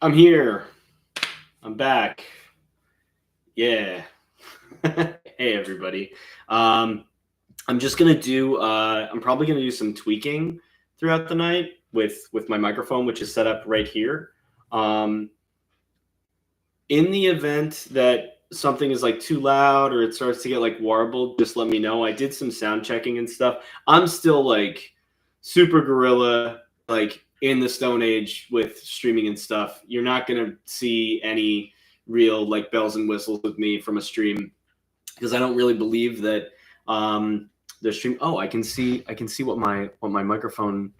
I'm here. I'm back. Yeah. Hey, everybody. I'm just gonna do. I'm probably gonna do some tweaking throughout the night with my microphone, which is set up right here. Um, in the event that something is like too loud or it starts to get like warbled, just let me know. I did some sound checking and stuff. I'm still like super gorilla, like in the Stone Age with streaming and stuff. You're not gonna see any real like bells and whistles with me from a stream because I don't really believe that the stream. Oh, I can see what my microphone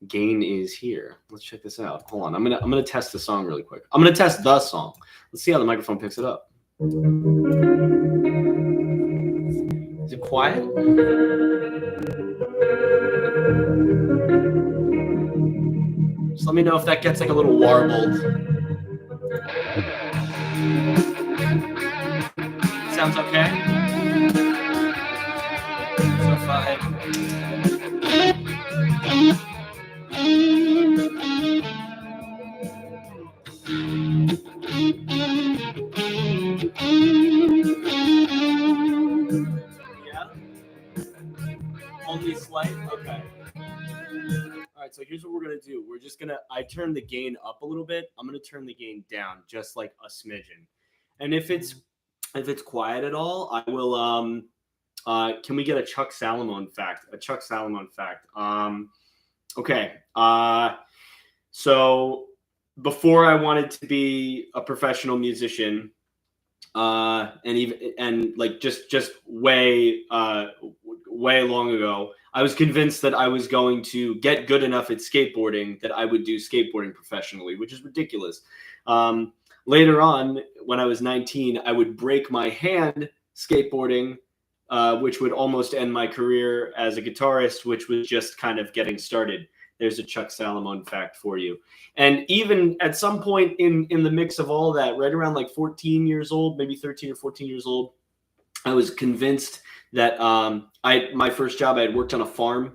gain is here. Let's check this out. Hold on. I'm gonna test the song really quick. I'm gonna test the song. Let's see how the microphone picks it up. Is it quiet? Just let me know if that gets like a little warbled. Sounds okay? So if I... Yeah? Only slight? Okay. All right, so here's what we're gonna do. I turn the gain up a little bit. I'm gonna turn the gain down just like a smidgen. And if it's quiet at all, I will can we get a Chuck Salamone fact? A Chuck Salamone fact. Okay. So before I wanted to be a professional musician, and like just way long ago, I was convinced that I was going to get good enough at skateboarding that I would do skateboarding professionally, which is ridiculous. Later on, when I was 19, I would break my hand skateboarding, which would almost end my career as a guitarist, which was just kind of getting started. There's a Chuck Salamone fact for you. And even at some point in the mix of all that, right around like 14 years old, maybe 13 or 14 years old, I was convinced that my first job, I had worked on a farm,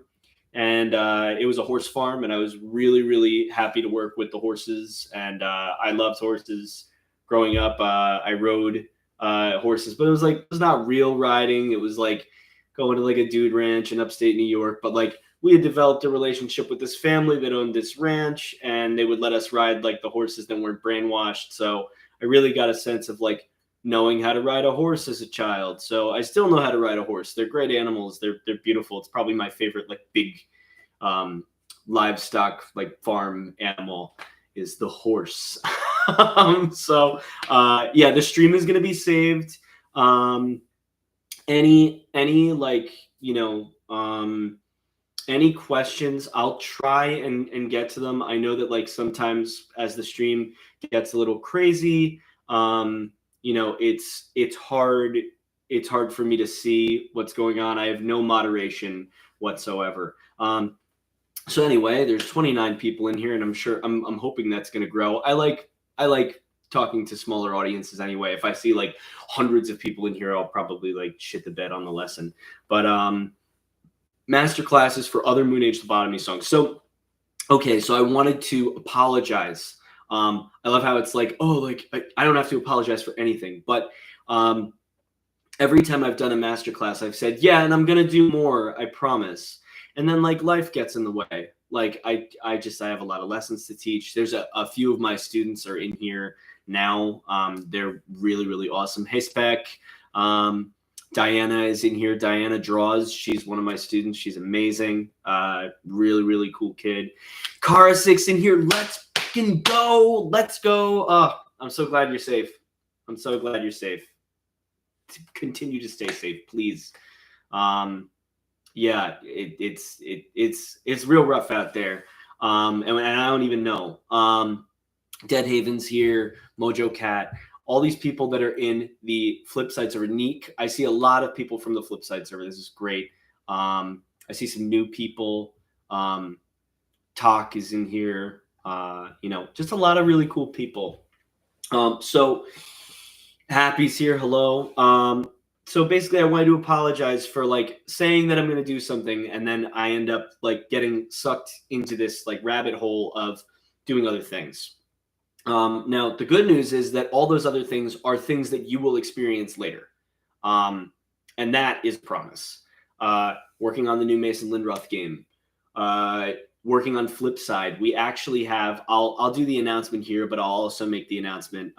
and it was a horse farm, and I was really, really happy to work with the horses, and I loved horses growing up. I rode horses, but it was not real riding. It was like going to like a dude ranch in upstate New York, but like we had developed a relationship with this family that owned this ranch, and they would let us ride like the horses that weren't brainwashed. So I really got a sense of like knowing how to ride a horse as a child. So I still know how to ride a horse. They're great animals. They're beautiful. It's probably my favorite like big livestock like farm animal is the horse. So yeah, the stream is going to be saved. Any like, any questions, I'll try and get to them. I know that like sometimes as the stream gets a little crazy, it's hard for me to see what's going on. I have no moderation whatsoever. So anyway, there's 29 people in here, and I'm hoping that's going to grow. I like talking to smaller audiences anyway. If I see like hundreds of people in here, I'll probably like shit the bed on the lesson. But masterclasses for other Moonage Lobotomy songs. So, okay, so I wanted to apologize. I love how it's like, oh, like I don't have to apologize for anything. But every time I've done a masterclass, I've said, yeah, and I'm gonna do more, I promise. And then like life gets in the way. Like I have a lot of lessons to teach. There's a few of my students are in here now. They're really, really awesome. Hey, Spec. Diana is in here. Diana draws. She's one of my students. She's amazing. Really, really cool kid. Cara 6 in here. Let's fucking go. Let's go. I'm so glad you're safe. I'm so glad you're safe. Continue to stay safe, please. Yeah, it's real rough out there. And I don't even know. Dead Haven's here. Mojo Cat. All these people that are in the Flipside server. Neek, I see a lot of people from the Flipside server. This is great. I see some new people. Talk is in here. Just a lot of really cool people. So Happy's here. Hello. So basically I wanted to apologize for like saying that I'm going to do something, and then I end up like getting sucked into this like rabbit hole of doing other things. Now, the good news is that all those other things are things that you will experience later. And that is promise. Working on the new Mason Lindroth game, working on Flipside. We actually have, I'll do the announcement here, but I'll also make the announcement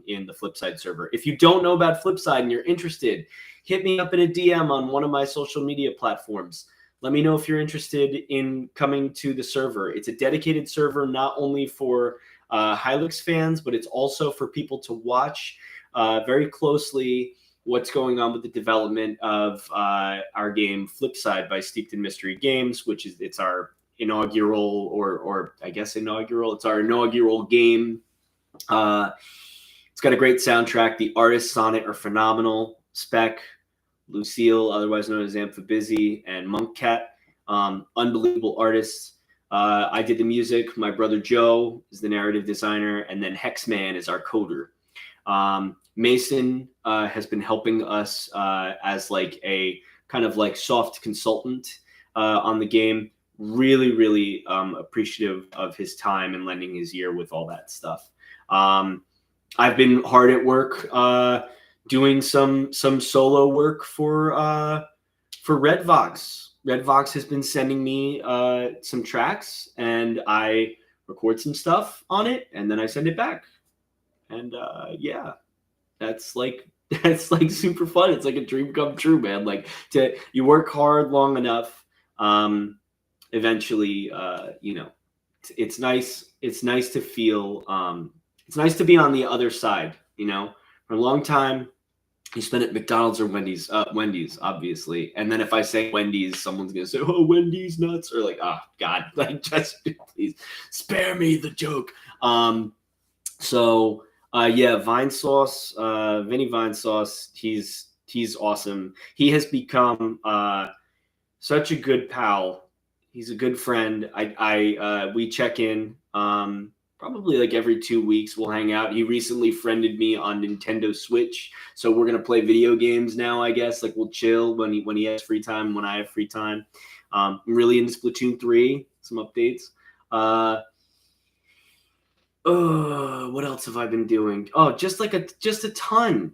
in the Flipside server. If you don't know about Flipside and you're interested, hit me up in a DM on one of my social media platforms. Let me know if you're interested in coming to the server. It's a dedicated server, not only for Hylics fans, but it's also for people to watch very closely what's going on with the development of our game Flipside by Steeped in Mystery Games, which is it's our inaugural or I guess inaugural. It's our inaugural game. It's got a great soundtrack. The artists on it are phenomenal. Spec, Lucille, otherwise known as Amphibizzy, and Monkcat, unbelievable artists. I did the music. My brother Joe is the narrative designer, and then Hexman is our coder. Mason has been helping us as like a kind of like soft consultant on the game. Really, really appreciative of his time and lending his ear with all that stuff. I've been hard at work doing some solo work for Redvox. Redvox has been sending me some tracks, and I record some stuff on it, and then I send it back. And yeah, that's like super fun. It's like a dream come true, man. Like you work hard long enough, eventually, you know, it's nice. It's nice to feel. It's nice to be on the other side. You know, for a long time, you spend at McDonald's or Wendy's. Wendy's, obviously. And then if I say Wendy's, someone's gonna say, "Oh, Wendy's nuts," or like, "Oh God, like just please spare me the joke." So yeah, Vine Sauce, Vinny Vine Sauce. He's awesome. He has become such a good pal. He's a good friend. We check in. Probably like every 2 weeks we'll hang out. He recently friended me on Nintendo Switch, so we're gonna play video games now. I guess like we'll chill when he has free time, when I have free time. I'm really into Splatoon 3. Some updates. What else have I been doing? Oh, just a ton.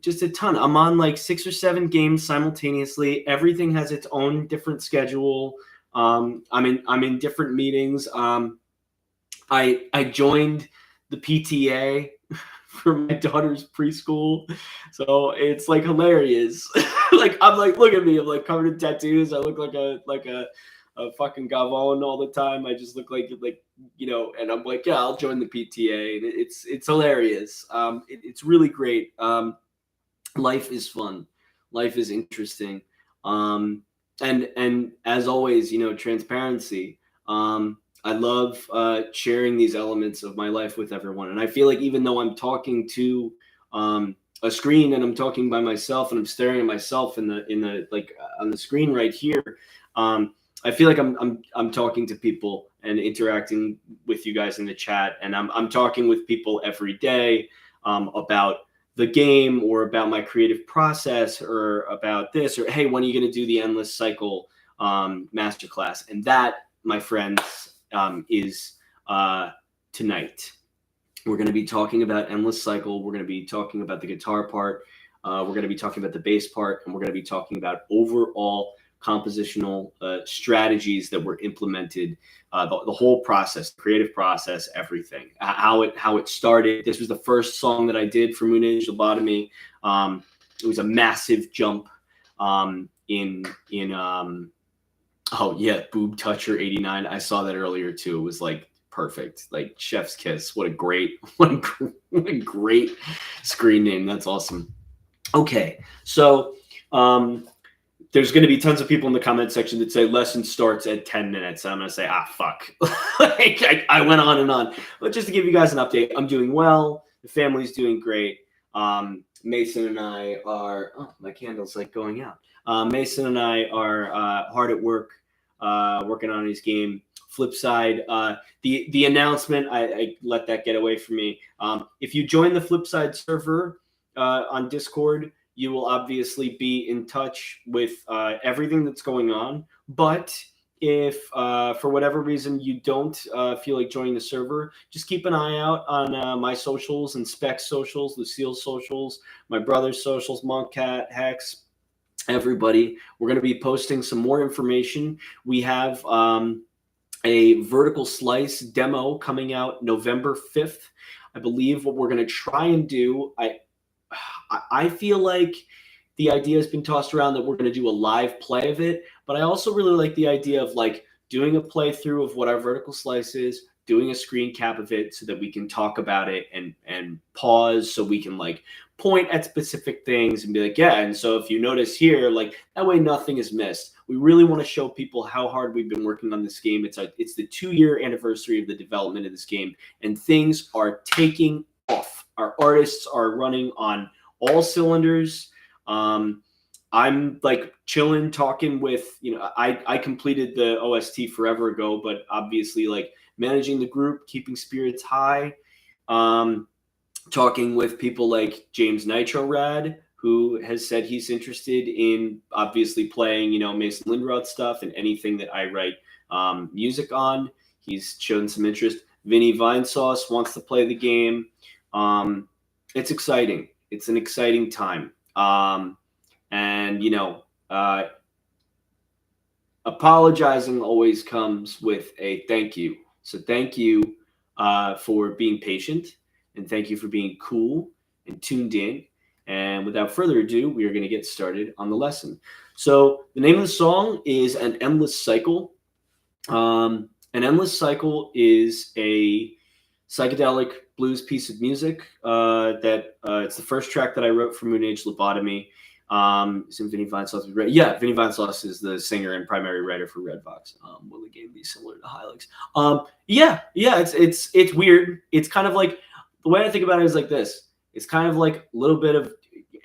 I'm on like 6 or 7 games simultaneously. Everything has its own different schedule. I'm in different meetings. I joined the PTA for my daughter's preschool, so it's like hilarious. Like I'm like, look at me, I'm like covered in tattoos. I look like a fucking gavone all the time. I just look like you know, and I'm like, yeah, I'll join the PTA. And it's hilarious. It's really great. Life is fun. Life is interesting. And as always, you know, transparency. I love sharing these elements of my life with everyone. And I feel like even though I'm talking to a screen and I'm talking by myself and I'm staring at myself in the like on the screen right here, I feel like I'm talking to people and interacting with you guys in the chat, and I'm talking with people every day about the game or about my creative process or about this, or hey, when are you going to do the Endless Cycle masterclass? And that, my friends, is tonight. We're going to be talking about Endless Cycle. We're going to be talking about the guitar part. We're going to be talking about the bass part, and we're going to be talking about overall compositional strategies that were implemented, the whole process, creative process, everything, how it started. This was the first song that I did for Moonage Lobotomy. It was a massive jump in oh yeah, Boob Toucher 89. I saw that earlier too. It was like perfect, like chef's kiss. What a great screen name. That's awesome. Okay, so there's going to be tons of people in the comment section that say lesson starts at 10 minutes. I'm going to say, fuck. Like, I went on and on. But just to give you guys an update, I'm doing well. The family's doing great. Mason and I are, my candle's like going out. Mason and I are hard at work, working on his game. Flipside, the announcement, I let that get away from me. If you join the Flipside server on Discord, you will obviously be in touch with everything that's going on. But if for whatever reason you don't feel like joining the server, just keep an eye out on my socials and Spec's socials, Lucille's socials, my brother's socials, Monkcat, Hex, everybody. We're going to be posting some more information. We have a vertical slice demo coming out November 5th. I believe what we're going to try and do, I feel like the idea has been tossed around that we're going to do a live play of it, but I also really like the idea of like doing a playthrough of what our vertical slice is, doing a screen cap of it so that we can talk about it and pause so we can like point at specific things and be like, yeah, and so if you notice here, like that way nothing is missed. We really want to show people how hard we've been working on this game. It's the 2-year anniversary of the development of this game, and things are taking off. Our artists are running on all cylinders. I'm like chilling, talking with, I completed the OST forever ago, but obviously like managing the group, keeping spirits high, talking with people like James Nitro Rad, who has said he's interested in obviously playing, Mason Lindroth stuff and anything that I write music on. He's shown some interest. Vinny Vinesauce wants to play the game. It's exciting. It's an exciting time. And apologizing always comes with a thank you. So thank you for being patient, and thank you for being cool and tuned in. And without further ado, we are going to get started on the lesson. So the name of the song is An Endless Cycle. An Endless Cycle is a psychedelic blues piece of music that it's the first track that I wrote for Moonage Lobotomy. Vinny Vinesauce was yeah, Vinny Vinesauce is the singer and primary writer for Red Fox. Will the game be similar to Hylics? Yeah, it's weird. It's kind of like, the way I think about it is like this. It's kind of like a little bit of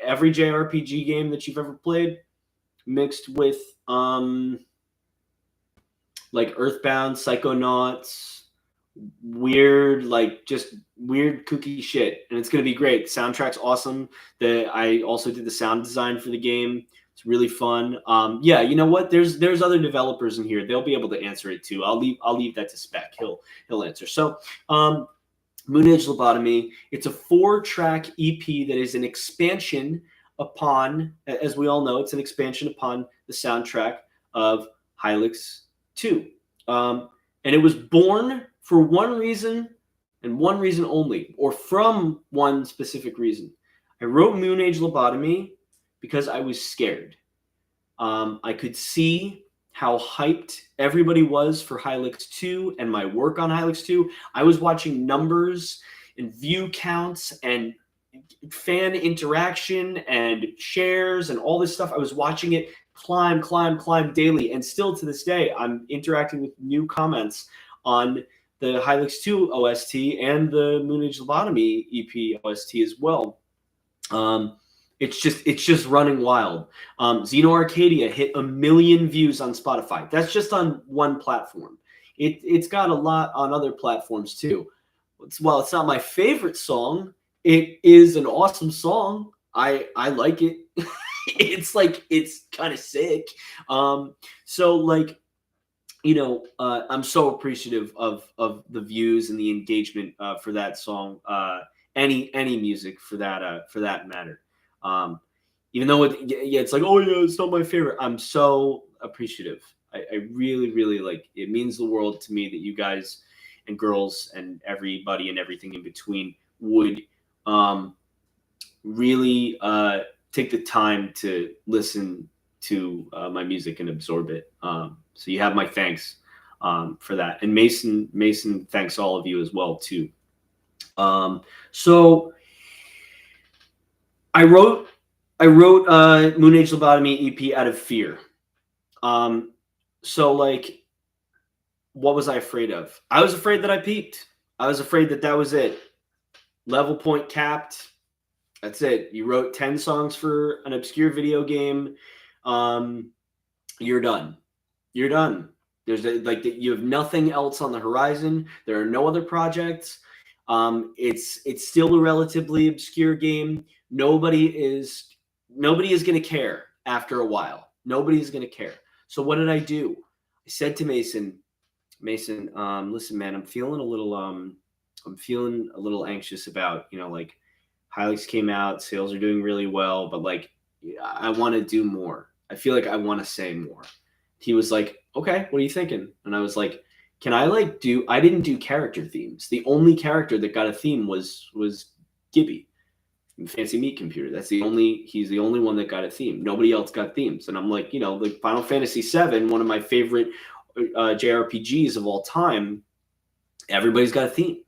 every JRPG game that you've ever played mixed with like Earthbound, Psychonauts, weird, like just weird kooky shit, and it's gonna be great. The soundtrack's awesome. I also did the sound design for the game. It's really fun. Yeah, you know what? There's other developers in here. They'll be able to answer it too. I'll leave that to Spec. He'll answer. So, Moonage Lobotomy. It's a 4-track EP that is an expansion upon, as we all know, it's an expansion upon the soundtrack of Hylics 2, and it was born for one reason and one reason only, or from one specific reason. I wrote Moonage Lobotomy because I was scared. I could see how hyped everybody was for Hylics 2 and my work on Hylics 2. I was watching numbers and view counts and fan interaction and shares and all this stuff. I was watching it climb daily. And still to this day, I'm interacting with new comments on the Hylics 2 OST and the Moonage Lobotomy EP OST as well. It's just running wild. Xeno Arcadia hit 1 million views on Spotify. That's just on one platform. It's got a lot on other platforms too. While it's not my favorite song, it is an awesome song. I like it. It's kind of sick. So like, I'm so appreciative of the views and the engagement for that song. Any music for that matter. Even though it's like, oh yeah, it's not my favorite. I'm so appreciative. I really, really like it. Means the world to me that you guys and girls and everybody and everything in between would really take the time to listen to my music and absorb it. So you have my thanks for that. And Mason thanks all of you as well too. So I wrote Moonage Lobotomy EP out of fear. So like, what was I afraid of? I was afraid that I peaked. I was afraid that was it. Level point capped. That's it. You wrote 10 songs for an obscure video game. You're done. You're done. There's you have nothing else on the horizon. There are no other projects. It's still a relatively obscure game. Nobody is going to care after a while. Nobody's going to care. So what did I do? I said to Mason, listen, man, I'm feeling a little anxious about, like Hylics came out, sales are doing really well, but like I want to do more. I feel like I want to say more. He was like, okay, what are you thinking? And I was like, can I I didn't do character themes. The only character that got a theme was Gibby. Fancy Meat Computer. He's the only one that got a theme. Nobody else got themes. And I'm like, like Final Fantasy VII, one of my favorite JRPGs of all time, everybody's got a theme.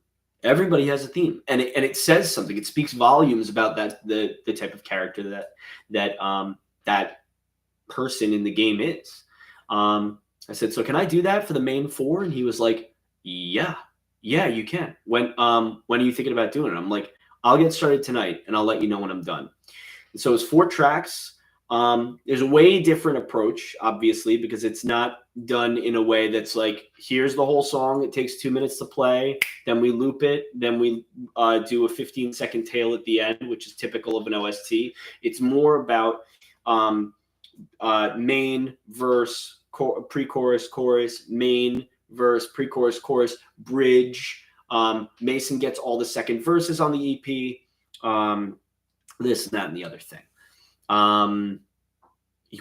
Everybody has a theme, and it says something. It speaks volumes about the type of character that person in the game is. I said, so can I do that for the main 4? And he was like, yeah, you can. When are you thinking about doing it? I'm like, I'll get started tonight, and I'll let you know when I'm done. And so it's 4 tracks. There's a way different approach, obviously, because it's not done in a way that's like, here's the whole song. It takes 2 minutes to play. Then we loop it. Then we do a 15-second tail at the end, which is typical of an OST. It's more about main, verse, pre-chorus, chorus, main, verse, pre-chorus, chorus, bridge. Mason gets all the second verses on the EP. This, that, and the other thing.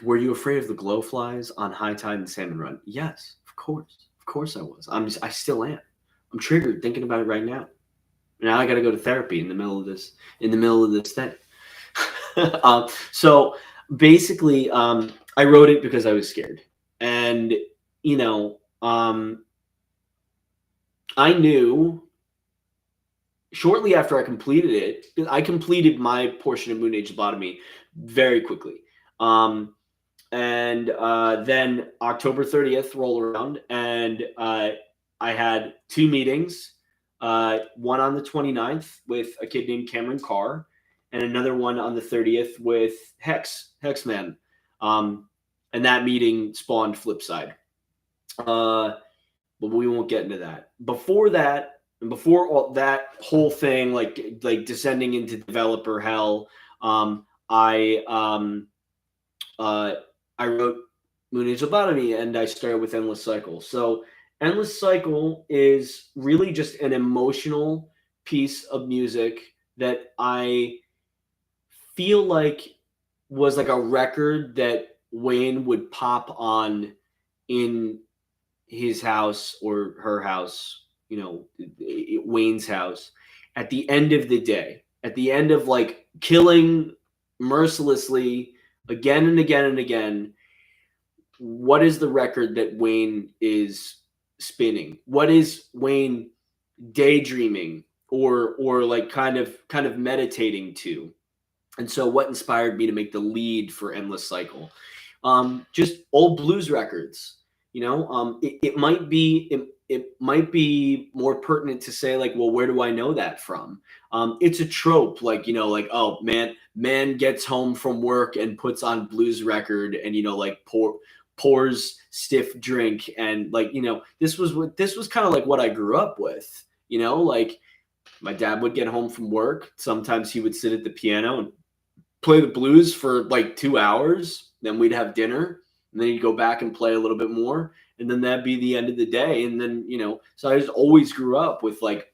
Were you afraid of the glowflies on High Tide and Salmon Run? Yes, of course I was. I still am. I'm triggered thinking about it right now. Now I got to go to therapy in the middle of this thing. So basically, I wrote it because I was scared, and I knew shortly after I completed it. I completed my portion of Moonage Lobotomy very quickly. And then October 30th rolled around, and I had 2 meetings, one on the 29th with a kid named Cameron Carr, and another one on the 30th with Hexman. And that meeting spawned Flipside. But we won't get into that. Before that, and before all that whole thing, like descending into developer hell, I wrote Moonage Lobotomy, and I started with Endless Cycle. So Endless Cycle is really just an emotional piece of music that I feel like was like a record that Wayne would pop on in his house or her house, Wayne's house, at the end of the day, at the end of like killing mercilessly again and again and again. What is the record that Wayne is spinning? What is Wayne daydreaming or like kind of meditating to? And so what inspired me to make the lead for Endless Cycle? Just old blues records. It might be more pertinent to say like, well, where do I know that from? It's a trope, like, oh man gets home from work and puts on blues record and, like pours stiff drink. And like, this was kind of like what I grew up with, like my dad would get home from work. Sometimes he would sit at the piano and play the blues for like 2 hours. Then we'd have dinner. And then he'd go back and play a little bit more. And then that'd be the end of the day. And then, so I just always grew up with like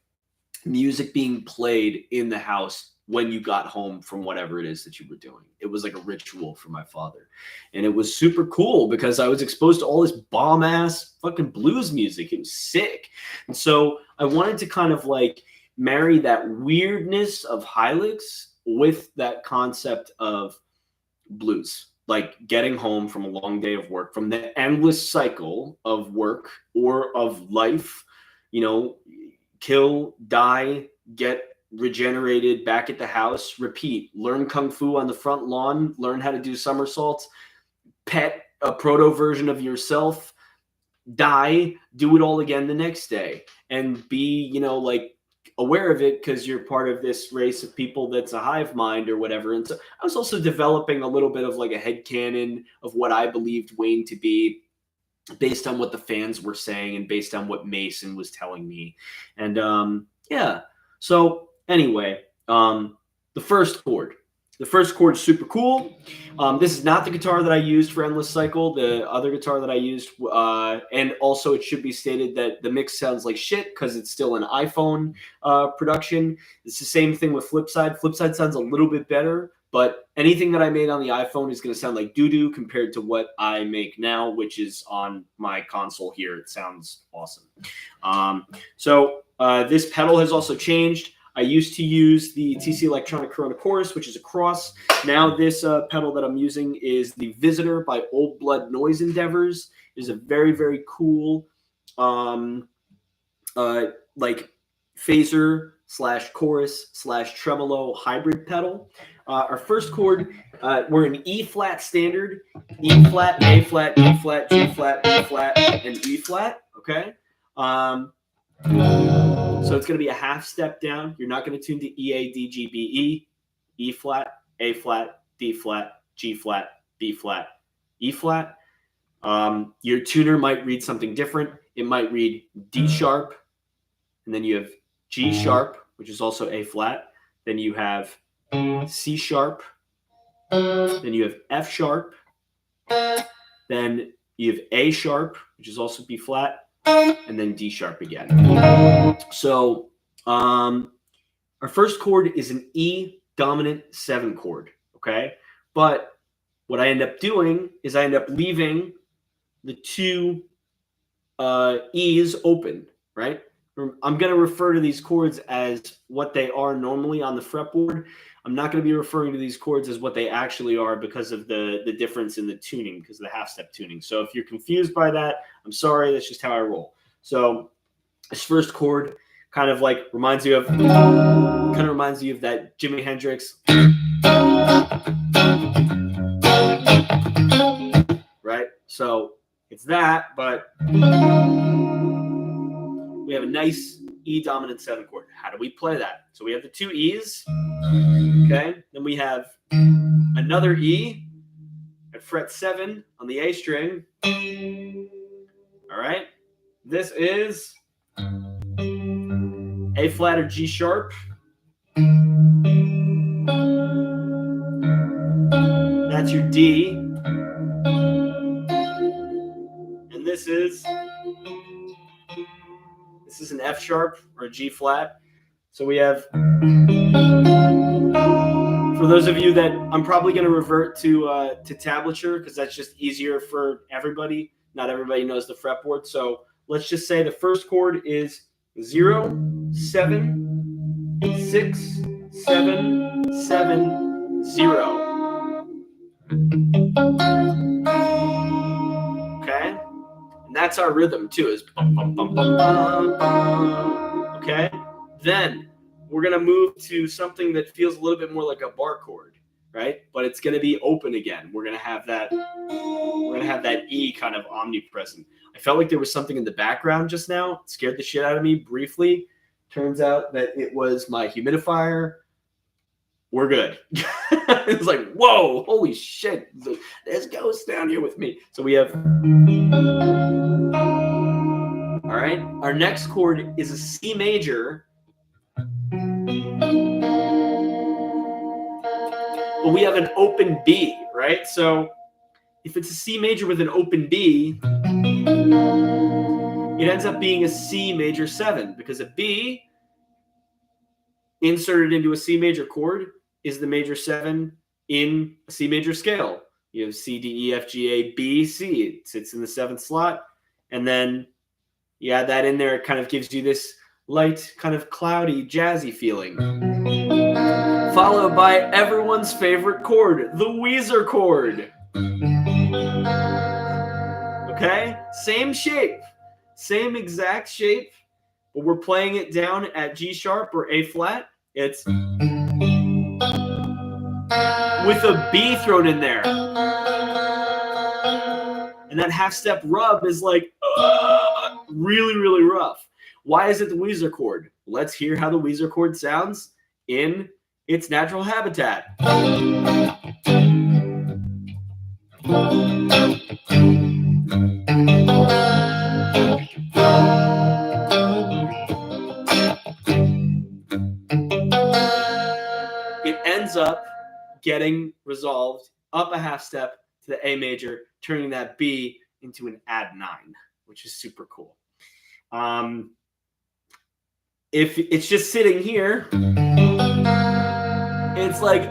music being played in the house when you got home from whatever it is that you were doing. It was like a ritual for my father. And it was super cool because I was exposed to all this bomb ass fucking blues music. It was sick. And so I wanted to kind of like marry that weirdness of Hylics with that concept of blues. Like getting home from a long day of work, from the endless cycle of work or of life, kill, die, get regenerated, back at the house, repeat, learn Kung Fu on the front lawn, learn how to do somersaults, pet a proto version of yourself, die, do it all again the next day, and be, like aware of it because you're part of this race of people that's a hive mind or whatever. And so I was also developing a little bit of like a headcanon of what I believed Wayne to be based on what the fans were saying and based on what Mason was telling me. And so anyway, the first chord, The first chord is super cool. This is not the guitar that I used for Endless Cycle. The other guitar that I used, and also it should be stated that the mix sounds like shit because it's still an iPhone production. It's the same thing with Flipside. Flipside sounds a little bit better, but anything that I made on the iPhone is going to sound like doo-doo compared to what I make now, which is on my console here. It sounds awesome. So this pedal has also changed. I used to use the TC Electronic Corona Chorus, which is a cross. Now this pedal that I'm using is the Visitor by Old Blood Noise Endeavors. It is a very, very cool like phaser / chorus / tremolo hybrid pedal. Our first chord, we're in E flat standard, E flat, A flat, D flat, G flat, B flat, and E flat. Okay. So it's going to be a half step down. You're not going to tune to E, A, D, G, B, E, E flat, A flat, D flat, G flat, B flat, E flat. Your tuner might read something different. It might read D sharp, and then you have G sharp, which is also A flat. Then you have C sharp. Then you have F sharp. Then you have A sharp, which is also B flat. And then D sharp again. So our first chord is an E dominant 7 chord, okay? But what I end up doing is I end up leaving the two E's open, right? I'm going to refer to these chords as what they are normally on the fretboard. I'm not going to be referring to these chords as what they actually are because of the difference in the tuning, because of the half-step tuning. So if you're confused by that, I'm sorry. That's just how I roll. So this first chord kind of like reminds you of that Jimi Hendrix, right? So it's that, but we have a nice E dominant 7 chord. How do we play that? So we have the two E's, okay? Then we have another E at fret 7 on the A string. All right? This is A flat or G sharp. That's your D. And this is an F sharp or a G flat. So we have, for those of you that, I'm probably going to revert to tablature because that's just easier for everybody. Not everybody knows the fretboard. So let's just say the first chord is 0, 7, 6, 7, 7, 0. Okay? And that's our rhythm too, is bum, bum, bum, bum, bum, bum. Okay? Then we're going to move to something that feels a little bit more like a bar chord, right? But it's going to be open again. We're going to have that E kind of omnipresent. I felt like there was something in the background just now. It scared the shit out of me briefly. Turns out that it was my humidifier. We're good. It's like, whoa, holy shit. There's ghosts down here with me. So we have, all right. Our next chord is a C major. But we have an open B, right? So if it's a C major with an open B, it ends up being a C major 7 because a B inserted into a C major chord is the major 7 in a C major scale. You have C, D, E, F, G, A, B, C. It sits in the 7th slot. And then you add that in there. It kind of gives you this light, kind of cloudy, jazzy feeling. Followed by everyone's favorite chord, the Weezer chord. Okay? Same shape. Same exact shape. But we're playing it down at G sharp or A flat. It's with a B thrown in there. And that half step rub is like really, really rough. Why is it the Weezer chord? Let's hear how the Weezer chord sounds in its natural habitat. It ends up getting resolved up a half step to the A major, turning that B into an add 9, which is super cool. If it's just sitting here, it's like,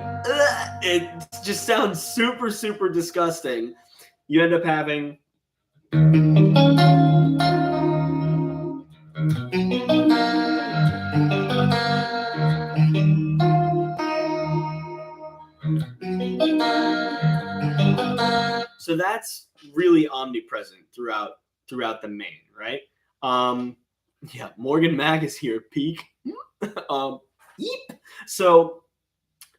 it just sounds super, super disgusting. You end up having so that's really omnipresent throughout the main, right? Yeah, Morgan Mag is here. Peak. Yeep. So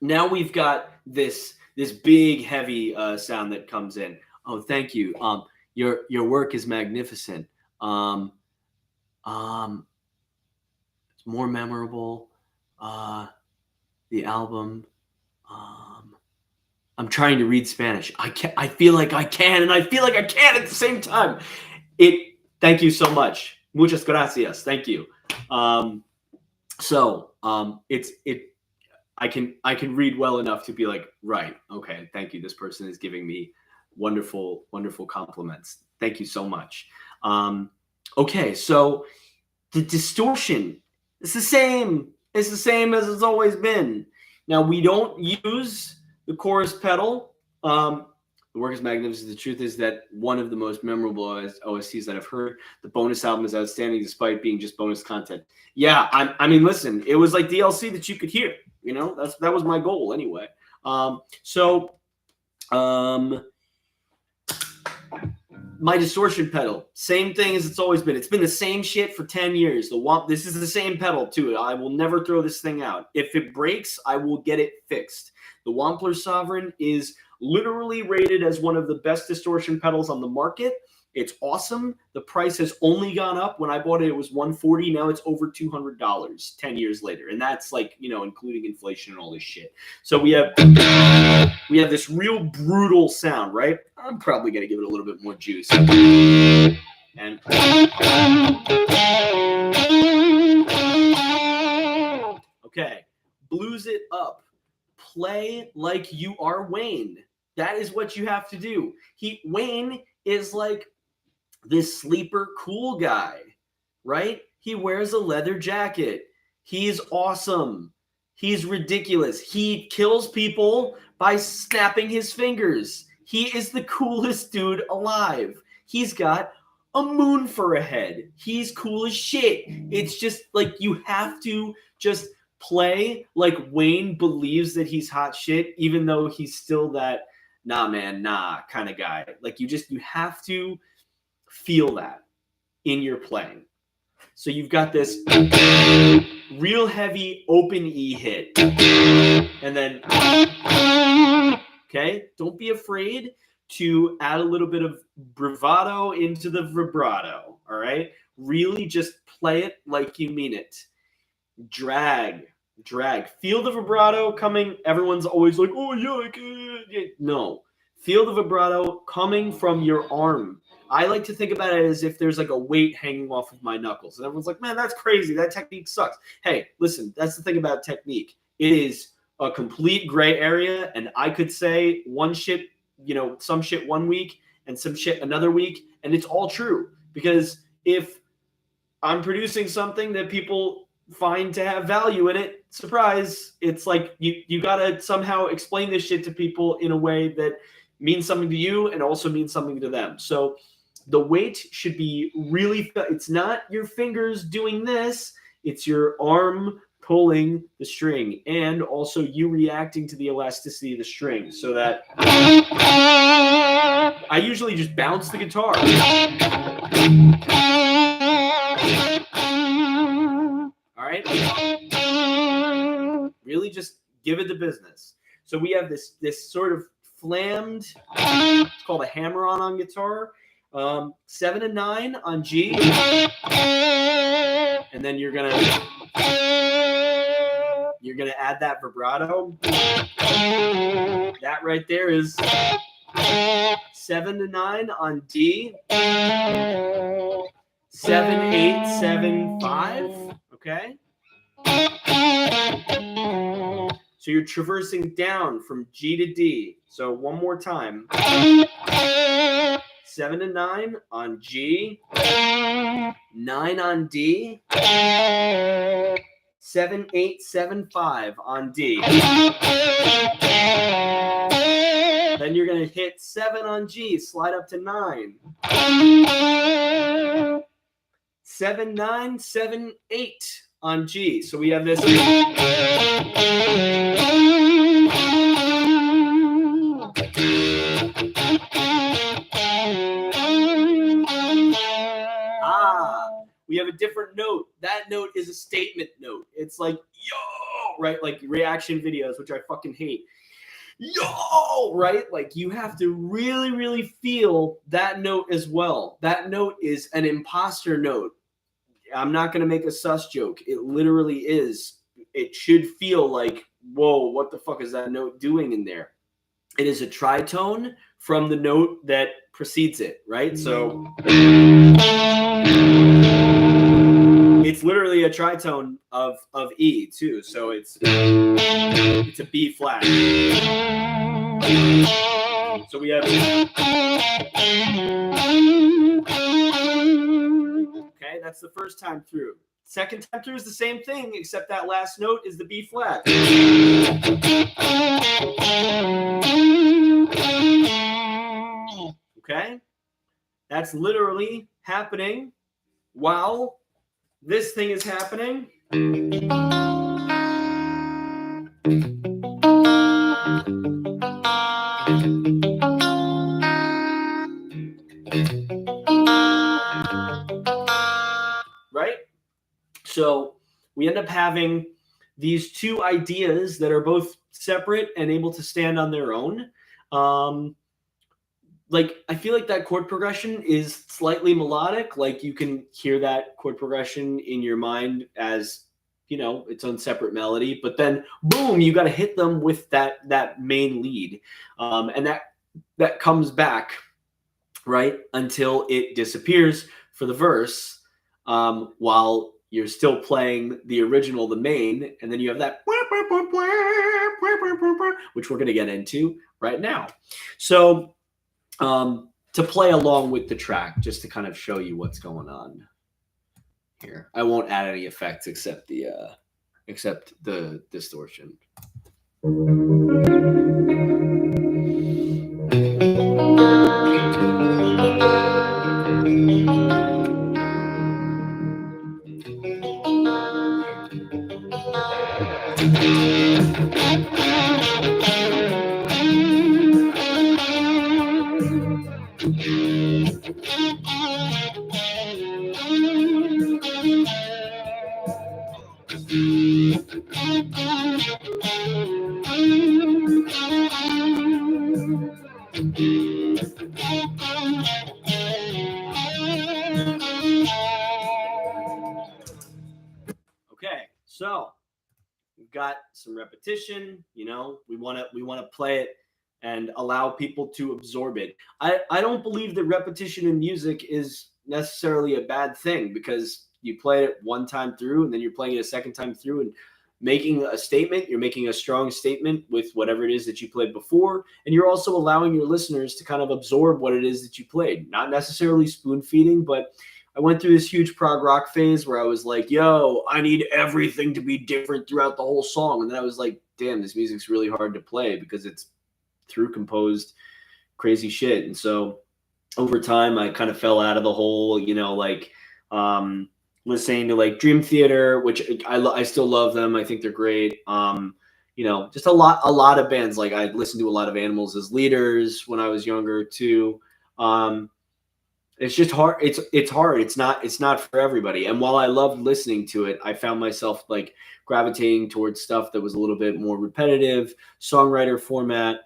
now we've got this big heavy sound that comes in. Oh, thank you. Your work is magnificent. It's more memorable. The album. I'm trying to read Spanish. I feel like I can, and I feel like I can't at the same time. Thank you so much. Muchas gracias. Thank you. I can read well enough to be like, right, okay, thank you. This person is giving me wonderful, wonderful compliments. Thank you so much. Okay, so the distortion is the same. It's the same as it's always been. Now, we don't use the chorus pedal. The work is magnificent. The truth is that one of the most memorable OSTs that I've heard. The bonus album is outstanding despite being just bonus content. Yeah, I mean, listen, it was like DLC that you could hear. You know, that was my goal anyway. My distortion pedal, same thing as it's always been. It's been the same shit for 10 years. This is the same pedal too. I will never throw this thing out. If it breaks, I will get it fixed. The Wampler Sovereign is literally rated as one of the best distortion pedals on the market. It's awesome. The price has only gone up. When I bought it, it was $140. Now it's over $200 10 years later. And that's like, you know, including inflation and all this shit. So we have this real brutal sound, right? I'm probably going to give it a little bit more juice. And okay, blues it up. Play like you are Wayne. That is what you have to do. Wayne is like this sleeper cool guy, right? He wears a leather jacket. He's awesome. He's ridiculous. He kills people by snapping his fingers. He is the coolest dude alive. He's got a moon for a head. He's cool as shit. It's just like you have to just play like Wayne believes that he's hot shit, even though he's still that nah man, nah kind of guy. Like you have to feel that in your playing. So you've got this real heavy open E hit. And then, okay, don't be afraid to add a little bit of bravado into the vibrato, all right? Really just play it like you mean it. Drag. Feel the vibrato coming. Everyone's always like, oh, yeah, I can. No. Feel the vibrato coming from your arm. I like to think about it as if there's like a weight hanging off of my knuckles. And everyone's like, man, that's crazy. That technique sucks. Hey, listen, that's the thing about technique. It is a complete gray area. And I could say one shit, you know, some shit one week and some shit another week. And it's all true. Because if I'm producing something that people find to have value in it, surprise, it's like you got to somehow explain this shit to people in a way that means something to you and also means something to them. So the weight should be really, it's not your fingers doing this, it's your arm pulling the string and also you reacting to the elasticity of the string so that I usually just bounce the guitar. All right? Really just give it the business. So we have this sort of flammed, it's called a hammer-on on guitar, 7 and 9 on G, and then you're gonna add that vibrato. That right there is 7 to 9 on D, 7, 8, 7, 5. Okay. So you're traversing down from G to D. So one more time. 7 to 9 on G, 9 on D, 7, 8, 7, 5 on D. Then you're going to hit 7 on G, slide up to 9. 7, 9, 7, 8 on G. So we have this. We have a different note. That note is a statement note. It's like, yo, right? Like reaction videos, which I fucking hate. Yo, right? Like you have to really, really feel that note as well. That note is an imposter note. I'm not going to make a sus joke. It literally is. It should feel like, whoa, what the fuck is that note doing in there? It is a tritone from the note that precedes it, right? So it's literally a tritone of E too. So it's a B flat. So we have, okay, that's the first time through. Second time through is the same thing, except that last note is the B flat. Okay? That's literally happening while this thing is happening. Right? So we end up having these two ideas that are both separate and able to stand on their own. Like I feel like that chord progression is slightly melodic. Like you can hear that chord progression in your mind as, you know, its own separate melody. But then, boom, you got to hit them with that main lead, and that comes back, right, until it disappears for the verse, while you're still playing the original, the main, and then you have that, which we're going to get into right now. So to play along with the track, just to kind of show you what's going on here, I won't add any effects except the distortion. Okay, so we've got some repetition. You know, we want to play it and allow people to absorb it. I don't believe that repetition in music is necessarily a bad thing, because you play it one time through and then you're playing it a second time through and making a statement. You're making a strong statement with whatever it is that you played before, and you're also allowing your listeners to kind of absorb what it is that you played. Not necessarily spoon feeding, but I went through this huge prog rock phase where I was like, yo, I need everything to be different throughout the whole song. And then I was like, damn, this music's really hard to play because it's through composed crazy shit. And so over time, I kind of fell out of the whole, you know, like listening to like Dream Theater, which I still love them. I think they're great. You know, just a lot of bands. Like I listened to a lot of Animals as Leaders when I was younger too. It's just hard. It's hard. It's not for everybody. And while I loved listening to it, I found myself like gravitating towards stuff that was a little bit more repetitive, songwriter format,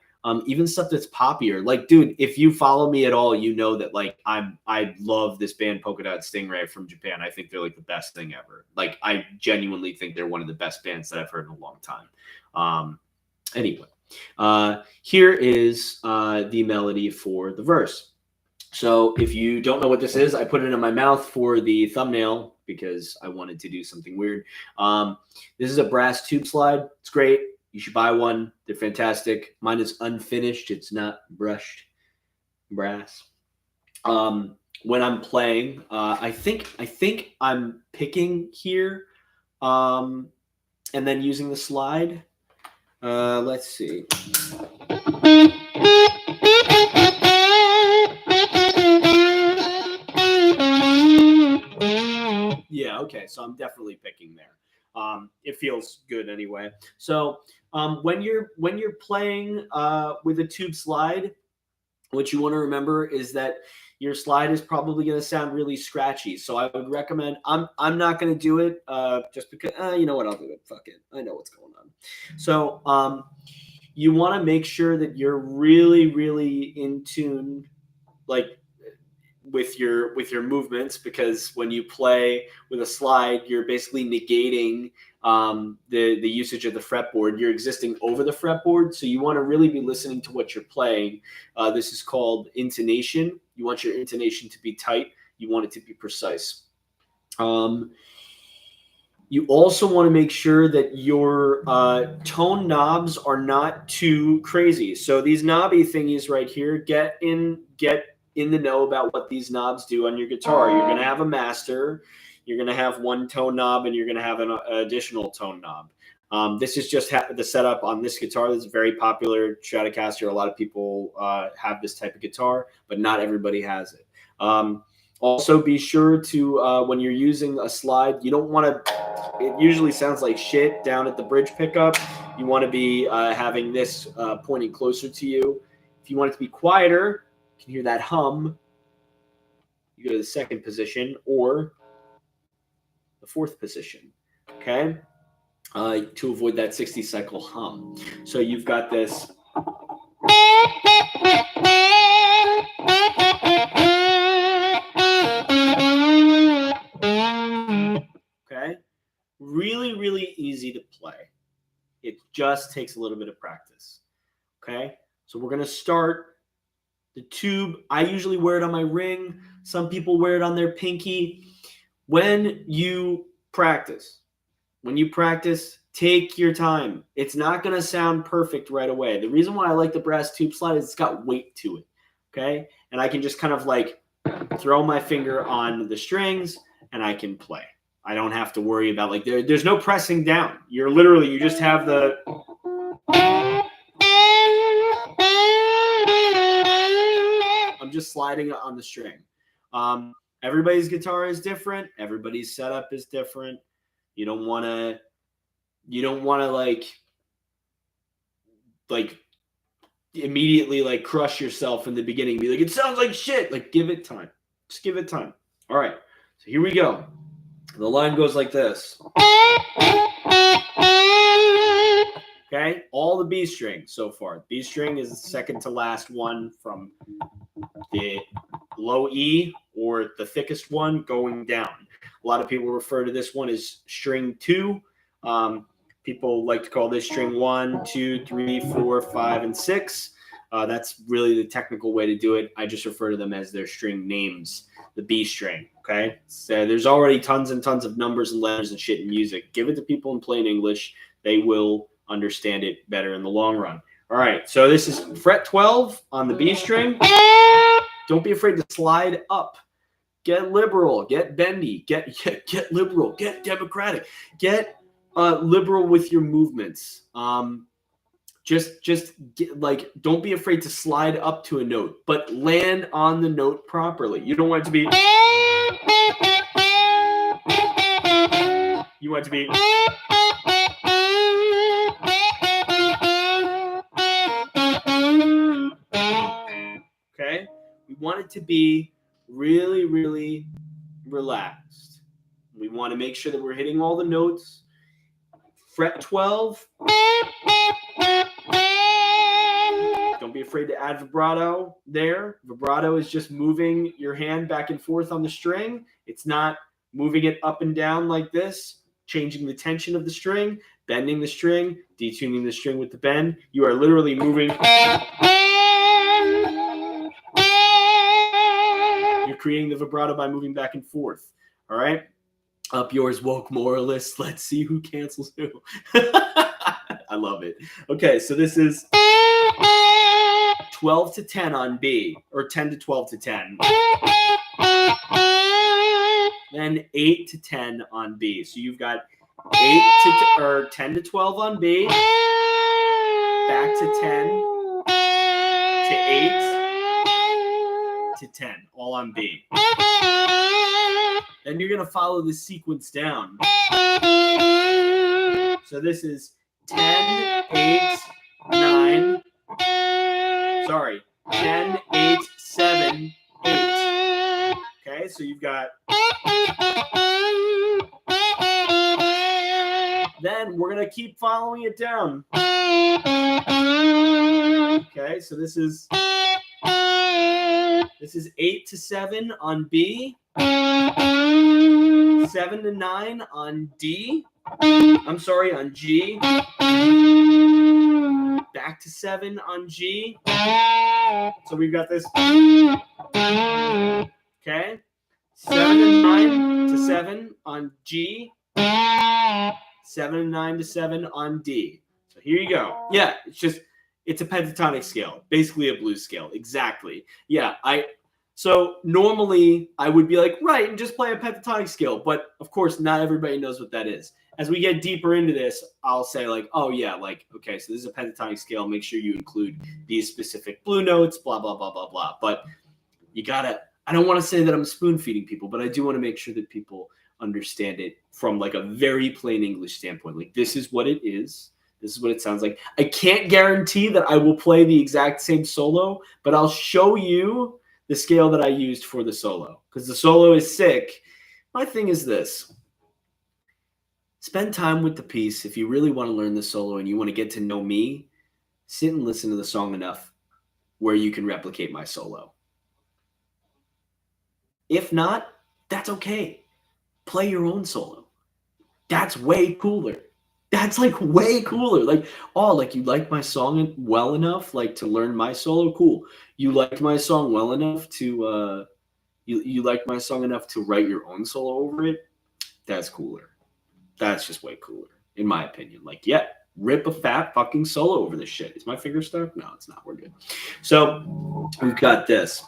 even stuff that's poppier. Like, dude, if you follow me at all, you know that like I love this band Polka Dot Stingray from Japan. I think they're like the best thing ever. Like I genuinely think they're one of the best bands that I've heard in a long time. Anyway, here is the melody for the verse. So if you don't know what this is, I put it in my mouth for the thumbnail because I wanted to do something weird. This is a brass tube slide. It's great. You should buy one. They're fantastic. Mine is unfinished. It's not brushed brass. When I'm playing, I think I'm picking here, and then using the slide. Let's see. Yeah, okay, so I'm definitely picking there. It feels good anyway. So when you're playing with a tube slide, what you want to remember is that your slide is probably going to sound really scratchy. So I would recommend, I'm not going to do it just because, you know what, I'll do it. Fuck it. I know what's going on. So you want to make sure that you're really, really in tune, like with your movements, because when you play with a slide, you're basically negating the usage of the fretboard. You're existing over the fretboard, so you want to really be listening to what you're playing. This is called intonation. You want your intonation to be tight. You want it to be precise. You also want to make sure that your tone knobs are not too crazy. So these knobby thingies right here, get in the know about what these knobs do on your guitar. You're going to have a master, you're going to have one tone knob, and you're going to have an additional tone knob. This is just the setup on this guitar. This is very popular Stratocaster. A lot of people have this type of guitar, but not everybody has it. Also, be sure to, when you're using a slide, you don't want to, it usually sounds like shit down at the bridge pickup. You want to be having this pointing closer to you. If you want it to be quieter, you can hear that hum. You go to the second position or the fourth position, okay? To avoid that 60 cycle hum. So you've got this. Okay? Really, really easy to play. It just takes a little bit of practice. Okay? So we're going to start the tube. I usually wear it on my ring. Some people wear it on their pinky. When you practice, take your time. It's not going to sound perfect right away. The reason why I like the brass tube slide is it's got weight to it. Okay? And I can just kind of like throw my finger on the strings and I can play. I don't have to worry about like there's no pressing down. You're literally, you just have the. I'm just sliding on the string. Everybody's guitar is different. Everybody's setup is different. You don't want to like immediately like crush yourself in the beginning. Be like, it sounds like shit. Like, give it time. Just give it time. All right. So here we go. The line goes like this. Okay, all the B string so far. B string is the second to last one from the low E, or the thickest one going down. A lot of people refer to this one as string 2. People like to call this string 1, 2, 3, 4, 5, and 6. That's really the technical way to do it. I just refer to them as their string names. The B string, okay? So there's already tons and tons of numbers and letters and shit in music. Give it to people in plain English. They will understand it better in the long run. All right, so this is fret 12 on the B string. Don't be afraid to slide up. Get liberal, get bendy, get liberal, get democratic, get liberal with your movements. Just get, like, don't be afraid to slide up to a note, but land on the note properly. You don't want it to be. You want it to be. Okay? We want it to be really, really relaxed. We want to make sure that we're hitting all the notes. Fret 12. Don't be afraid to add vibrato there. Vibrato is just moving your hand back and forth on the string. It's not moving it up and down like this, changing the tension of the string, bending the string, detuning the string with the bend. You are literally moving. You're creating the vibrato by moving back and forth. All right? Up yours, woke moralists. Let's see who cancels who. I love it. Okay, so this is 12 to 10 on B, or 10 to 12 to 10. Then 8 to 10 on B. So you've got 10 to 12 on B, back to 10, to 8, to 10, all on B. Then you're going to follow this sequence down. So this is 10, 8, 9, 10, 8, 7, 8. Okay, so you've got... Then we're going to keep following it down. Okay, so this is 8 to 7 on B, 7 to 9 on D. I'm sorry, on G. Back to 7 on G. So we've got this. Okay. 7 to 9 to 7 on G. 7 and 9 to 7 on D. So here you go. Yeah, it's a pentatonic scale, basically a blues scale. Exactly. Yeah, so normally I would be like, right, and just play a pentatonic scale, but of course not everybody knows what that is. As we get deeper into this, I'll say like, oh yeah, like, okay, so this is a pentatonic scale. Make sure you include these specific blue notes, blah, blah, blah, blah, blah. But I don't want to say that I'm spoon feeding people, but I do want to make sure that people understand it from like a very plain English standpoint. Like, this is what it is. This is what it sounds like. I can't guarantee that I will play the exact same solo, but I'll show you the scale that I used for the solo, because the solo is sick. My thing is this. Spend time with the piece. If you really want to learn the solo and you want to get to know me, sit and listen to the song enough where you can replicate my solo. If not, that's okay. Play your own solo. That's way cooler. That's like way cooler. Like, oh, like you like my song well enough, like to learn my solo? Cool. You liked my song well enough to you liked my song enough to write your own solo over it? That's cooler. That's just way cooler, in my opinion. Like, yeah, rip a fat fucking solo over this shit. Is my finger stuck? No, it's not. We're good. So we've got this.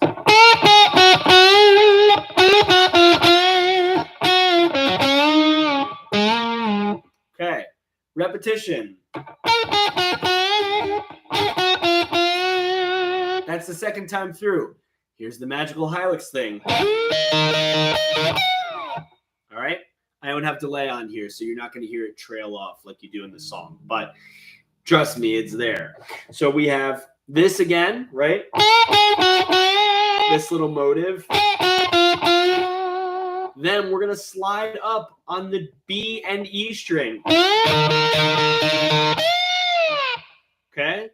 Okay, repetition. That's the second time through. Here's the magical Hylics thing. All right, I don't have delay on here, so you're not going to hear it trail off like you do in the song. But trust me, it's there. So we have this again, right? This little motive. Then we're going to slide up on the B and E string. Okay?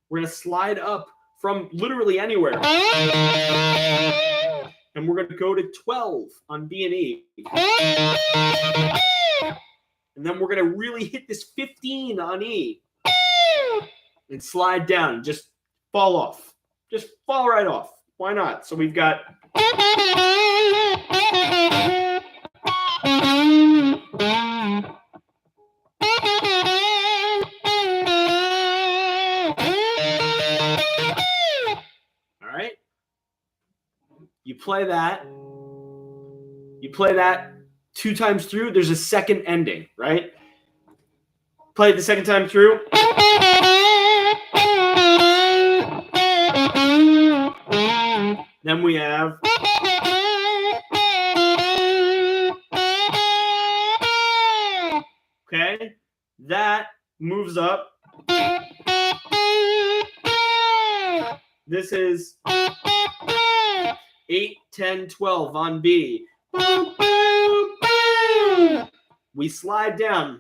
We're going to slide up from literally anywhere. And we're going to go to 12 on B and E. And then we're going to really hit this 15 on E. And slide down. Just fall off. Just fall right off. Why not? So we've got... You play that 2 times through. There's a second ending, right? Play it the second time through. Then we have... Okay, that moves up. This is 8, 10, 12 on B. We slide down.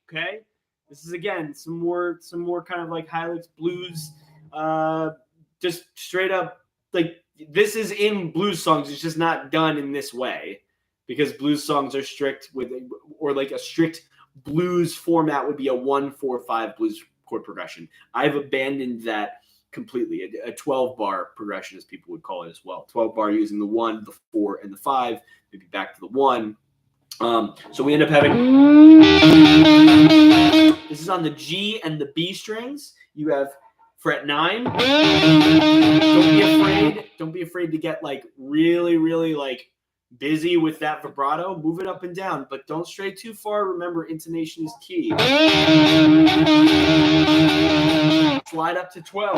Okay, this is again some more kind of like Hylics blues, just straight up like this is in blues songs. It's just not done in this way because blues songs are strict with, or like a strict blues format would be a 1-4-5 blues chord progression. I've abandoned that completely. A 12 bar progression, as people would call it as well. 12 bar using the 1, the 4, and the 5, maybe back to the 1. So we end up having, this is on the G and the B strings. You have fret 9. Don't be afraid to get like really, really like busy with that vibrato. Move it up and down, but don't stray too far. Remember, intonation is key. Slide up to 12.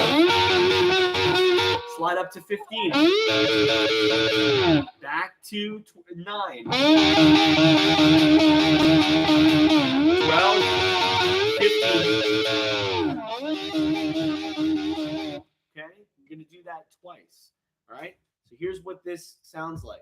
Slide up to 15. Back to 9. 12. 15. Okay, I'm going to do that twice. All right, so here's what this sounds like.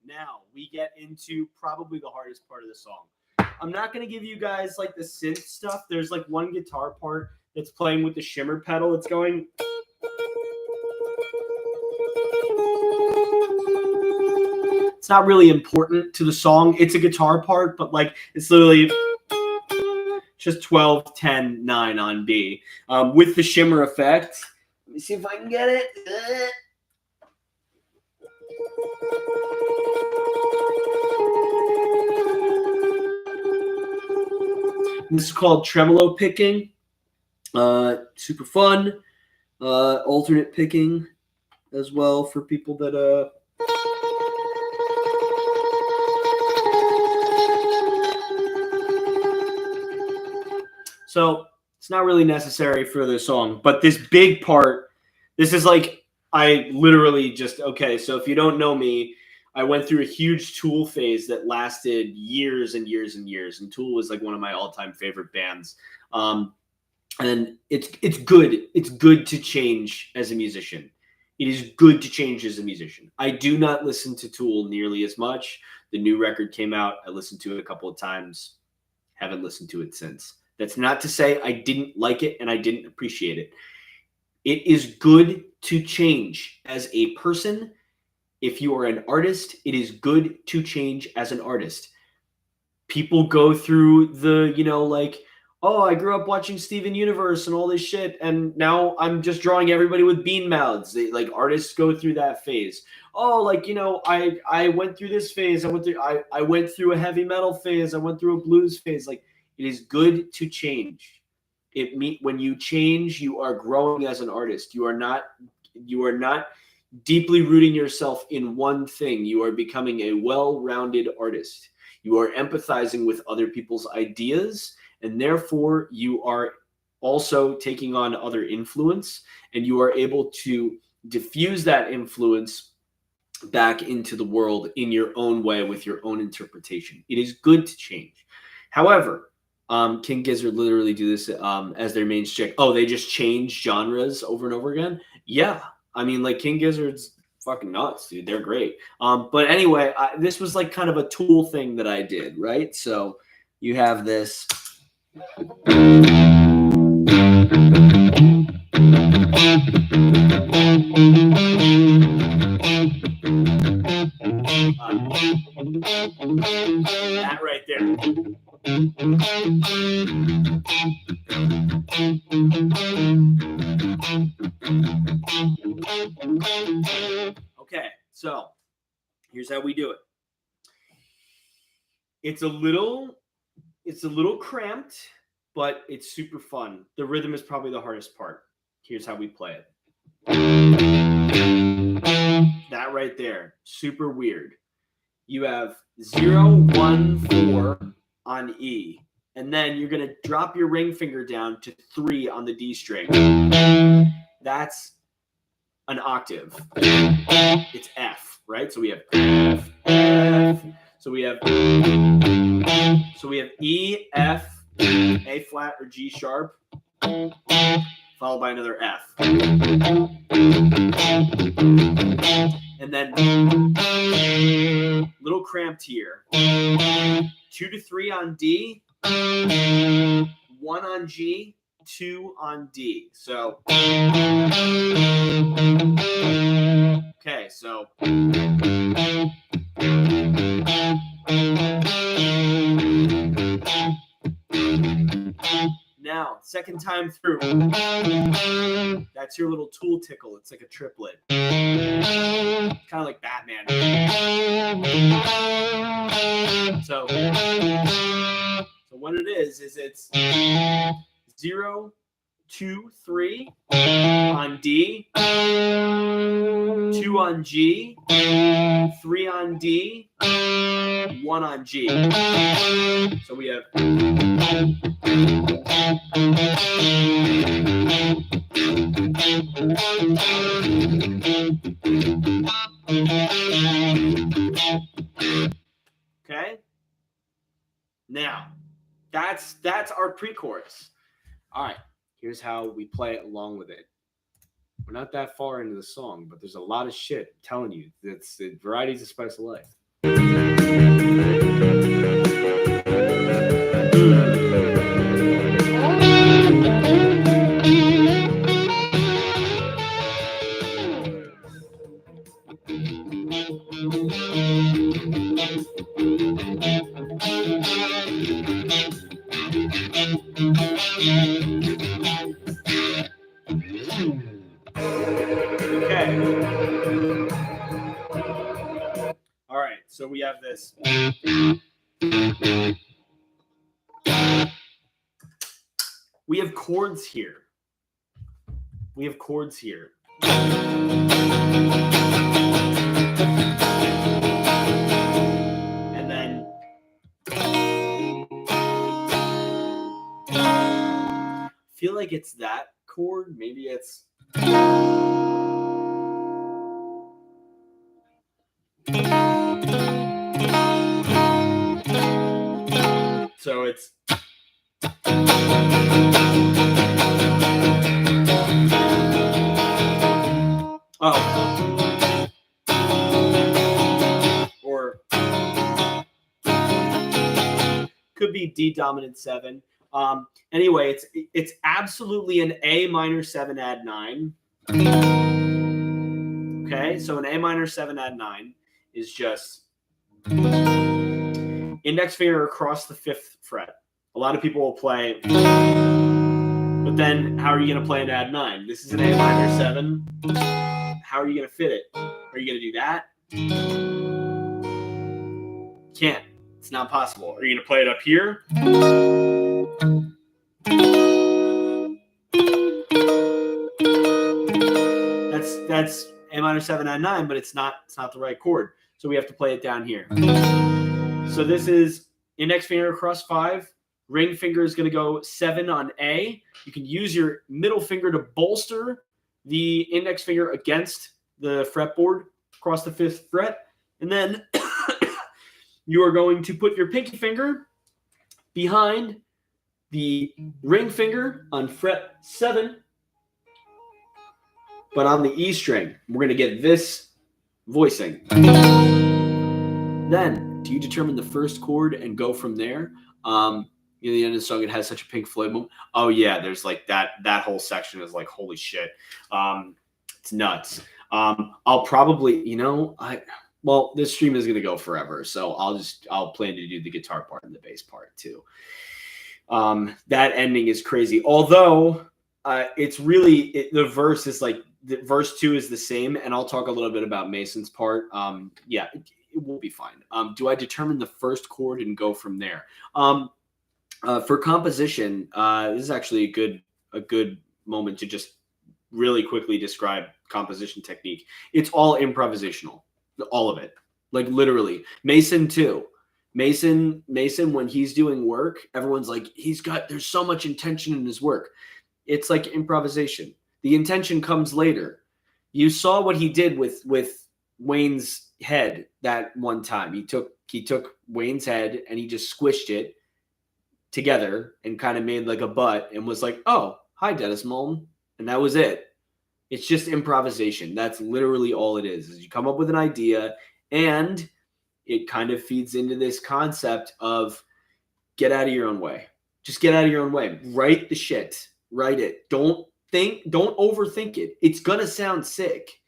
Now we get into probably the hardest part of the song. I'm not going to give you guys like the synth stuff. There's like one guitar part that's playing with the shimmer pedal. It's going. It's not really important to the song. It's a guitar part, but like it's literally just 12, 10, 9 on B with the shimmer effect. Let me see if I can get it. This is called tremolo picking. Super fun. Alternate picking as well for people that So it's not really necessary for the song, but this big part, this is like, I literally just, okay, so if you don't know me, I went through a huge Tool phase that lasted years and years and years, and Tool was like one of my all-time favorite bands. And it's good. It's good to change as a musician. It is good to change as a musician. I do not listen to Tool nearly as much. The new record came out. I listened to it a couple of times. Haven't listened to it since. That's not to say I didn't like it and I didn't appreciate it. It is good to change as a person. If you are an artist, it is good to change as an artist. People go through the, like, oh, I grew up watching Steven Universe and all this shit, and now I'm just drawing everybody with bean mouths. Like artists go through that phase. Oh, like, I went through this phase. I went through a heavy metal phase. I went through a blues phase. Like, it is good to change. When you change, you are growing as an artist. You are not deeply rooting yourself in one thing. You are becoming a well-rounded artist. You are empathizing with other people's ideas, and therefore you are also taking on other influence, and you are able to diffuse that influence back into the world in your own way with your own interpretation. It is good to change. However, King Gizzard literally do this as their main shtick. Oh, they just change genres over and over again? Yeah. I mean, like, King Gizzard's fucking nuts, dude. They're great. But anyway, this was like kind of a Tool thing that I did, right? So you have this. That right there. Okay, so here's how we do it. It's a little cramped, but it's super fun. The rhythm is probably the hardest part. Here's how we play it. That right there, super weird. You have 0, 1, 4 on E, and then you're going to drop your ring finger down to 3 on the D string. That's an octave. It's F, right? So we have F, F. So we have E, F, A flat or G sharp, followed by another F. And then little cramped here. 2 to 3 on D, 1 on G, 2 on D. So okay, so now, second time through, that's your little tool tickle. It's like a triplet. Kind of like Batman. So what it is it's 0, 2, 3 on D, 2 on G, 3 on D, 1 on G. So we have okay. Now, that's our pre-chorus. All right, here's how we play it along with it. We're not that far into the song, but there's a lot of shit. I'm telling you, it's variety's the spice of life. Okay. All right, so we have this. We have chords here. We have chords here. And then I feel like it's that chord. Maybe it's so it's or could be D dominant 7. Anyway, it's absolutely an A minor 7 add 9. Okay, so an A minor 7 add 9 is just index finger across the 5th fret. A lot of people will play, but then how are you going to play an add 9? This is an A minor 7. How are you going to fit it? Are you going to do that? Can't. It's not possible. Are you going to play it up here? That's A minor 7 add 9, but it's not the right chord. So we have to play it down here. So this is index finger across 5. Ring finger is going to go 7 on A. You can use your middle finger to bolster the index finger against the fretboard across the 5th fret. And then you are going to put your pinky finger behind the ring finger on fret 7, but on the E string. We're going to get this voicing. Then, do you determine the first chord and go from there? In the end of the song, it has such a Pink Floyd moment. Oh yeah, there's like that whole section is like, holy shit. It's nuts. I'll probably, this stream is gonna go forever, so I'll plan to do the guitar part and the bass part too. That ending is crazy. Although it's really the verse is like the verse 2 is the same, and I'll talk a little bit about Mason's part. It will be fine. Do I determine the first chord and go from there? For composition, this is actually a good moment to just really quickly describe composition technique. It's all improvisational, all of it, like literally. Mason too. Mason, when he's doing work, everyone's like, there's so much intention in his work. It's like improvisation. The intention comes later. You saw what he did with Wayne's head that one time. He took Wayne's head and he just squished it together and kind of made like a butt and was like, "Oh, hi, Dennis Mullen," and that was it. It's just improvisation. That's literally all it is you come up with an idea, and it kind of feeds into this concept of get out of your own way. Just get out of your own way. Write the shit. Write it. Don't overthink it. It's gonna sound sick.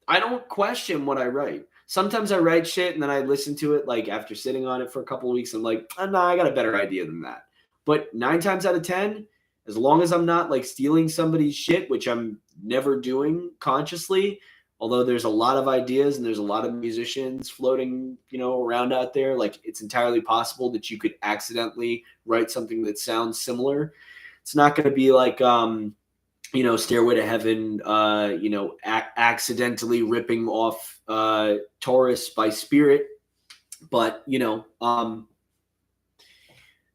I don't question what I write. Sometimes I write shit and then I listen to it like after sitting on it for a couple of weeks. I'm like, oh, no, I got a better idea than that. But 9 times out of 10, as long as I'm not like stealing somebody's shit, which I'm never doing consciously, although there's a lot of ideas and there's a lot of musicians floating, around out there, like it's entirely possible that you could accidentally write something that sounds similar. It's not going to be like, Stairway to Heaven, accidentally ripping off Taurus by Spirit. But,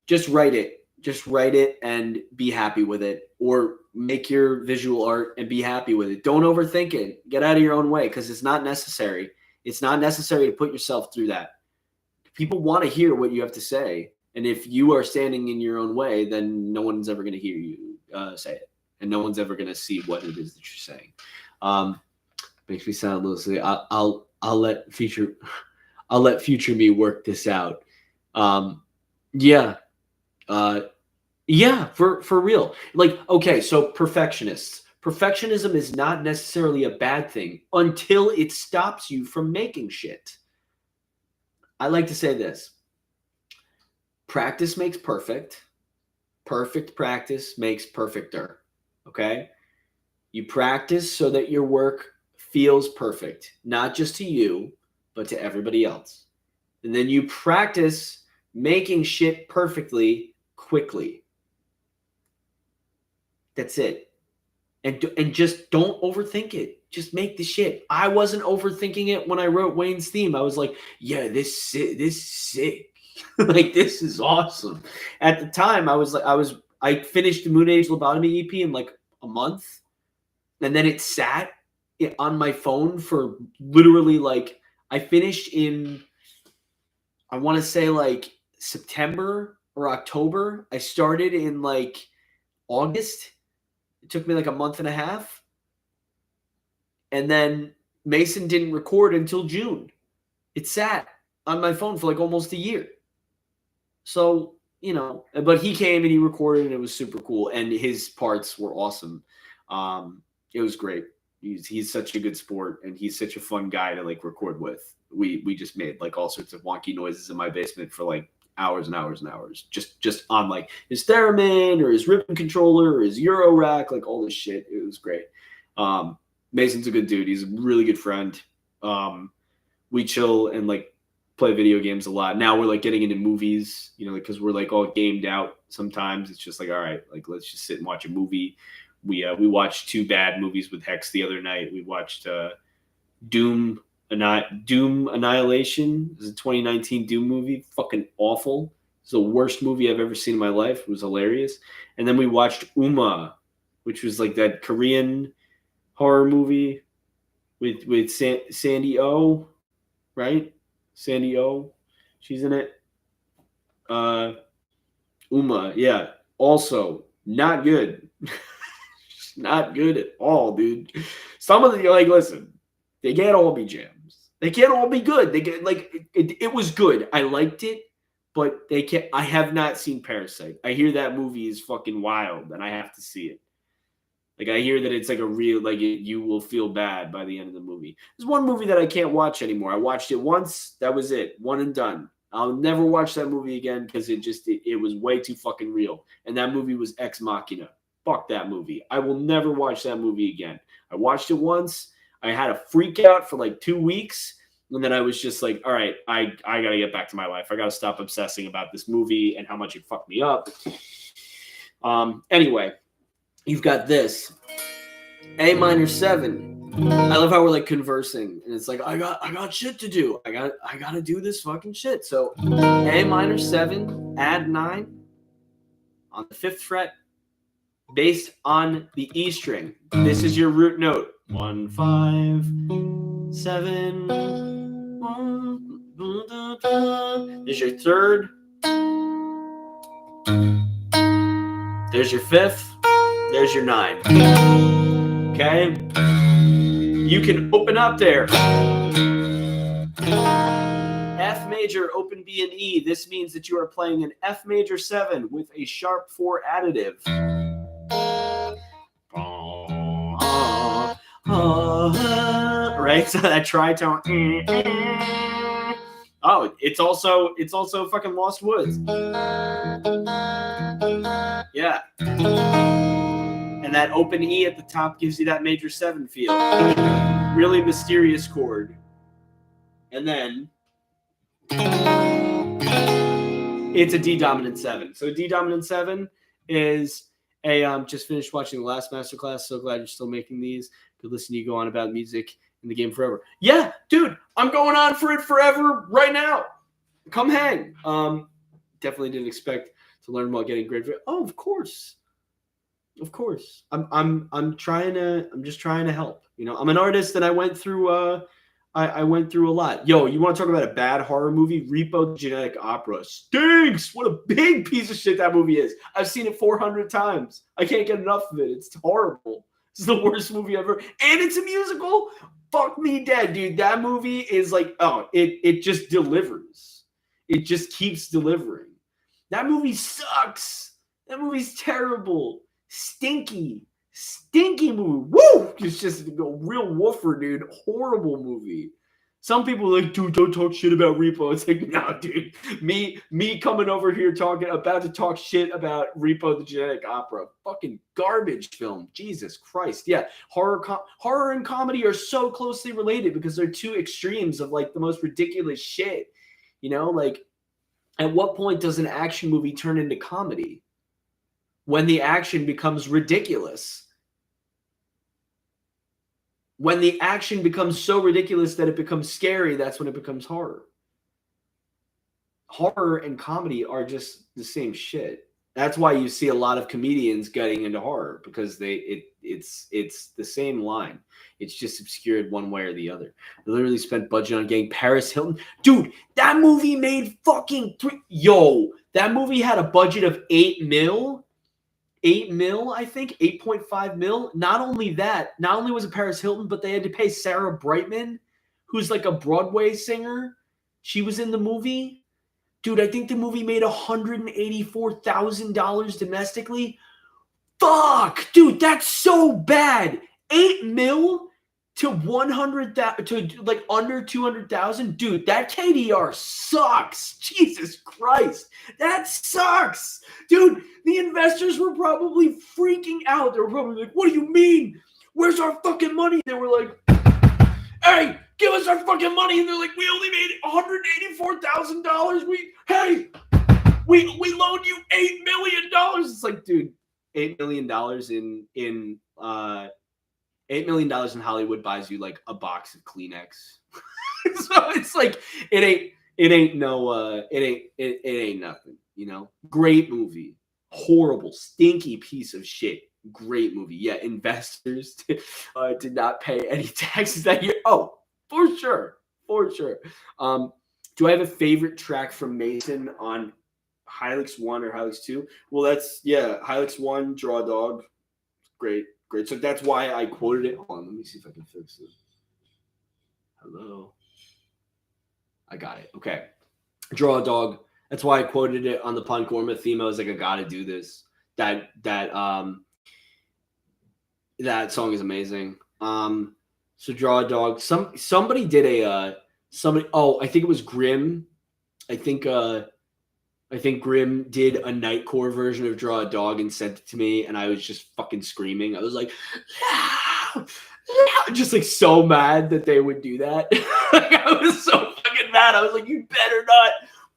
just write it. Just write it and be happy with it. Or make your visual art and be happy with it. Don't overthink it. Get out of your own way because it's not necessary. It's not necessary to put yourself through that. People want to hear what you have to say. And if you are standing in your own way, then no one's ever going to hear you say it. And no one's ever going to see what it is that you're saying. Makes me sound a little silly. I'll let future me work this out. Yeah, for real. Like, okay, so perfectionists. Perfectionism is not necessarily a bad thing until it stops you from making shit. I like to say this: practice makes perfect. Perfect practice makes perfecter. Okay? You practice so that your work feels perfect, not just to you, but to everybody else. And then you practice making shit perfectly quickly. That's it. And just don't overthink it. Just make the shit. I wasn't overthinking it when I wrote Wayne's theme. I was like, yeah, this sick. Like, this is awesome. At the time, I finished the Moonage Lobotomy EP in like a month, and then it sat on my phone for literally like, I finished in, I want to say like September or October. I started in like August. It took me like a month and a half. And then Mason didn't record until June. It sat on my phone for like almost a year. So, but he came and he recorded and it was super cool. And his parts were awesome. It was great. He's such a good sport and he's such a fun guy to like record with. We just made like all sorts of wonky noises in my basement for like hours and hours and hours. Just on like his theremin or his ribbon controller or his Euro rack, like all this shit. It was great. Mason's a good dude. He's a really good friend. We chill and like play video games a lot. Now we're like getting into movies, because we're like all gamed out sometimes. It's just like, all right, like let's just sit and watch a movie. We watched 2 bad movies with Hex the other night. We watched Doom Annihilation. It was a 2019 Doom movie. Fucking awful. It's the worst movie I've ever seen in my life. It was hilarious. And then we watched Uma, which was like that Korean horror movie with Sandy Oh, right? Sandy Oh, she's in it. Uma, yeah. Also, not good. Not good at all, dude. Some of the, like, listen, they can't all be jams. They can't all be good. They get like it was good. I liked it, but they can't. I have not seen Parasite. I hear that movie is fucking wild, and I have to see it. Like, I hear that it's like a real, like, you will feel bad by the end of the movie. There's one movie that I can't watch anymore. I watched it once. That was it. One and done. I'll never watch that movie again because it was way too fucking real. And that movie was Ex Machina. Fuck that movie. I will never watch that movie again. I watched it once. I had a freak out for like 2 weeks. And then I was just like, all right, I got to get back to my life. I got to stop obsessing about this movie and how much it fucked me up. Anyway, you've got this. A minor 7. I love how we're like conversing and it's like, I got shit to do. I got to do this fucking shit. So A minor 7, add 9 on the 5th fret based on the E string. This is your root note. 1, 5, 7. There's your 3rd. There's your 5th. There's your 9. Okay? You can open up there. F major, open B and E. This means that you are playing an F major 7 with a sharp 4 additive. Right? So that tritone. Oh, it's also fucking Lost Woods. Yeah. And that open E at the top gives you that major 7 feel. Really mysterious chord. And then it's a D dominant 7. So D dominant 7 is a just finished watching the last masterclass. So glad you're still making these. Could listen to you go on about music in the game forever. Yeah, dude, I'm going on for it forever right now. Come hang. Definitely didn't expect to learn while getting great. Oh, of course. Of course. I'm just trying to help. You know, I'm an artist and I went through I went through a lot. Yo, you want to talk about a bad horror movie? Repo the Genetic Opera stinks. What a big piece of shit that movie is. I've seen it 400 times. I can't get enough of it. It's horrible. It's the worst movie ever. And it's a musical. Fuck me dead, dude. That movie is like, oh, it just delivers. It just keeps delivering. That movie sucks. That movie's terrible. Stinky movie. Woo! It's just a real woofer, dude. Horrible movie. Some people are like, dude, don't talk shit about Repo. It's like, no, dude. Me coming over here about to talk shit about Repo the Genetic Opera. Fucking garbage film. Jesus Christ. Yeah. Horror and comedy are so closely related because they're two extremes of like the most ridiculous shit. You know, like at what point does an action movie turn into comedy? When the action becomes ridiculous. When the action becomes so ridiculous that it becomes scary, that's when it becomes horror. Horror and comedy are just the same shit. That's why you see a lot of comedians getting into horror because it's the same line. It's just obscured one way or the other. They literally spent budget on getting Paris Hilton. Dude, that movie made fucking that movie had a budget of 8 mil, I think, 8.5 mil. Not only was it Paris Hilton, but they had to pay Sarah Brightman, who's like a Broadway singer. She was in the movie. Dude, I think the movie made $184,000 domestically. Fuck, dude, that's so bad. 8 mil to 100,000 to like under 200,000. Dude, that KDR sucks. Jesus Christ, that sucks. Dude, the investors were probably freaking out. They were probably like, what do you mean? Where's our fucking money? They were like, hey, give us our fucking money. And they're like, we only made $184,000. We loaned you $8 million. It's like, dude, $8 million in $8 million in Hollywood buys you like a box of Kleenex. So it's like it ain't nothing, you know. Great movie. Horrible, stinky piece of shit. Great movie. Yeah, investors did not pay any taxes that year. Oh, for sure. Do I have a favorite track from Mason on Hylics 1 or Hylics 2? Well, Hylics 1, Draw a Dog. Great. So that's why I quoted it. Hold on, let me see if I can fix this. Hello. I got it. Okay. Draw a Dog. That's why I quoted it on the Pangorma theme. I was like, I gotta do this. That song is amazing. So Draw a Dog. Somebody did I think it was Grimm. I think Grimm did a Nightcore version of Draw a Dog and sent it to me, and I was just fucking screaming. I was like, I'm just like so mad that they would do that. Like, I was so fucking mad. I was like, you better not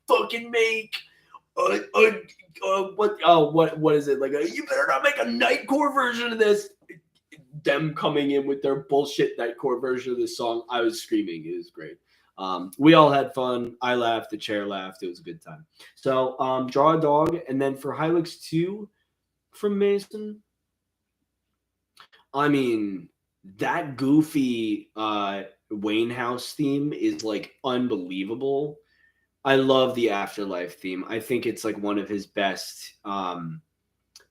fucking make what is it, like you better not make a nightcore version of this. Them coming in with their bullshit nightcore version of this song, I was screaming. It was great. We all had fun. I laughed. The chair laughed. It was a good time. So draw a dog, and then for Hylics 2 from Mason, I mean, that goofy Wayne House theme is like unbelievable. I love the Afterlife theme. I think it's like one of his best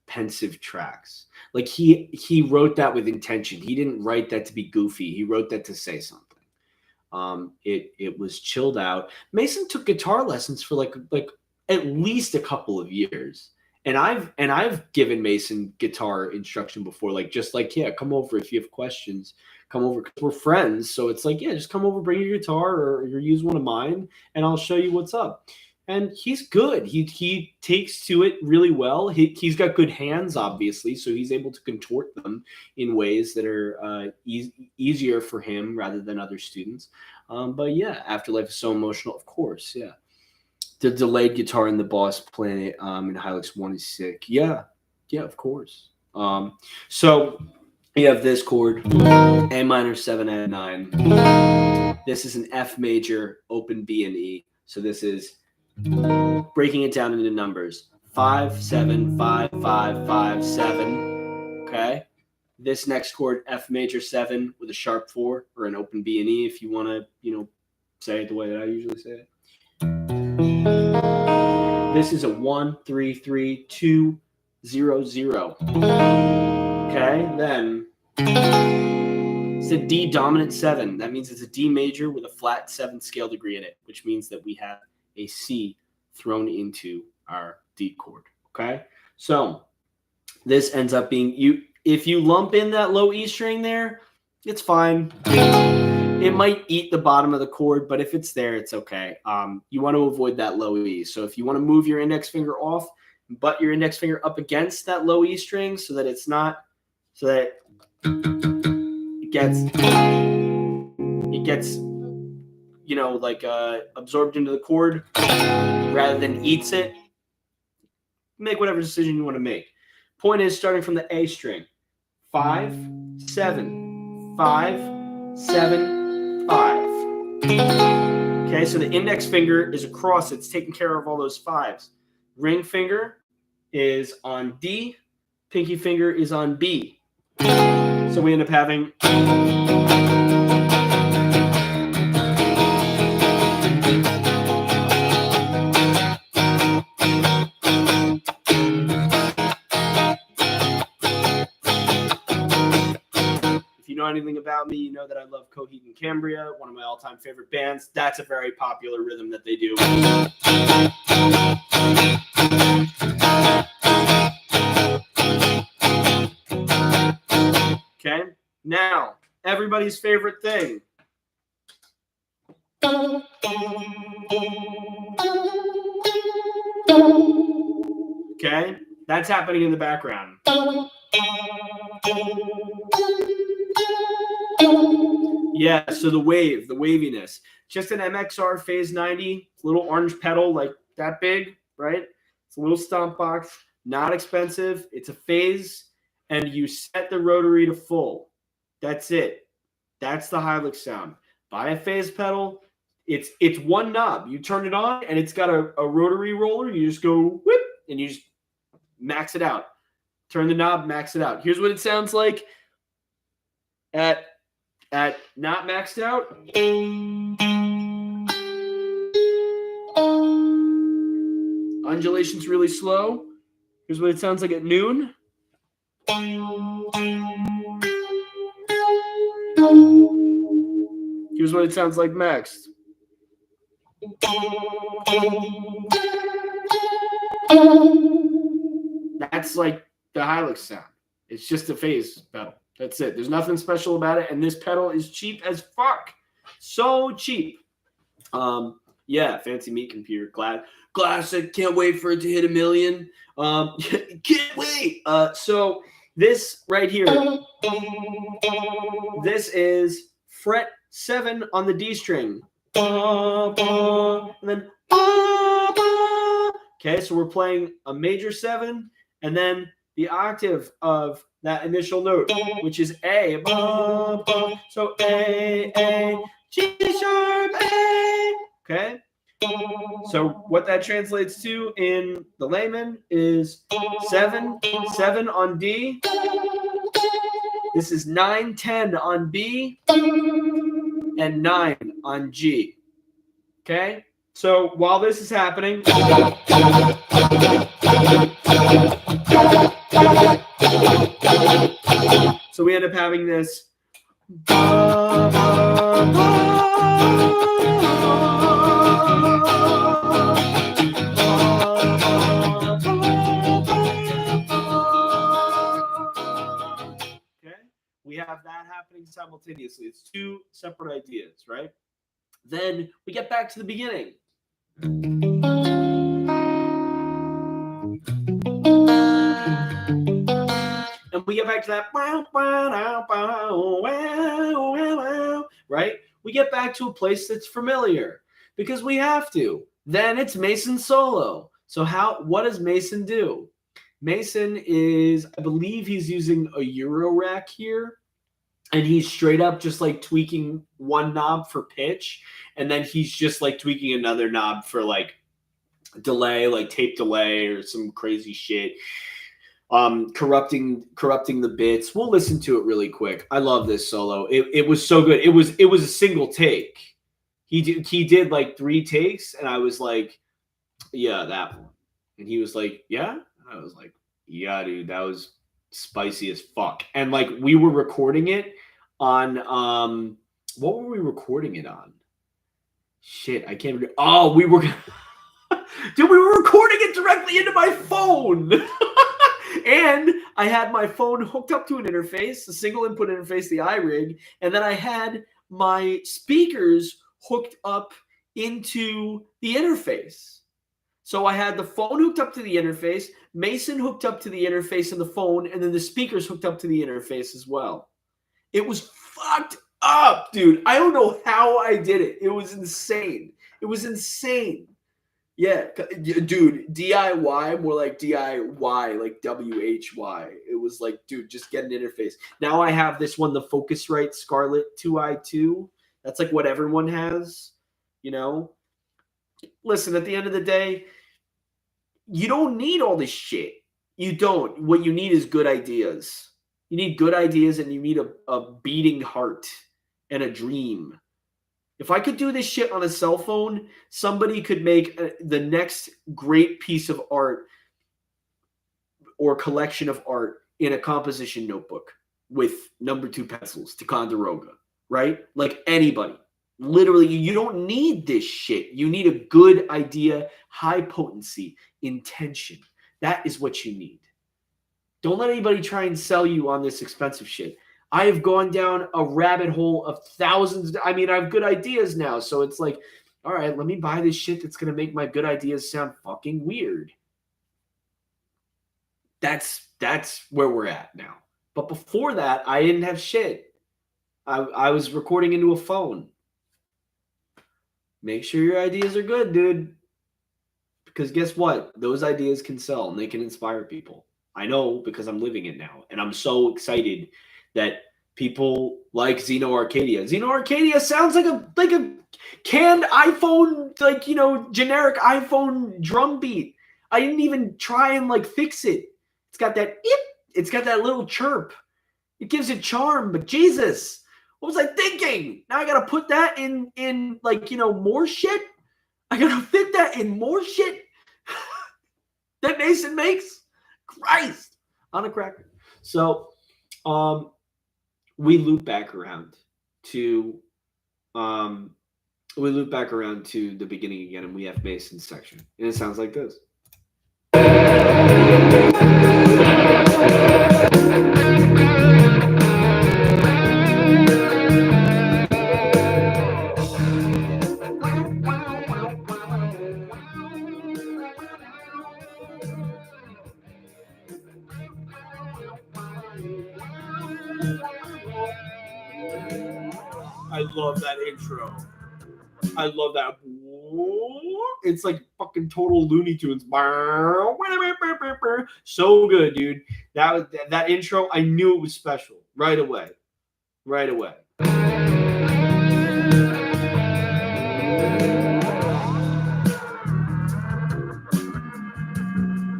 pensive tracks. Like he wrote that with intention. He didn't write that to be goofy. He wrote that to say something. It was chilled out. Mason took guitar lessons for like at least a couple of years. And I've given Mason guitar instruction before, like just like, yeah, come over if you have questions. Come over because we're friends. So it's like, yeah, just come over, bring your guitar or use one of mine, and I'll show you what's up. And he's good. He takes to it really well. He's got good hands, obviously, so he's able to contort them in ways that are easier for him rather than other students. But yeah, Afterlife is so emotional, of course. Yeah. The delayed guitar in the Boss Planet in Hylics 1 is sick. Yeah, of course. So you have this chord, A minor 7 and 9. This is an F major, open B and E. So this is breaking it down into numbers. 5, 7, 5, 5, 5, 7. Okay. This next chord, F major 7 with a sharp 4 or an open B and E if you want to, say it the way that I usually say it. This is a 1, 3, 3, 2, 0, 0. Okay, then it's a D dominant 7. That means it's a D major with a flat 7 scale degree in it, which means that we have a C thrown into our D chord. Okay, so this ends up being if you lump in that low E string there, it's fine. It might eat the bottom of the chord, but if it's there, it's okay. You want to avoid that low E. So if you want to move your index finger off, butt your index finger up against that low E string so that it's not, so that it gets, absorbed into the chord rather than eats it. Make whatever decision you want to make. Point is starting from the A string. 5, 7, 5, 7, 5. Okay, so the index finger is across. It's taking care of all those 5s. Ring finger is on D. Pinky finger is on B. So we end up having... anything about me, you know that I love Coheed and Cambria, one of my all-time favorite bands. That's a very popular rhythm that they do. Okay, now everybody's favorite thing. Okay, that's happening in the background. Yeah, so the waviness. Just an MXR Phase 90, little orange pedal like that big, right? It's a little stomp box, not expensive. It's a phase, and you set the rotary to full. That's it. That's the Hylics sound. Buy a phase pedal. It's one knob. You turn it on, and it's got a rotary roller. You just go whip, and you just max it out. Turn the knob, max it out. Here's what it sounds like at not maxed out. Undulation's really slow. Here's what it sounds like at noon. Here's what it sounds like maxed. That's like the Hylics sound. It's just a phase pedal. That's it. There's nothing special about it. And this pedal is cheap as fuck. So cheap. Yeah, fancy meat computer. Classic. Can't wait for it to hit 1 million. Can't wait. So This right here, this is fret 7 on the D string. And then, okay, so we're playing a major 7, and then the octave of that initial note, which is A. So A, G sharp, A. Okay? So what that translates to in the layman is 7 on D. This is 9 10 on B and 9 on G. Okay? So while this is happening, so we end up having this. We have that happening simultaneously. It's two separate ideas, right? Then we get back to the beginning. And we get back to that, right? We get back to a place that's familiar because we have to. Then it's Mason solo. So what does Mason do? Mason is, I believe he's using a Euro rack here, and he's straight up just like tweaking one knob for pitch, and then he's just like tweaking another knob for like delay, like tape delay or some crazy shit. Corrupting the bits. We'll listen to it really quick. I love this solo. It was so good. It was a single take. He did like 3 takes, and I was like, yeah, that one. And he was like, yeah. I was like, yeah, dude, that was spicy as fuck. And like we were recording it on what were we recording it on? Shit, I can't remember. Oh, we were dude, we were recording it directly into my phone. And I had my phone hooked up to an interface, a single input interface, the iRig, and then I had my speakers hooked up into the interface. So I had the phone hooked up to the interface, Mason hooked up to the interface in the phone, and then the speakers hooked up to the interface as well. It was fucked up, dude. I don't know how I did it. It was insane. It was insane. Yeah, dude, DIY, more like DIY, like WHY. It was like, dude, just get an interface. Now I have this one, the Focusrite Scarlett 2i2. That's like what everyone has, you know? Listen, at the end of the day, you don't need all this shit. You don't. What you need is good ideas. You need good ideas, and you need a beating heart and a dream. If I could do this shit on a cell phone, somebody could make the next great piece of art or collection of art in a composition notebook with number 2 pencils, Ticonderoga, right? Like anybody. Literally, you don't need this shit. You need a good idea, high potency, intention. That is what you need. Don't let anybody try and sell you on this expensive shit. I have gone down a rabbit hole of thousands. I mean, I have good ideas now. So it's like, all right, let me buy this shit that's going to make my good ideas sound fucking weird. That's where we're at now. But before that, I didn't have shit. I was recording into a phone. Make sure your ideas are good, dude. Because guess what? Those ideas can sell and they can inspire people. I know because I'm living it now. And I'm so excited that people like Xeno Arcadia. Xeno Arcadia sounds like a canned iPhone, like, you know, generic iPhone drum beat. I didn't even try and like fix it. It's got that it's got that little chirp. It gives it charm, but Jesus, what was I thinking? Now I gotta put that in like, you know, more shit. I gotta fit that in more shit that Mason makes. Christ, on a cracker. So, we loop back around to the beginning again, and we have Mason's section, and it sounds like this. I love that intro. I love that. It's like fucking total Looney Tunes. So good, dude. That intro, I knew it was special right away. Right away.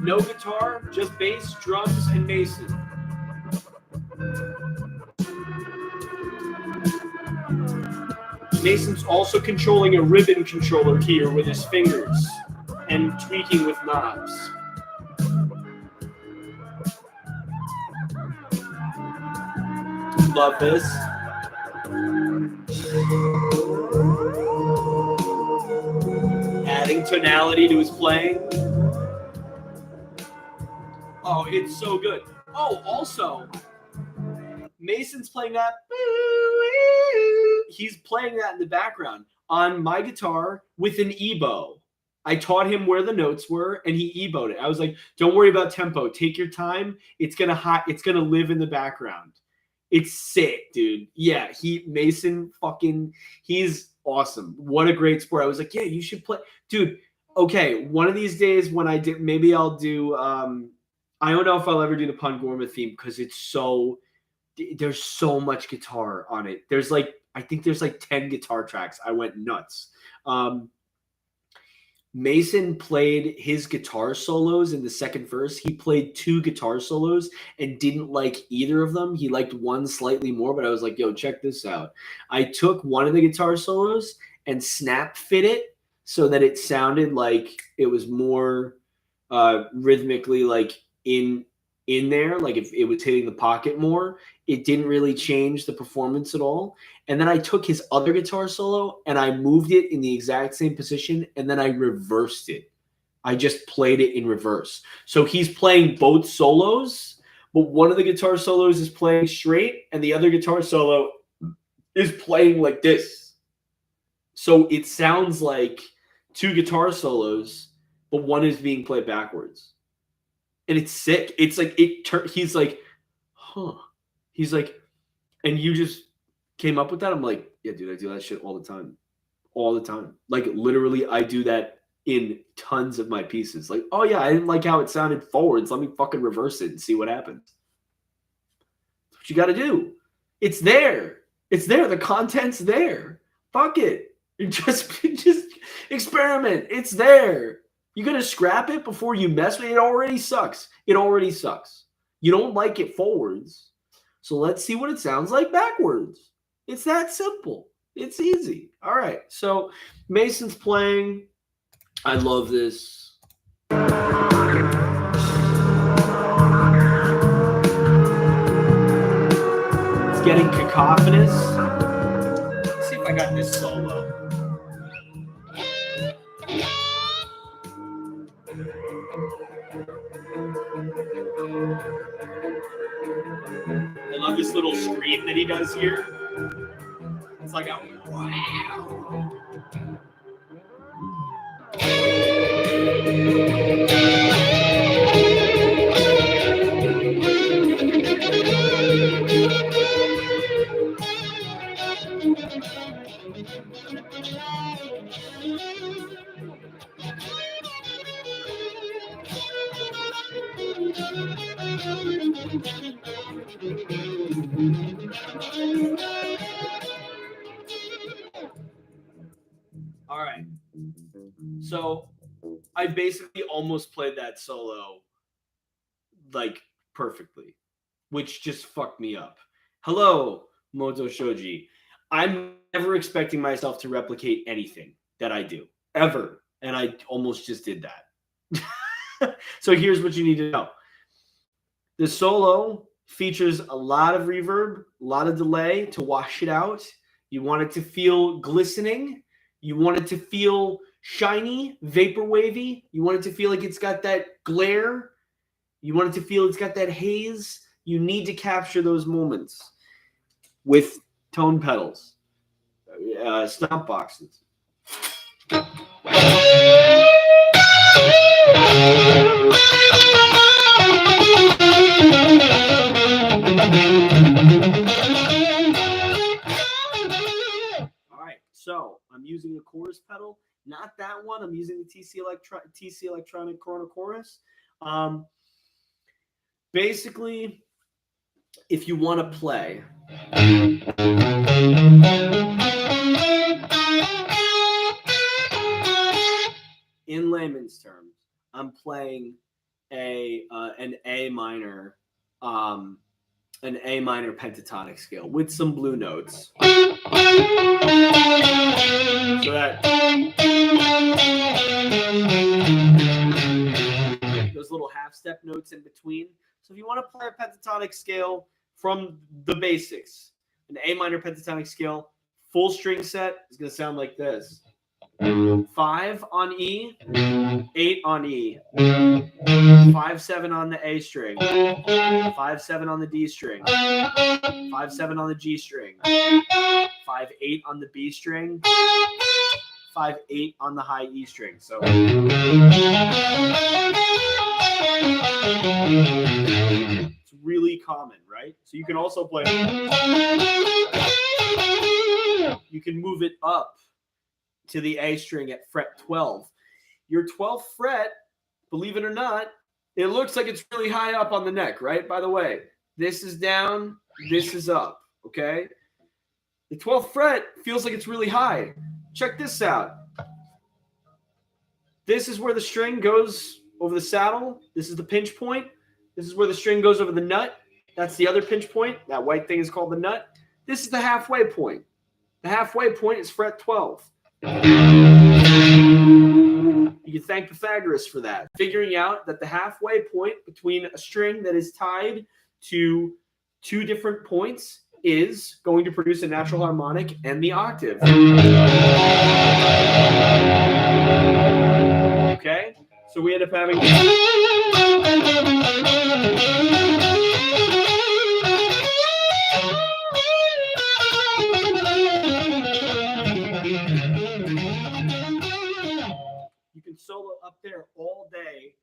No guitar, just bass, drums, and Mason. Mason's also controlling a ribbon controller here with his fingers and tweaking with knobs. Love this. Adding tonality to his playing. Oh, it's so good. Oh, also, Mason's playing that. He's playing that in the background on my guitar with an ebow. I taught him where the notes were, and he eboed it. I was like, "Don't worry about tempo. Take your time. It's gonna live in the background." It's sick, dude. Yeah, Mason he's awesome. What a great sport. I was like, "Yeah, you should play, dude." Okay, one of these days when maybe I'll do. I don't know if I'll ever do the Pun Gorma theme because there's so much guitar on it. I think there's like 10 guitar tracks. I went nuts. Mason played his guitar solos in the second verse. He played 2 guitar solos and didn't like either of them. He liked one slightly more, but I was like, yo, check this out. I took one of the guitar solos and snap fit it so that it sounded like it was more rhythmically like in there, like if it was hitting the pocket more. It didn't really change the performance at all. And then I took his other guitar solo and I moved it in the exact same position, and then I reversed it. I just played it in reverse. So he's playing both solos, but one of the guitar solos is playing straight and the other guitar solo is playing like this. So it sounds like 2 guitar solos, but one is being played backwards. And it's sick. It's like he's like, huh. He's like, and you just came up with that? I'm like, yeah, dude, I do that shit all the time. All the time. Like, literally, I do that in tons of my pieces. Like, oh, yeah, I didn't like how it sounded forwards. Let me fucking reverse it and see what happens. That's what you got to do. It's there. It's there. The content's there. Fuck it. Just experiment. It's there. You're going to scrap it before you mess with it. It already sucks. It already sucks. You don't like it forwards. So let's see what it sounds like backwards. It's that simple. It's easy. All right. So Mason's playing. I love this. It's getting cacophonous. Let's see if I got this solo. I love this little scream that he does here. It's like a wow. All right. So I basically almost played that solo like perfectly, which just fucked me up. Hello, Moto Shoji. I'm never expecting myself to replicate anything that I do, ever. And I almost just did that. So here's what you need to know. The solo features a lot of reverb, a lot of delay to wash it out. You want it to feel glistening. You want it to feel shiny, vapor wavy. You want it to feel like it's got that glare. You want it to feel it's got that haze. You need to capture those moments with tone pedals, stomp boxes. So I'm using a chorus pedal, not that one. I'm using the TC Electronic Corona Chorus. Basically, if you want to play, in layman's terms, I'm playing an A minor pentatonic scale with some blue notes. So that those little half step notes in between. So if you want to play a pentatonic scale from the basics, an A minor pentatonic scale, full string set is going to sound like this. 5 on E, 8 on E, 5/7 on the A string, 5/7 on the D string, 5/7 on the G string, 5/8 on the B string, 5/8 on the high E string. So it's really common, right? So you can also play. You can move it up to the A string at fret 12. Your 12th fret, believe it or not, it looks like it's really high up on the neck, right? By the way, this is down, this is up, okay? The 12th fret feels like it's really high. Check this out. This is where the string goes over the saddle. This is the pinch point. This is where the string goes over the nut. That's the other pinch point. That white thing is called the nut. This is the halfway point. The halfway point is fret 12. You can thank Pythagoras for that. Figuring out that the halfway point between a string that is tied to two different points is going to produce a natural harmonic and the octave. Okay? So we end up having... solo up there all day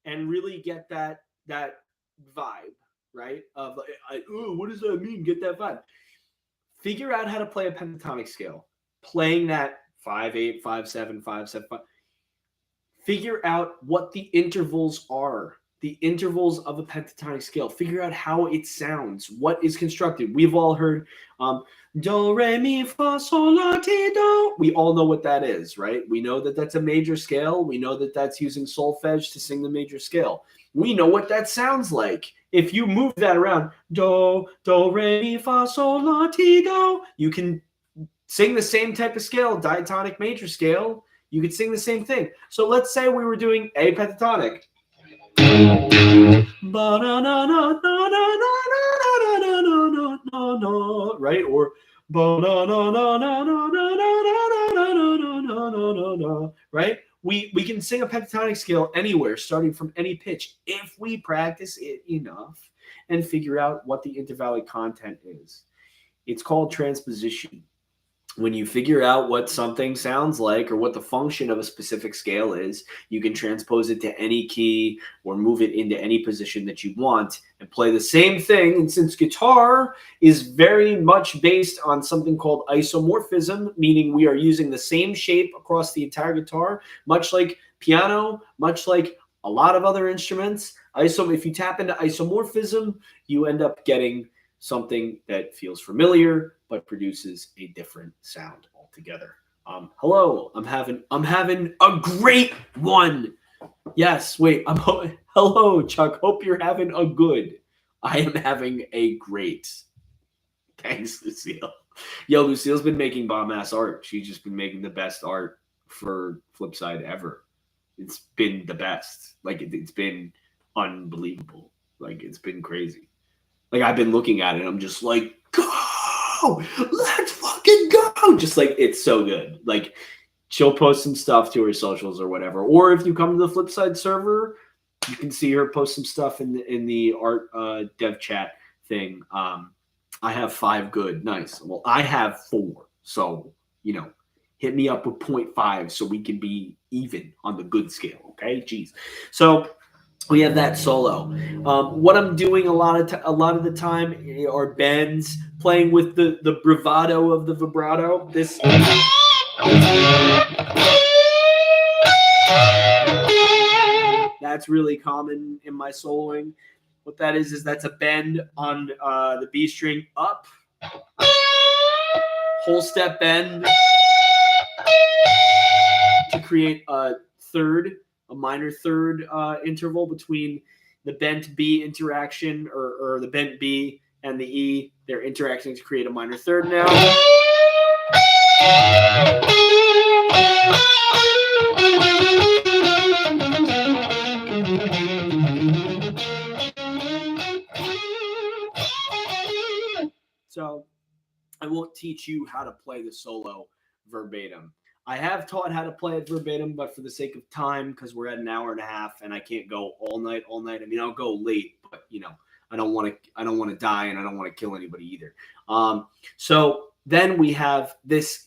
and really get that vibe, right? Of ooh, what does that mean? Get that vibe. Figure out how to play a pentatonic scale. Playing that 5/8, 5/7, 5/7, 5. Figure out what the intervals are. The intervals of a pentatonic scale. Figure out how it sounds. What is constructed. We've all heard do, re, mi, fa, sol, la, ti, do. We all know what that is, right? We know that that's a major scale. We know that that's using solfege to sing the major scale. We know what that sounds like. If you move that around, do, re, mi, fa, sol, la, ti, do, you can sing the same type of scale, diatonic major scale. You could sing the same thing. So let's say we were doing a pentatonic. Right? Or right? We can sing a pentatonic scale anywhere, starting from any pitch, if we practice it enough and figure out what the intervalley content is. It's called transposition. When you figure out what something sounds like or what the function of a specific scale is, you can transpose it to any key or move it into any position that you want and play the same thing. And since guitar is very much based on something called isomorphism, meaning we are using the same shape across the entire guitar, much like piano, much like a lot of other instruments, if you tap into isomorphism, you end up getting something that feels familiar but produces a different sound altogether. Hello, I'm having a great one. Yes, wait. Hello, Chuck. Hope you're having a good. I am having a great. Thanks, Lucille. Yo, Lucille's been making bomb ass art. She's just been making the best art for Flipside ever. It's been the best. Like it's been unbelievable. Like it's been crazy. Like I've been looking at it, I'm just like, go, let's fucking go. Just like, it's so good. Like she'll post some stuff to her socials or whatever. Or if you come to the Flipside server, you can see her post some stuff in the art dev chat thing. I have 5 good. Nice. Well, I have 4. So, hit me up with 0.5 so we can be even on the good scale. Okay. Jeez. So we have that solo. What I'm doing a lot of the time are bends, playing with the bravado of the vibrato. This that's really common in my soloing. What that is that's a bend on the B string up, whole step bend to create a minor third interval between the bent B interaction or the bent B and the E. They're interacting to create a minor third now. So I won't teach you how to play the solo verbatim. I have taught how to play it verbatim, but for the sake of time, because we're at an hour and a half, and I can't go all night. I mean, I'll go late, but I don't want to die, and I don't want to kill anybody either. So then we have this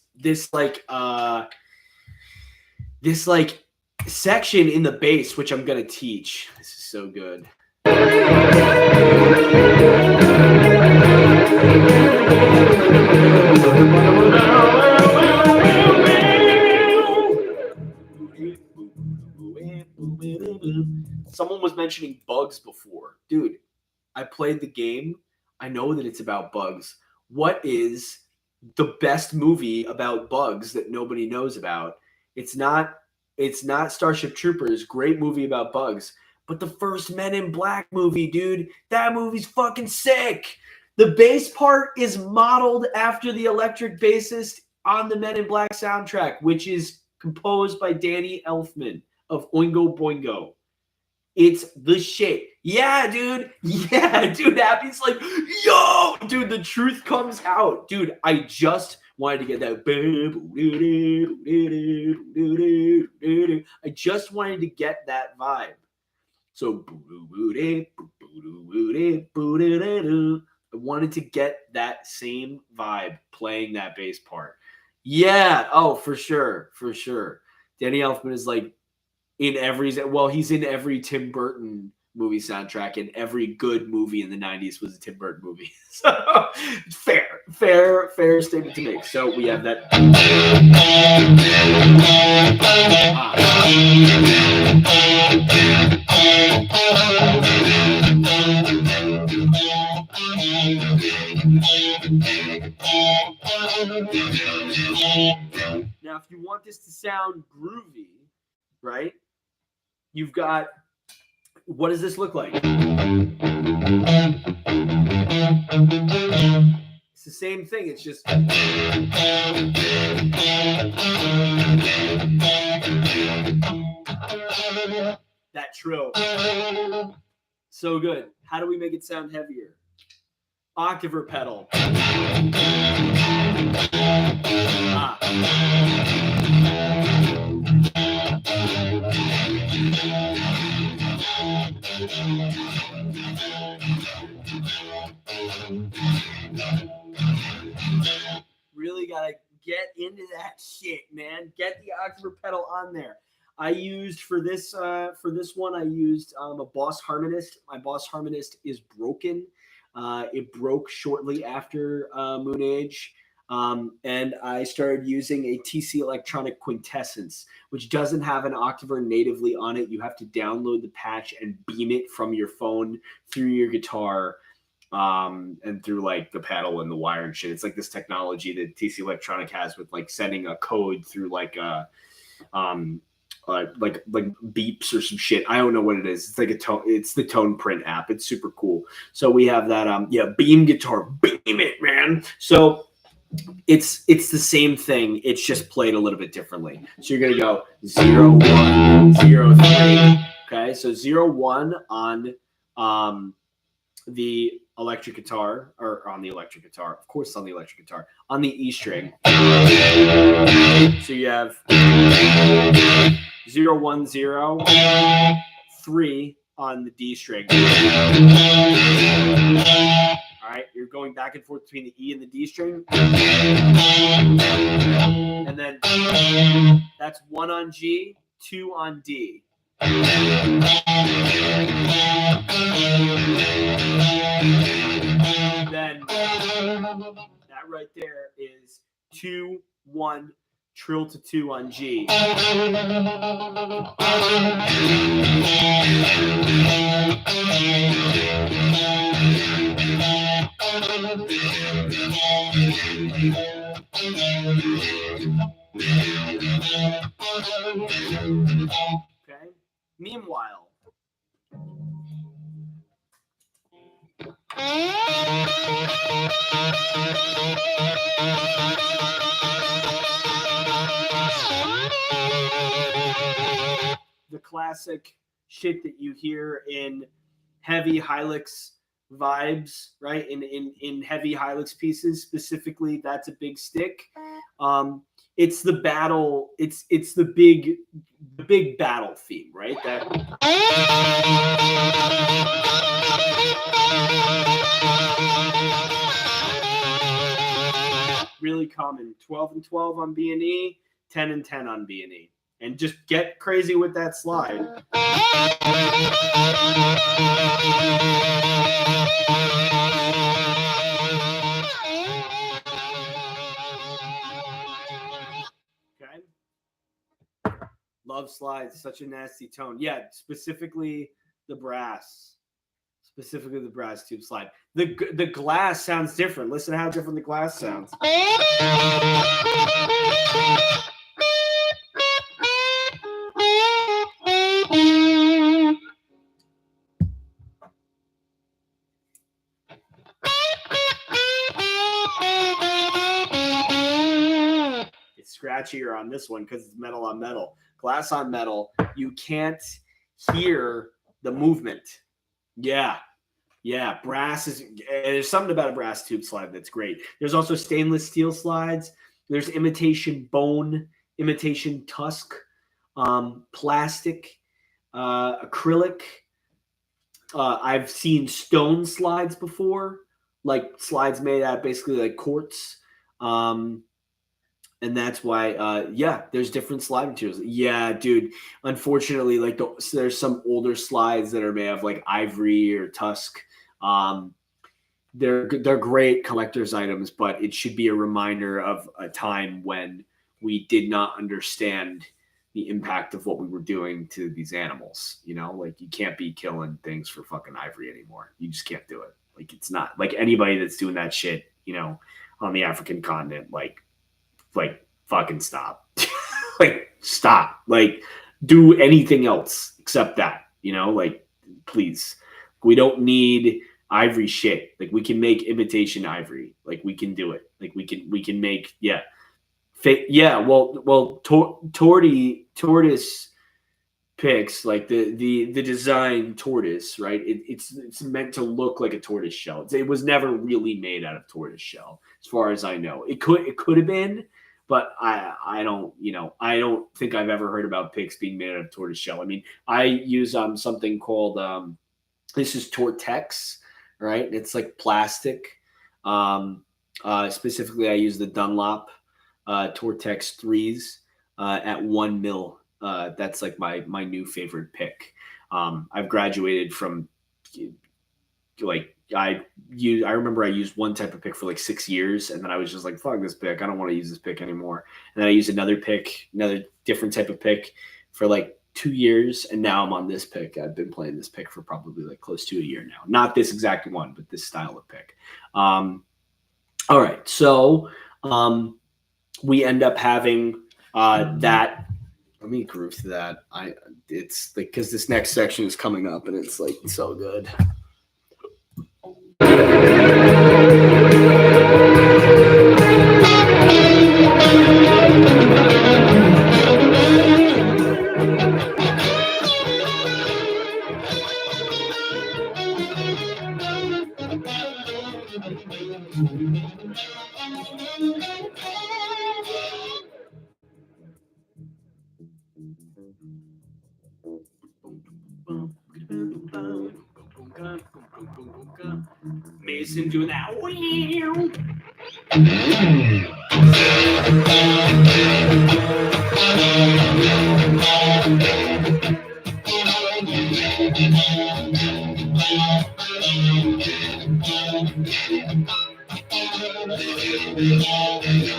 section in the bass, which I'm gonna teach. This is so good. Someone was mentioning bugs before. Dude, I played the game. I know that it's about bugs. What is the best movie about bugs that nobody knows about? It's not Starship Troopers, great movie about bugs, but the first Men in Black movie, dude. That movie's fucking sick. The bass part is modeled after the electric bassist on the Men in Black soundtrack, which is composed by Danny Elfman of Oingo Boingo. It's the shit. Yeah, dude. Yeah, dude. Happy's like, yo, dude, the truth comes out. Dude, I just wanted to get that. I just wanted to get that vibe. So I wanted to get that same vibe playing that bass part. Yeah. Oh, for sure. For sure. Danny Elfman is like he's in every Tim Burton movie soundtrack, and every good movie in the 90s was a Tim Burton movie. So fair statement to make. So we have that. Now, if you want this to sound groovy, right? You've got, what does this look like? It's the same thing. It's just that trill. So good. How do we make it sound heavier? Octaver pedal. Really gotta get into that shit, man. Get the octaver pedal on there. I used for this one, I used a Boss Harmonist. My Boss Harmonist is broken. It broke shortly after Moonage. And I started using a TC Electronic Quintessence, which doesn't have an octaver natively on it. You have to download the patch and beam it from your phone through your guitar, and through like the pedal and the wire and shit. It's like this technology that TC Electronic has with like sending a code through like beeps or some shit. I don't know what it is. It's like a tone. It's the Tone Print app. It's super cool. So we have that. Beam guitar, beam it, man. So it's the same thing. It's just played a little bit differently. So you're gonna go 0 1 0 3. Okay, so 0 1 on the electric guitar, or on the electric guitar. Of course, it's on the electric guitar. On the E string. So you have 0 1 0 3 on the D string. All right, you're going back and forth between the E and the D string. And then that's 1 on G, 2 on D. Then that right there is 2, 1, trill to 2 on G. Okay. Meanwhile, the classic shit that you hear in heavy Hylics vibes, right? In heavy Hylics pieces specifically, that's a big stick. It's the battle. It's the big battle theme, right? That really common. 12 and 12 on B and E, 10 and 10 on B and E, and just get crazy with that slide. Okay. Love slides, such a nasty tone. Yeah, specifically the brass. Specifically the brass tube slide. The glass sounds different. Listen to how different the glass sounds. It's scratchier on this one because it's metal on metal. Glass on metal, you can't hear the movement. Yeah. Yeah, brass is, there's something about a brass tube slide that's great. There's also stainless steel slides. There's imitation bone, imitation tusk, plastic, acrylic. I've seen stone slides before, like slides made out of basically like quartz. And that's why, yeah, there's different slide materials. Yeah, dude. Unfortunately, like there's some older slides that are made of like ivory or tusk. They're great collector's items, but it should be a reminder of a time when we did not understand the impact of what we were doing to these animals. You know, like you can't be killing things for fucking ivory anymore. You just can't do it. Like it's not like anybody that's doing that shit, you know, on the African continent, like fucking stop. Like stop. Like do anything else except that, you know, like please. We don't need ivory shit. Like we can make imitation ivory. Like we can do it. Like we can make, yeah. Yeah, well tortoise picks, like the design tortoise, right? It's meant to look like a tortoise shell. It was never really made out of tortoise shell, as far as I know. It could have been, but I don't think I've ever heard about picks being made out of tortoise shell. I mean, I use something called this is Tortex, right? It's like plastic. Specifically, I use the Dunlop Tortex 3s at 1 mil. That's like my new favorite pick. I've graduated from like I remember I used one type of pick for like 6 years, and then I was just like, fuck this pick. I don't want to use this pick anymore. And then I used another different type of pick for like 2 years, and now I'm on this pick. I've been playing this pick for probably like close to a year now. Not this exact one, but this style of pick. All right, so we end up having that. Let me groove to that. It's like because this next section is coming up, and it's like so good. Mason doing that. Nice.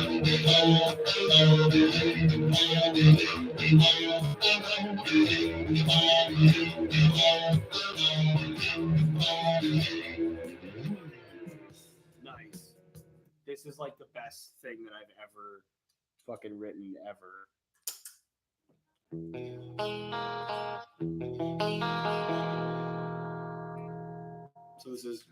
This is like the best thing that I've ever fucking written ever. So this is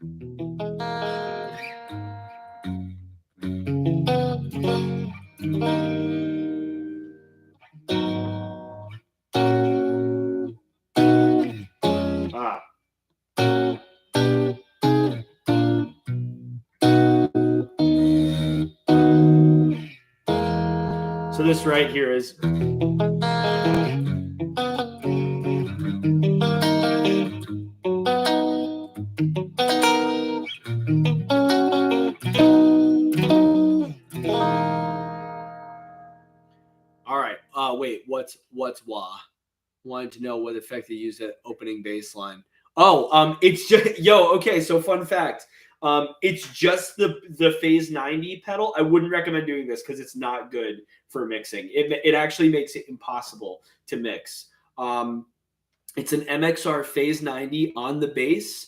so this right here is all right. Wait, what's wah? Wanted to know what effect they use at opening bass line. Oh, it's just okay, so fun fact. It's just the phase 90 pedal. I wouldn't recommend doing this because it's not good for mixing. It actually makes it impossible to mix. It's an MXR phase 90 on the bass,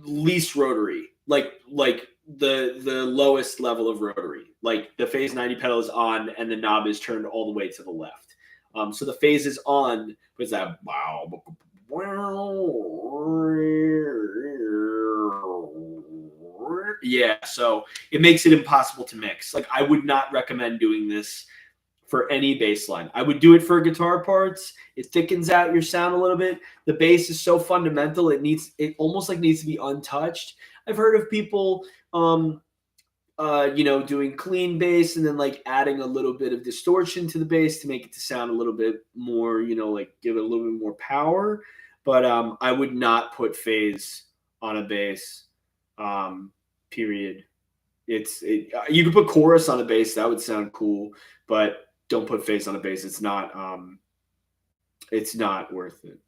least rotary, like the lowest level of rotary. Like the phase 90 pedal is on and the knob is turned all the way to the left. So the phase is on, but it's that wow. Yeah, so it makes it impossible to mix. Like I would not recommend doing this for any bass line. I would do it for guitar parts. It thickens out your sound a little bit. The bass is so fundamental. It almost like needs to be untouched. I've heard of people doing clean bass and then like adding a little bit of distortion to the bass to make it to sound a little bit more, like give it a little bit more power. But I would not put phase on a bass, period. You could put chorus on a bass. That would sound cool, but don't put phase on a bass. It's not worth it.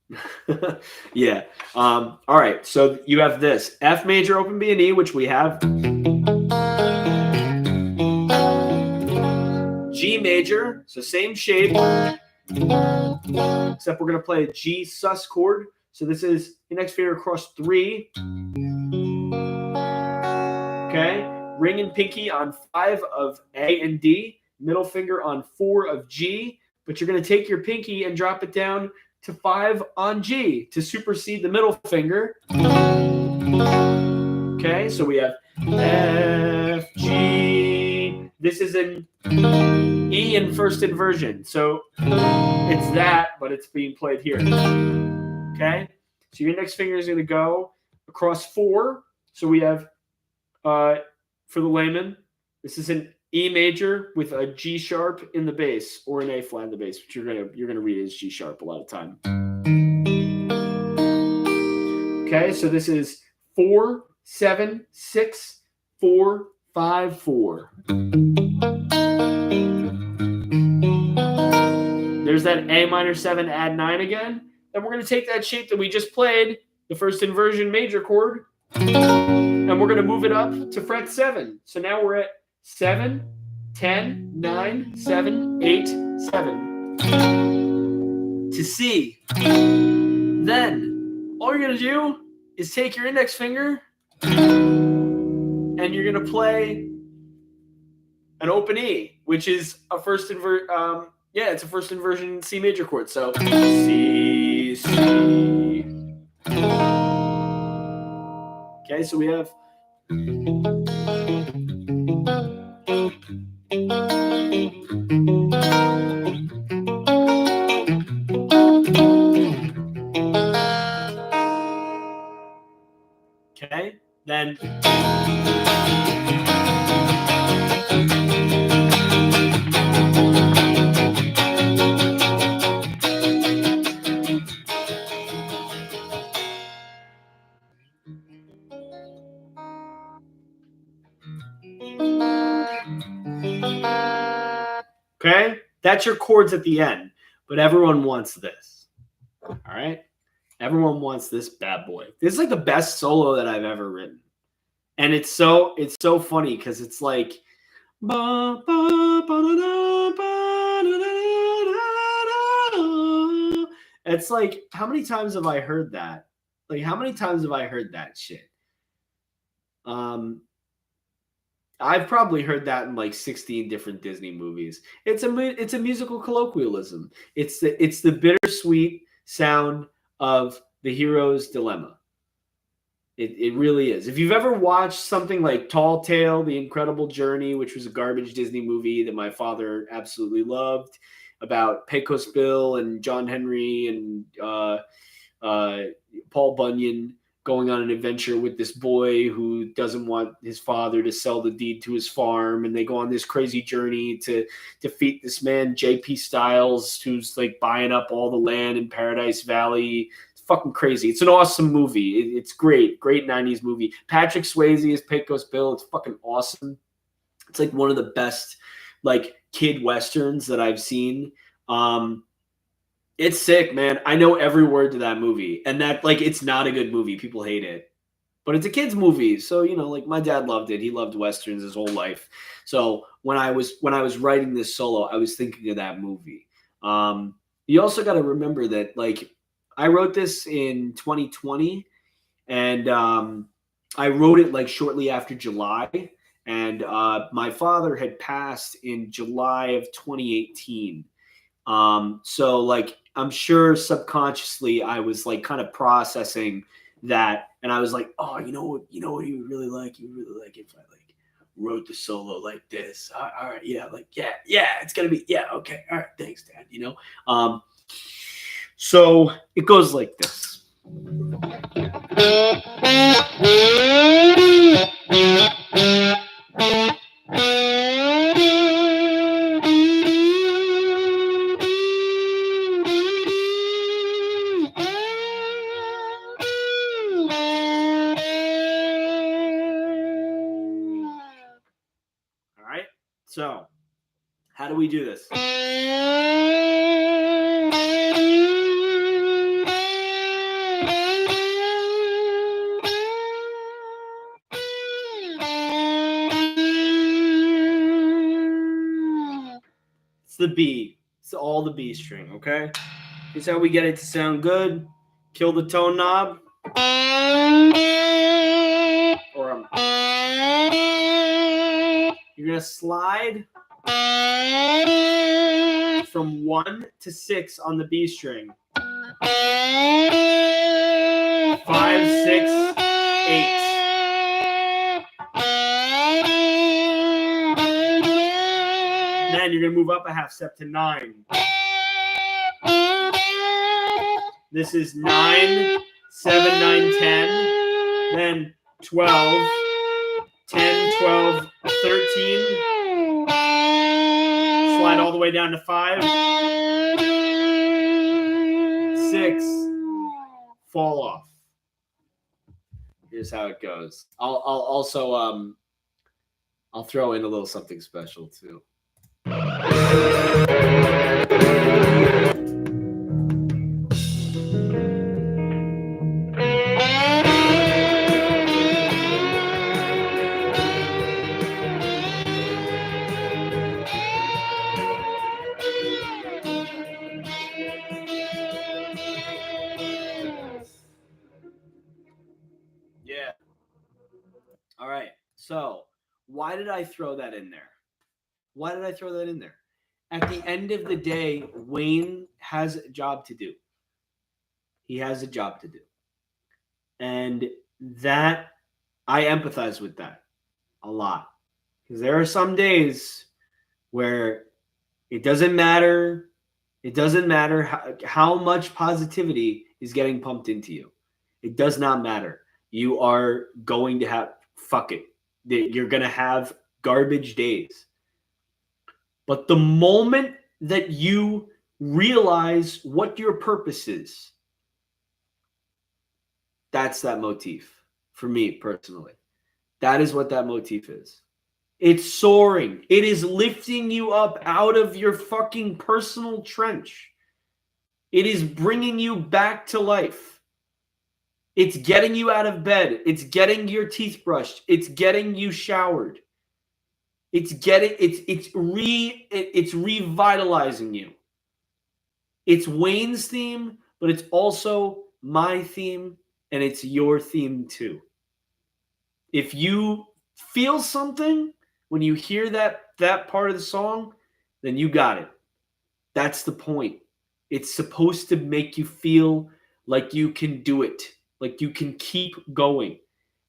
Yeah. All right. So you have this F major open B and E, which we have. G major, so same shape, except we're going to play a G sus chord. So this is index finger across 3. Okay, ring and pinky on 5 of A and D, middle finger on 4 of G, but you're going to take your pinky and drop it down to 5 on G to supersede the middle finger. Okay, so we have F, G. This is an E in first inversion. So it's that, but it's being played here. Okay, so your index finger is going to go across 4. So we have, for the layman, this is an E major with a G sharp in the bass or an A flat in the bass, which you're gonna read as G sharp a lot of time. Okay, so this is 4, 7, 6, 4, 5, 4. There's that A minor 7 add 9 again. Then we're going to take that shape that we just played, the first inversion major chord, and we're going to move it up to fret 7. So now we're at 7, 10, 9, 7, 8, 7. To C. Then all you're going to do is take your index finger and you're going to play an open E, which is a first it's a first inversion C major chord. So C, C. Okay, so we have okay, then okay, that's your chords at the end, but everyone wants this. All right, everyone wants this bad boy. This is like the best solo that I've ever written, and it's so funny because it's like Ba, ba, ba-da-da, ba-da-da-da-da-da. It's like, how many times have I heard that? Like, how many times have I heard that shit? I've probably heard that in like 16 different Disney movies. It's a musical colloquialism. It's the bittersweet sound of the hero's dilemma. It really is. If you've ever watched something like Tall Tale, The Incredible Journey, which was a garbage Disney movie that my father absolutely loved, about Pecos Bill and John Henry and Paul Bunyan going on an adventure with this boy who doesn't want his father to sell the deed to his farm, and they go on this crazy journey to defeat this man J.P. Styles, who's like buying up all the land in Paradise Valley. It's fucking crazy. It's an awesome movie. It's great 90s movie. Patrick Swayze is Pecos Bill. It's fucking awesome. It's like one of the best like kid westerns that I've seen. It's sick, man. I know every word to that movie, and that like it's not a good movie. People hate it, but it's a kids movie. So like my dad loved it. He loved westerns his whole life. So when I was writing this solo, I was thinking of that movie. You also got to remember that like I wrote this in 2020, and I wrote it like shortly after July, and my father had passed in July of 2018. So like I'm sure subconsciously I was like kind of processing that, and I was like, oh, you know what you would really like? You would really like if I like wrote the solo like this. All right, yeah, like yeah, it's gonna be okay. All right, thanks, Dad. So it goes like this. So, how do we do this? It's the B. It's all the B string, okay? Here's how we get it to sound good. Kill the tone knob. Or you're going to slide from 1 to 6 on the B string. 5, 6, 8. Then you're going to move up a half step to 9. This is 9, 7, 9, 10. Then 12, 10, 12, 13. Slide all the way down to 5. 6. Fall off. Here's how it goes. I'll also I'll throw in a little something special too. Yeah. All right. So, why did I throw that in there? Why did I throw that in there? At the end of the day, Wayne has a job to do. He has a job to do. And that, I empathize with that a lot. Because there are some days where it doesn't matter. It doesn't matter how much positivity is getting pumped into you. It does not matter. You are going to have, fuck it. You're going to have garbage days. But the moment that you realize what your purpose is, that's that motif for me personally. That is what that motif is. It's soaring. It is lifting you up out of your fucking personal trench. It is bringing you back to life. It's getting you out of bed. It's getting your teeth brushed. It's getting you showered. It's revitalizing you. It's Wayne's theme, but it's also my theme, and it's your theme too. If you feel something when you hear that part of the song, then you got it. That's the point. It's supposed to make you feel like you can do it, like you can keep going.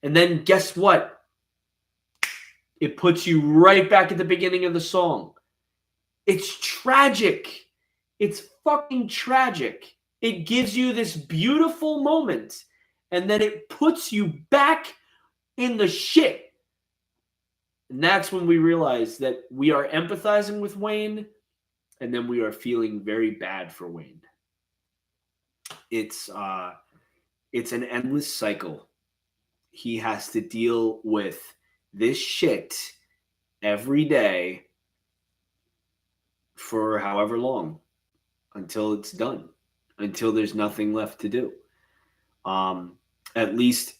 And then guess what? It puts you right back at the beginning of the song. It's tragic. It's fucking tragic. It gives you this beautiful moment, and then it puts you back in the shit. And that's when we realize that we are empathizing with Wayne, and then we are feeling very bad for Wayne. It's an endless cycle. He has to deal with this shit every day for however long until it's done, until there's nothing left to do. At least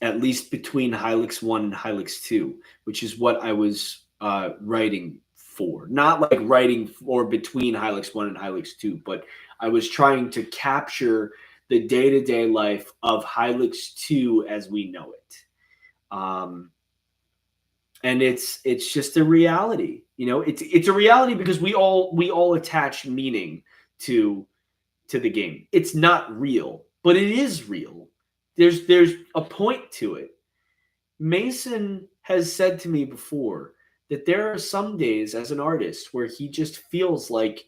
between Hylics 1 and Hylics 2, which is what I was writing for. Not like writing for between Hylics 1 and Hylics 2, but I was trying to capture the day-to-day life of Hylics 2 as we know it. And it's just a reality. You know, it's a reality because we all attach meaning to the game. It's not real, but it is real. There's a point to it. Mason has said to me before that there are some days as an artist where he just feels like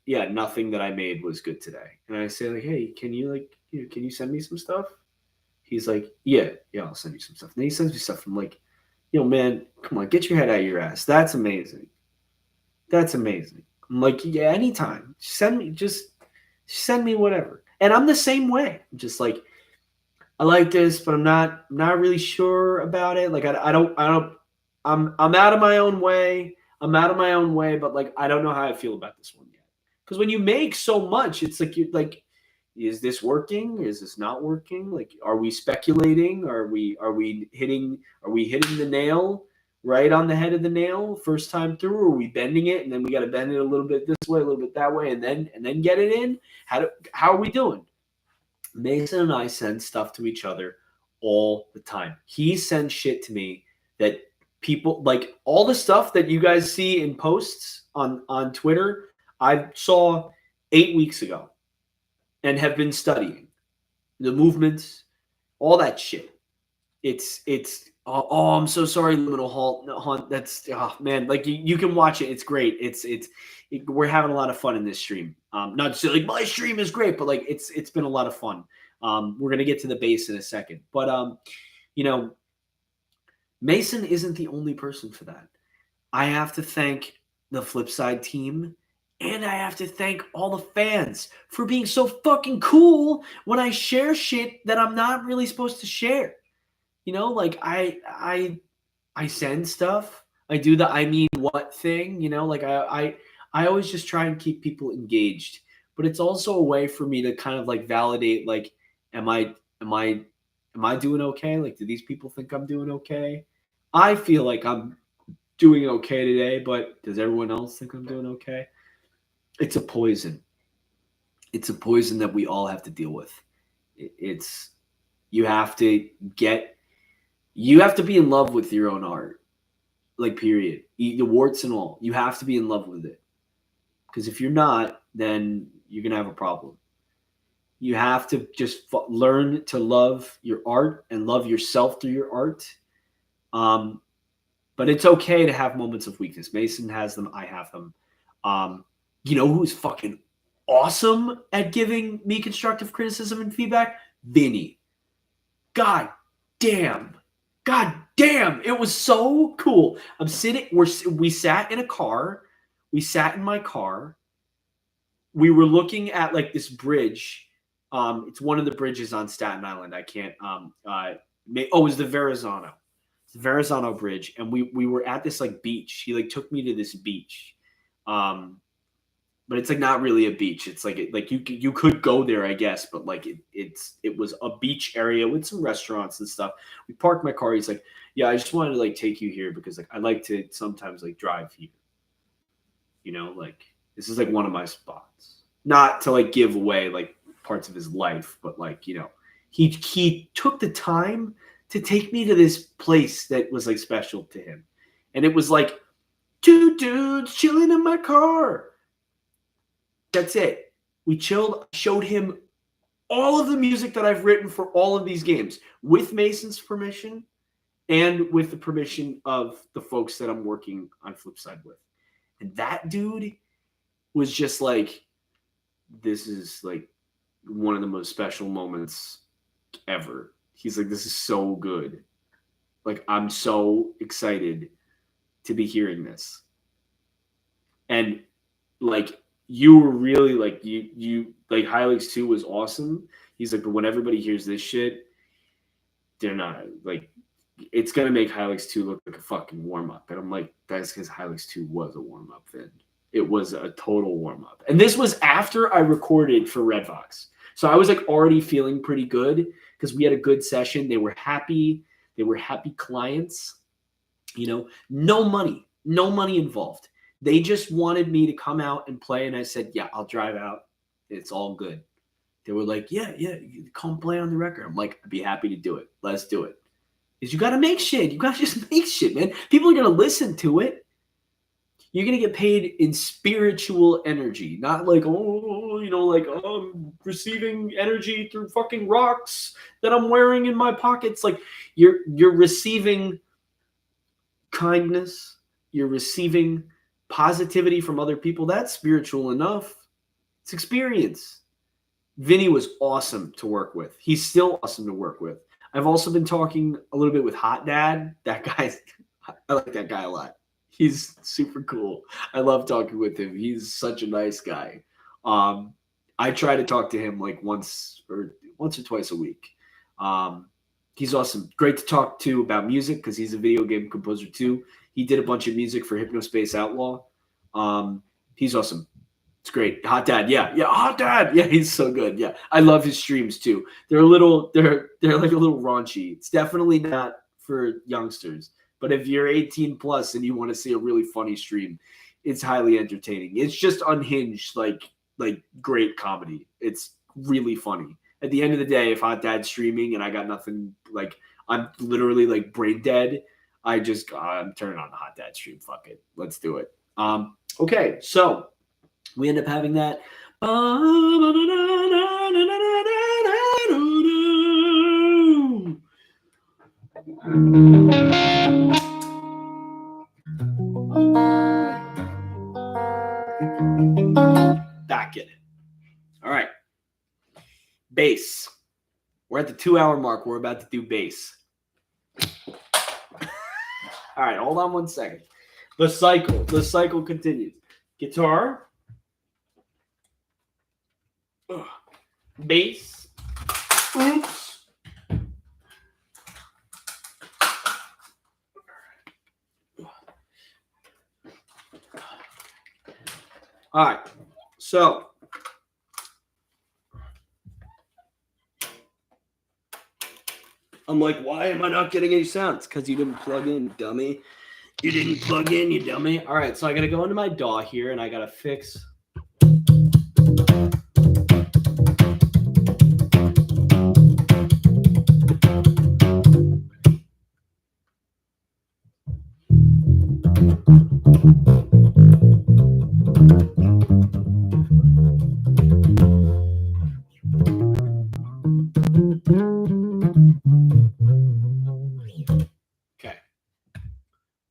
yeah, nothing that I made was good today. And I say like, hey, can you send me some stuff? He's like, yeah, I'll send you some stuff. And then he sends me stuff. I'm like, man, come on, get your head out of your ass. That's amazing. That's amazing. I'm like, yeah, anytime. Send me whatever. And I'm the same way. I'm just like, I like this, but I'm not really sure about it. Like I'm out of my own way. But like I don't know how I feel about this one yet. Because when you make so much, it's like you're like, is this working? Is this not working? Like, are we speculating? Are we hitting the nail right on the head of the nail first time through? Or are we bending it and then we got to bend it a little bit this way, a little bit that way, and then get it in? How are we doing? Mason and I send stuff to each other all the time. He sends shit to me that people like all the stuff that you guys see in posts on Twitter. I saw 8 weeks ago and have been studying the movements, all that shit. It's I'm so sorry, Liminal Hunt. That's man, like you can watch it. It's great. We're having a lot of fun in this stream. Not to say like my stream is great, but like it's been a lot of fun. We're gonna get to the bass in a second, but Mason isn't the only person for that. I have to thank the Flipside team, and I have to thank all the fans for being so fucking cool when I share shit that I'm not really supposed to share. Like I send stuff. I do the I mean what thing, like I always just try and keep people engaged. But it's also a way for me to kind of like validate, like, am I doing okay? Like, do these people think I'm doing okay? I feel like I'm doing okay today, but does everyone else think I'm doing okay? It's a poison. It's a poison that we all have to deal with. You have to be in love with your own art, like, period. The warts and all. You have to be in love with it. Because if you're not, then you're going to have a problem. You have to just learn to love your art and love yourself through your art. But it's okay to have moments of weakness. Mason has them. I have them. You know who's fucking awesome at giving me constructive criticism and feedback? Vinny. God damn. It was so cool. We sat in a car. We sat in my car. We were looking at like this bridge. It's one of the bridges on Staten Island. I can't. It was the Verrazano. It's the Verrazano Bridge, and we were at this like beach. He like took me to this beach. but it's like not really a beach. It's like you could go there, I guess, but like it was a beach area with some restaurants and stuff. We parked my car. He's like, yeah, I just wanted to like take you here because like I like to sometimes like drive here. You know, like this is like one of my spots. Not to like give away like parts of his life, but like, you know, he took the time to take me to this place that was like special to him. And it was like two dudes chilling in my car. That's it. We chilled, showed him all of the music that I've written for all of these games with Mason's permission and with the permission of the folks that I'm working on Flipside with. And that dude was just like, this is like one of the most special moments ever. He's like, this is so good. Like, I'm so excited to be hearing this. And like, you were really like, you like Hylics 2 was awesome. He's like, but when everybody hears this shit, they're not like, it's going to make Hylics 2 look like a fucking warm up. And I'm like, that's because Hylics 2 was a warm up then. It was a total warm up. And this was after I recorded for Redvox. So I was like already feeling pretty good because we had a good session. They were happy. They were happy clients. You know, no money involved. They just wanted me to come out and play. And I said, yeah, I'll drive out. It's all good. They were like, yeah, you come play on the record. I'm like, I'd be happy to do it. Let's do it. Because you got to make shit. You got to just make shit, man. People are going to listen to it. You're going to get paid in spiritual energy, not like, oh, you know, like, oh, I'm receiving energy through fucking rocks that I'm wearing in my pockets. Like you're receiving kindness. You're receiving positivity from other people. That's spiritual enough. It's experience. Vinny was awesome to work with. He's still awesome to work with. I've also been talking a little bit with Hot Dad. That guy's, I like that guy a lot. He's super cool. I love talking with him. He's such a nice guy. I try to talk to him like once or twice a week. He's awesome. Great to talk to about music because he's a video game composer too. He did a bunch of music for Hypnospace Outlaw. He's awesome. It's great. Hot Dad. Yeah, Hot Dad. Yeah, he's so good. Yeah. I love his streams too. They're like a little raunchy. It's definitely not for youngsters. But if you're 18 plus and you want to see a really funny stream, it's highly entertaining. It's just unhinged, like great comedy. It's really funny. At the end of the day, if Hot Dad's streaming and I got nothing, like I'm literally like brain dead, I'm turning on the Hot Dad stream. Fuck it. Let's do it. Okay, so we end up having that. Back in it. All right. Bass. We're at the 2-hour mark. We're about to do bass. All right. Hold on 1 second. The cycle continues. Guitar. Bass. Oops. All right, so I'm like, why am I not getting any sounds? Because you didn't plug in, dummy. You didn't plug in, you dummy. All right, so I got to go into my DAW here, and I got to fix. Okay.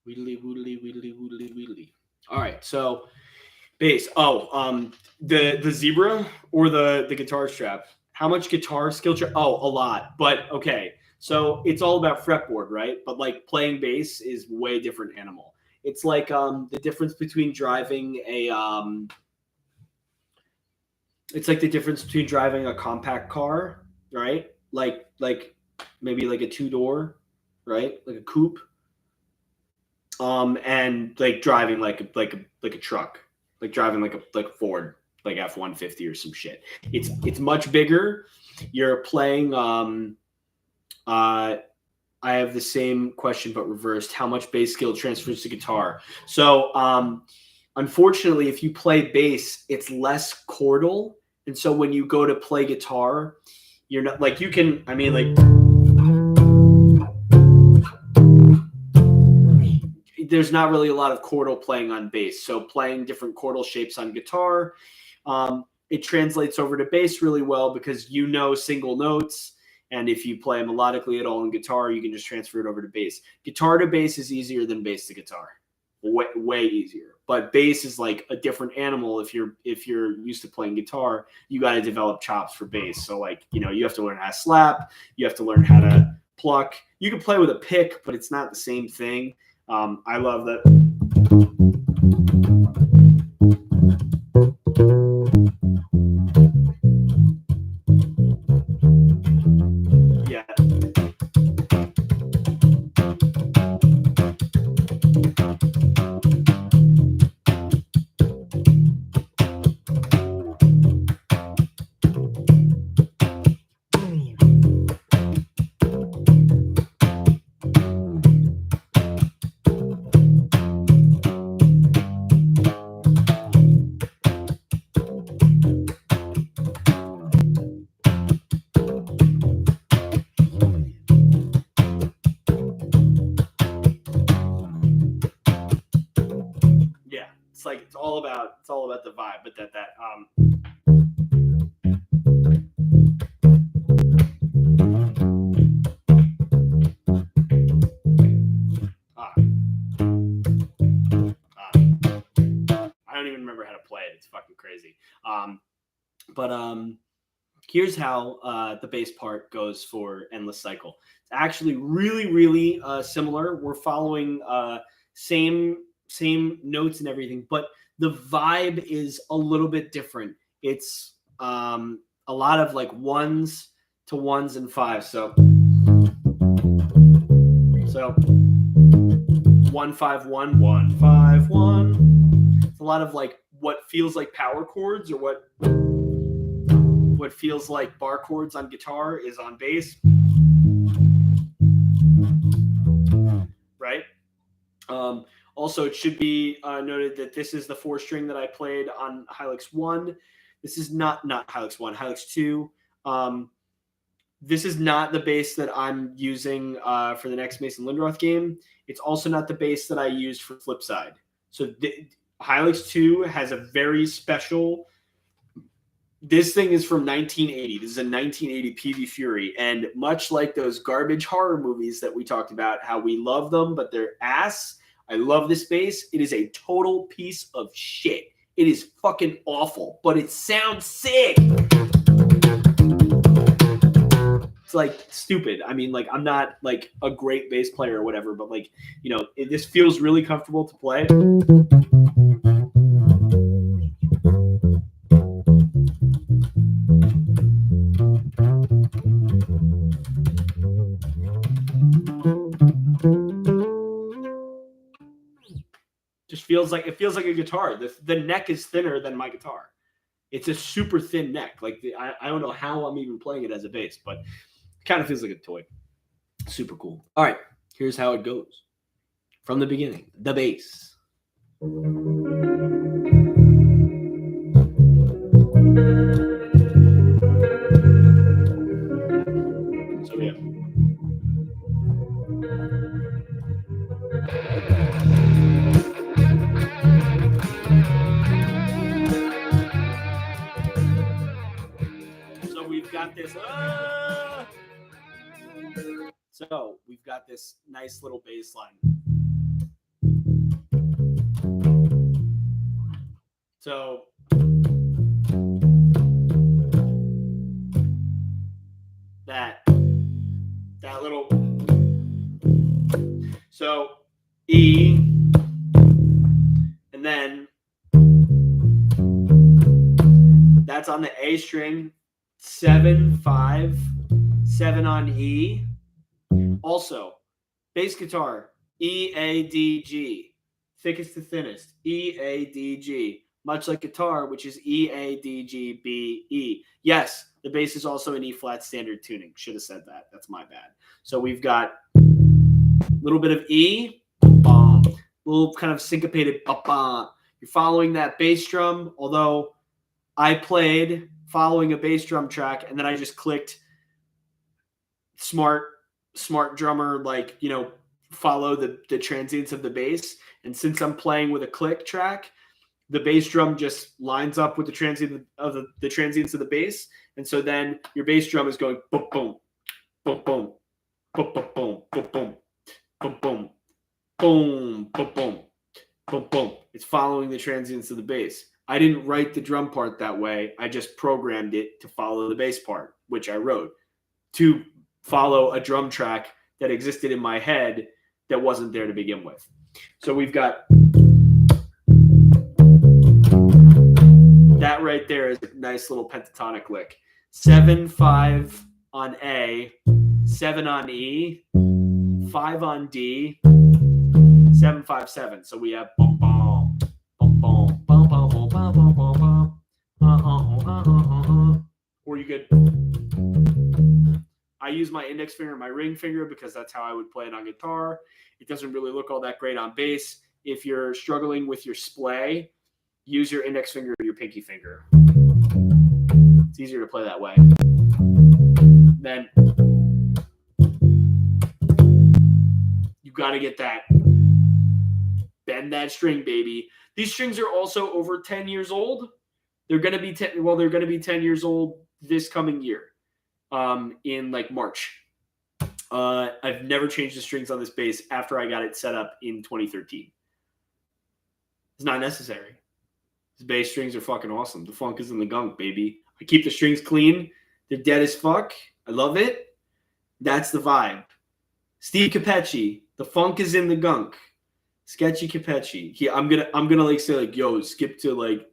Wheedly. All right, so bass. Oh, the zebra or the guitar strap. How much guitar skill? Oh, a lot. But okay, so it's all about fretboard, right? But like playing bass is way different animal. It's like the difference between driving a it's like the difference between driving a compact car, right? Like maybe like a 2-door, right? Like a coupe. And like driving like a truck. like driving like a Ford, like F-150 or some shit. It's much bigger. You're playing. I have the same question but reversed. How much bass skill transfers to guitar? So unfortunately, if you play bass, it's less chordal, and so when you go to play guitar, you're not like you can. I mean, like there's not really a lot of chordal playing on bass. So playing different chordal shapes on guitar, it translates over to bass really well because you know single notes. And if you play melodically at all in guitar, you can just transfer it over to bass. Guitar to bass is easier than bass to guitar. Way easier. But bass is like a different animal. If you're used to playing guitar, you got to develop chops for bass. So like, you know, you have to learn how to slap, you have to learn how to pluck. You can play with a pick, but it's not the same thing. I love that. Yeah. It's all about the vibe, but I don't even remember how to play it. It's fucking crazy. Here's how the bass part goes for Endless Cycle. It's actually really, really similar. We're following same notes and everything, but the vibe is a little bit different. It's a lot of like ones to ones and fives. So 1-5-1, 1-5-1. It's a lot of like what feels like power chords or what feels like bar chords on guitar is on bass. Right? Also, it should be noted that this is the 4-string that I played on Hylics 1. This is not Hylics 1, Hylics 2. This is not the bass that I'm using for the next Mason Lindroth game. It's also not the bass that I used for Flipside. So Hylics 2 has a very special... This thing is from 1980. This is a 1980 PV Fury. And much like those garbage horror movies that we talked about, how we love them, but they're ass, I love this bass. It is a total piece of shit. It is fucking awful, but it sounds sick. It's like stupid. I mean, like, I'm not like a great bass player or whatever, but like, you know, this feels really comfortable to play. Just feels like a guitar. The neck is thinner than my guitar. It's a super thin neck. Like I don't know how I'm even playing it as a bass, but it kind of feels like a toy. Super cool. All right, here's how it goes from the beginning. The bass. So yeah. So we've got this. So we've got this nice little bass line. So that little. So E, and then that's on the A string, 7, 5, 7 on E. Also, bass guitar, E, A, D, G, thickest to thinnest, E, A, D, G, much like guitar, which is E, A, D, G, B, E. Yes, the bass is also in E flat standard tuning. Should have said that. That's my bad. So we've got a little bit of E, a little kind of syncopated, you're following that bass drum, although I played following a bass drum track, and then I just clicked smart drummer, like, you know, follow the transients of the bass. And since I'm playing with a click track, the bass drum just lines up with the transient of the transients of the bass. And so then your bass drum is going boom, boom, boom, boom, boom, boom, boom, boom, boom, boom, boom, boom, boom, boom, boom, boom. It's following the transients of the bass. I didn't write the drum part that way. I just programmed it to follow the bass part, which I wrote to follow a drum track that existed in my head that wasn't there to begin with. So we've got that right there is a nice little pentatonic lick. 7/5 on A, 7 on E, 5 on D, 7/5/7. So we have bum bum bum bum bum bum bum bum bum bum. Or you could. I use my index finger and my ring finger because that's how I would play it on guitar. It doesn't really look all that great on bass. If you're struggling with your splay, use your index finger or your pinky finger. It's easier to play that way. Then you got to get that. Bend that string, baby. These strings are also over 10 years old. They're going to be 10. Well, they're going to be 10 years old this coming year. In like March. I've never changed the strings on this bass after I got it set up in 2013. It's not necessary. These bass strings are fucking awesome. The funk is in the gunk, baby. I keep the strings clean. They're dead as fuck. I love it. That's the vibe. Steve Capecci, the funk is in the gunk. Sketchy Capecci. I'm gonna like say like, yo, skip to like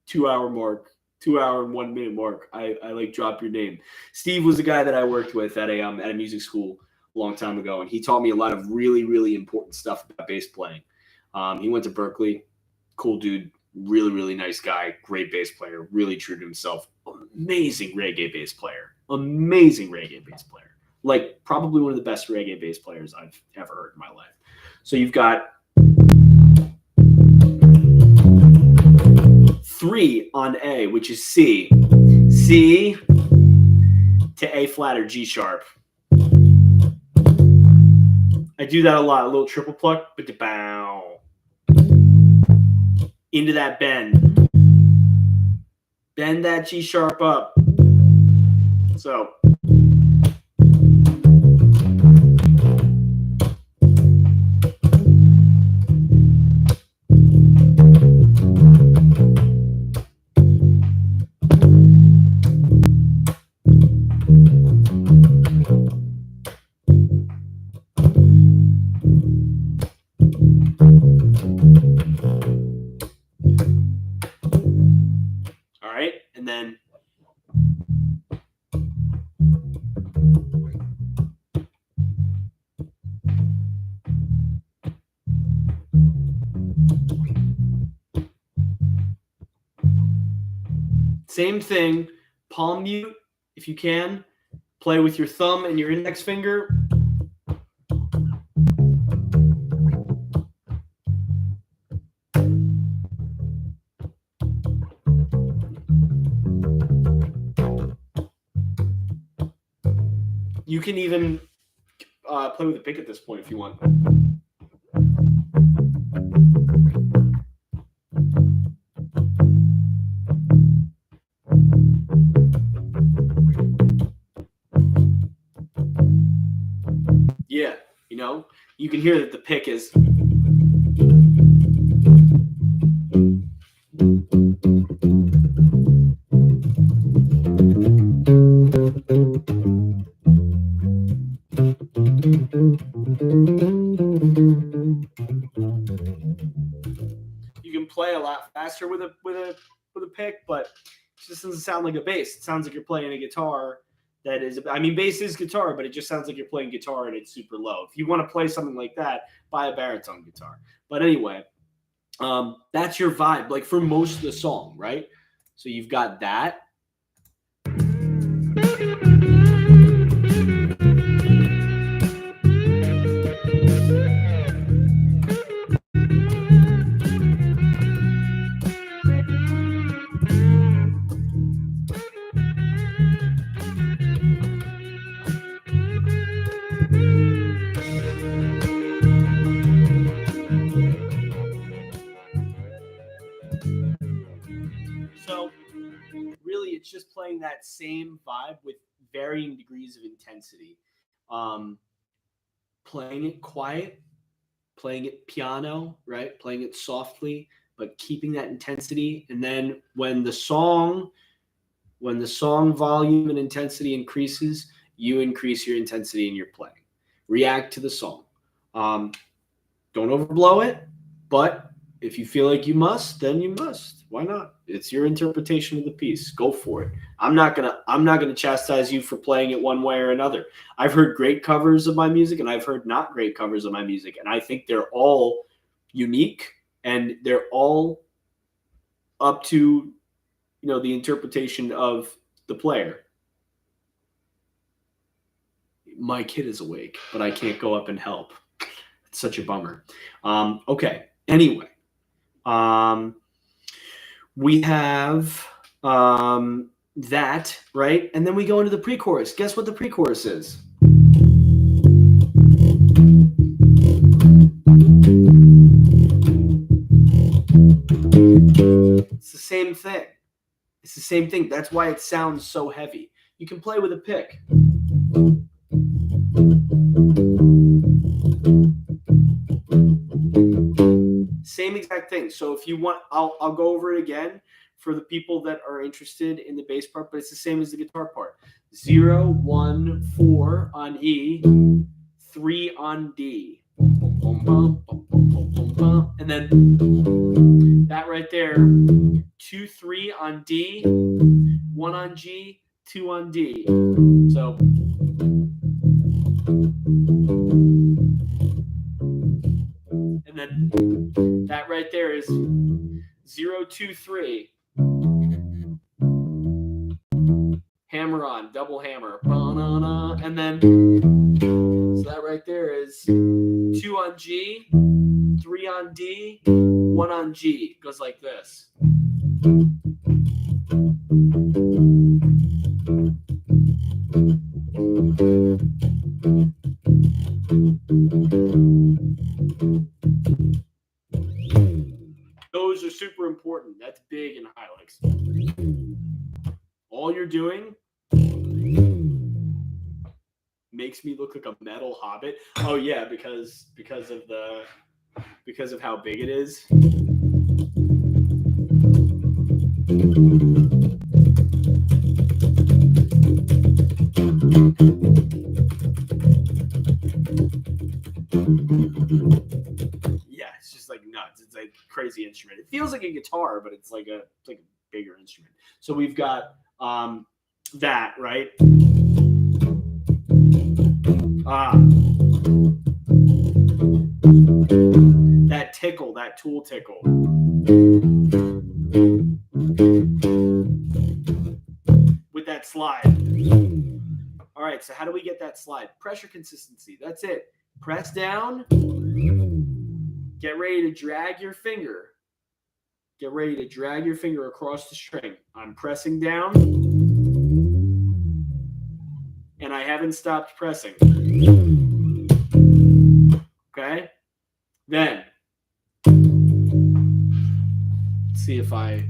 2 hour mark. 2 hour and 1 minute mark. I like drop your name. Steve was the guy that I worked with at a music school a long time ago, and he taught me a lot of really, really important stuff about bass playing. He went to Berkeley, cool dude, really, really nice guy, great bass player, really true to himself, amazing reggae bass player, like probably one of the best reggae bass players I've ever heard in my life. So you've got 3 on A, which is C. C to A flat or G sharp. I do that a lot, a little triple pluck, but bow. Into that bend. Bend that G sharp up. So. And then same thing, palm mute if you can. Play with your thumb and your index finger. You can even play with a pick at this point if you want. Yeah, you know, you can hear that the pick is. You can play a lot faster with a pick, but it just doesn't sound like a bass. It sounds like you're playing a guitar that is. I mean, bass is guitar, but it just sounds like you're playing guitar and it's super low. If you want to play something like that, buy a baritone guitar. But anyway, That's your vibe, like for most of the song, right? So you've got that. So really, it's just playing that same vibe with varying degrees of intensity. Playing it quiet, playing it piano, right? Playing it softly, but keeping that intensity. And then when the song volume and intensity increases, you increase your intensity in your playing. React to the song. Don't overblow it, but if you feel like you must, then you must. Why not? It's your interpretation of the piece. Go for it. I'm not gonna chastise you for playing it one way or another. I've heard great covers of my music, and I've heard not great covers of my music, and I think they're all unique, and they're all up to the interpretation of the player. My kid is awake, but I can't go up and help. It's such a bummer. Okay. Anyway, we have that, right? And then we go into the pre-chorus. Guess what the pre-chorus is? It's the same thing. It's the same thing. That's why it sounds so heavy. You can play with a pick. Same exact thing. So if you want, I'll go over it again for the people that are interested in the bass part, but it's the same as the guitar part. 0, 1, 4 on E, 3 on D. And then that right there, 2, 3 on D, 1 on G, 2 on D. So and then that right there is 0, 2, 3. Hammer on, double hammer. And then so that right there is 2 on G, 3 on D, 1 on G. It goes like this. Those are super important. That's big in Hylics. All you're doing makes me look like a metal hobbit. Oh yeah, because of how big it is. Yeah, it's just like nuts. It's like a crazy instrument. It feels like a guitar, but it's like a bigger instrument. So we've got that, right? That tickle, that tool tickle. With that slide. All right, so how do we get that slide? Pressure consistency. That's it. Press down. Get ready to drag your finger. Get ready to drag your finger across the string. I'm pressing down. And I haven't stopped pressing. Okay? Then, let's see if I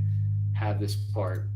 have this part.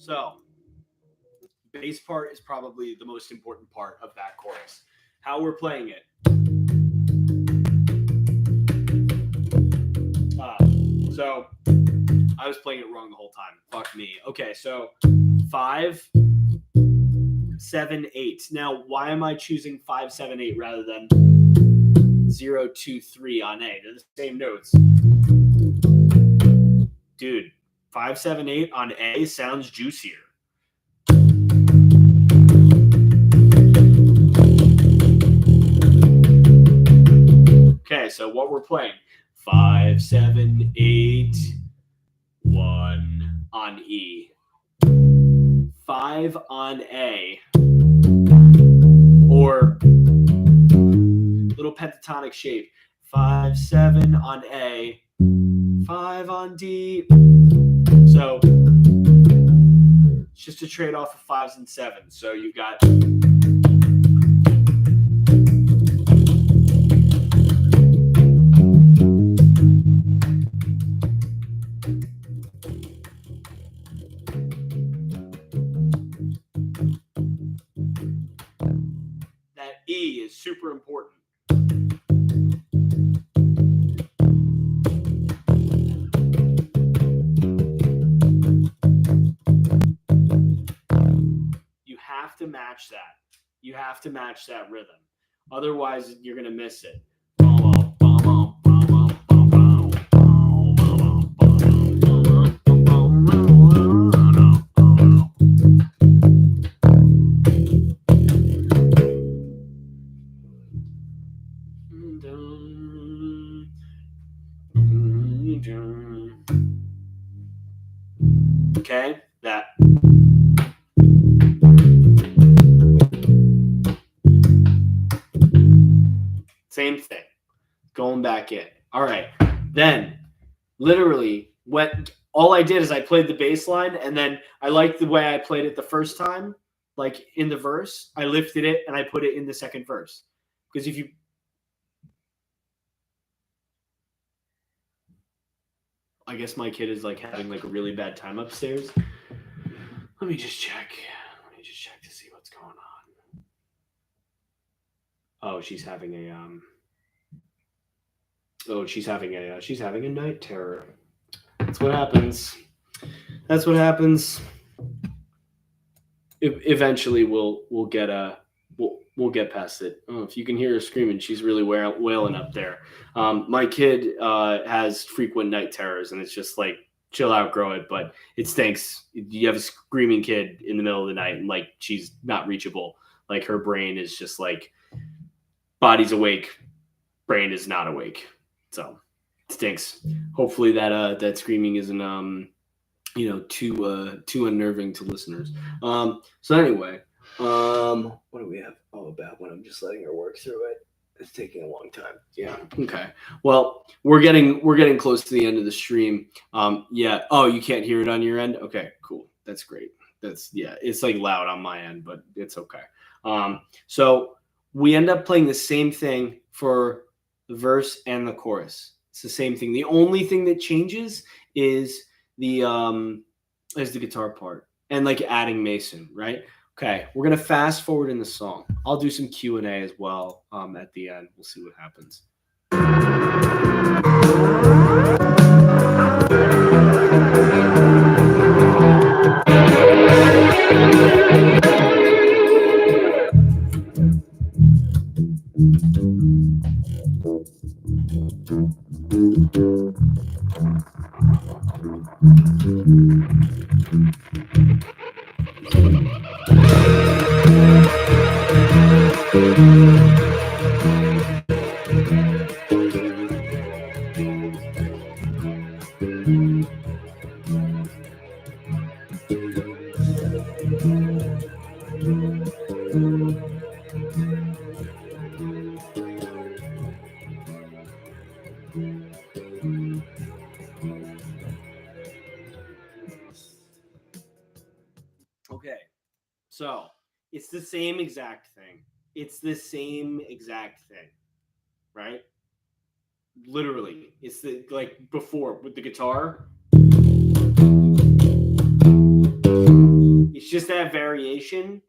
So, bass part is probably the most important part of that chorus. How we're playing it. So, I was playing it wrong the whole time. Fuck me. Okay, so 5, 7, 8. Now, why am I choosing 5, 7, 8 rather than 0, 2, 3 on A? They're the same notes. Dude, 5, 7, 8 on A sounds juicier. Okay, so what we're playing, 5, 7, 8, 1 on E, 5 on A, or little pentatonic shape, 5, 7 on A, 5 on D. So it's just a trade off of 5s and 7s. So you've got that E is super important. You have to match that. You have to match that rhythm. Otherwise, you're going to miss it. Okay, that. Same thing. Going back in. All right. Then, literally, all I did is I played the bass line, and then I liked the way I played it the first time, like in the verse. I lifted it and I put it in the second verse. Because if you I guess my kid is like having like a really bad time upstairs. Let me just check. To see what's going on. Oh, she's having a night terror. That's what happens. Eventually we'll get past it. Oh, if you can hear her screaming, she's really wailing up there. My kid has frequent night terrors, and it's just like, chill out, grow it. But it stinks. You have a screaming kid in the middle of the night, and like she's not reachable. Like her brain is just like, body's awake, brain is not awake. So it stinks. Hopefully that screaming isn't too unnerving to listeners. So anyway. What do we have all about when I'm just letting her work through it? It's taking a long time. Yeah. Okay. Well, we're getting close to the end of the stream. Yeah. Oh, you can't hear it on your end? Okay, cool. That's great. It's like loud on my end, but it's okay. So we end up playing the same thing for the verse and the chorus. It's the same thing. The only thing that changes is the guitar part and like adding Mason, right? Okay, we're going to fast forward in the song. I'll do some Q&A as well at the end. We'll see what happens. Okay, so it's the same exact thing. Right? Literally, it's like before with the guitar. It's just that variation.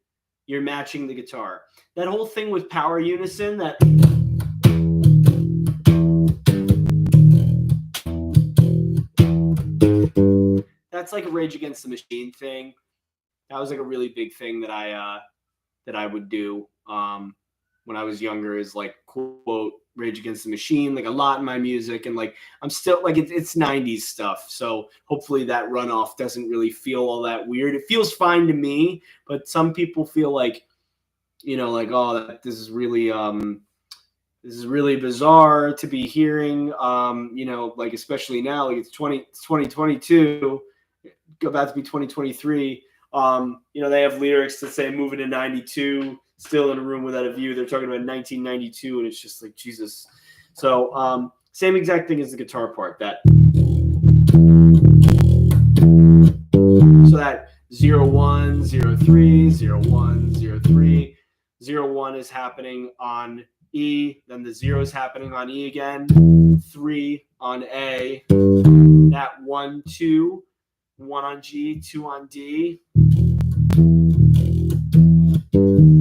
You're matching the guitar. That whole thing with power unison, that's like a Rage Against the Machine thing. That was like a really big thing that I would do when I was younger, is like quote Rage Against the Machine, like a lot in my music. And like I'm still like it's 90s stuff, so hopefully that runoff doesn't really feel all that weird. It feels fine to me, but some people feel like, you know, like, oh, this is really bizarre to be hearing, you know, like especially now, like it's 2022, about to be 2023. You know, they have lyrics that say moving to 92, still in a room without a view. They're talking about 1992, and it's just like, Jesus. So same exact thing as the guitar part. That so that 0 1 0 3 0 1 0 3 0 1 is happening on E, then the 0 is happening on E again, 3 on A, that 1 2, 1 on G, 2 on D,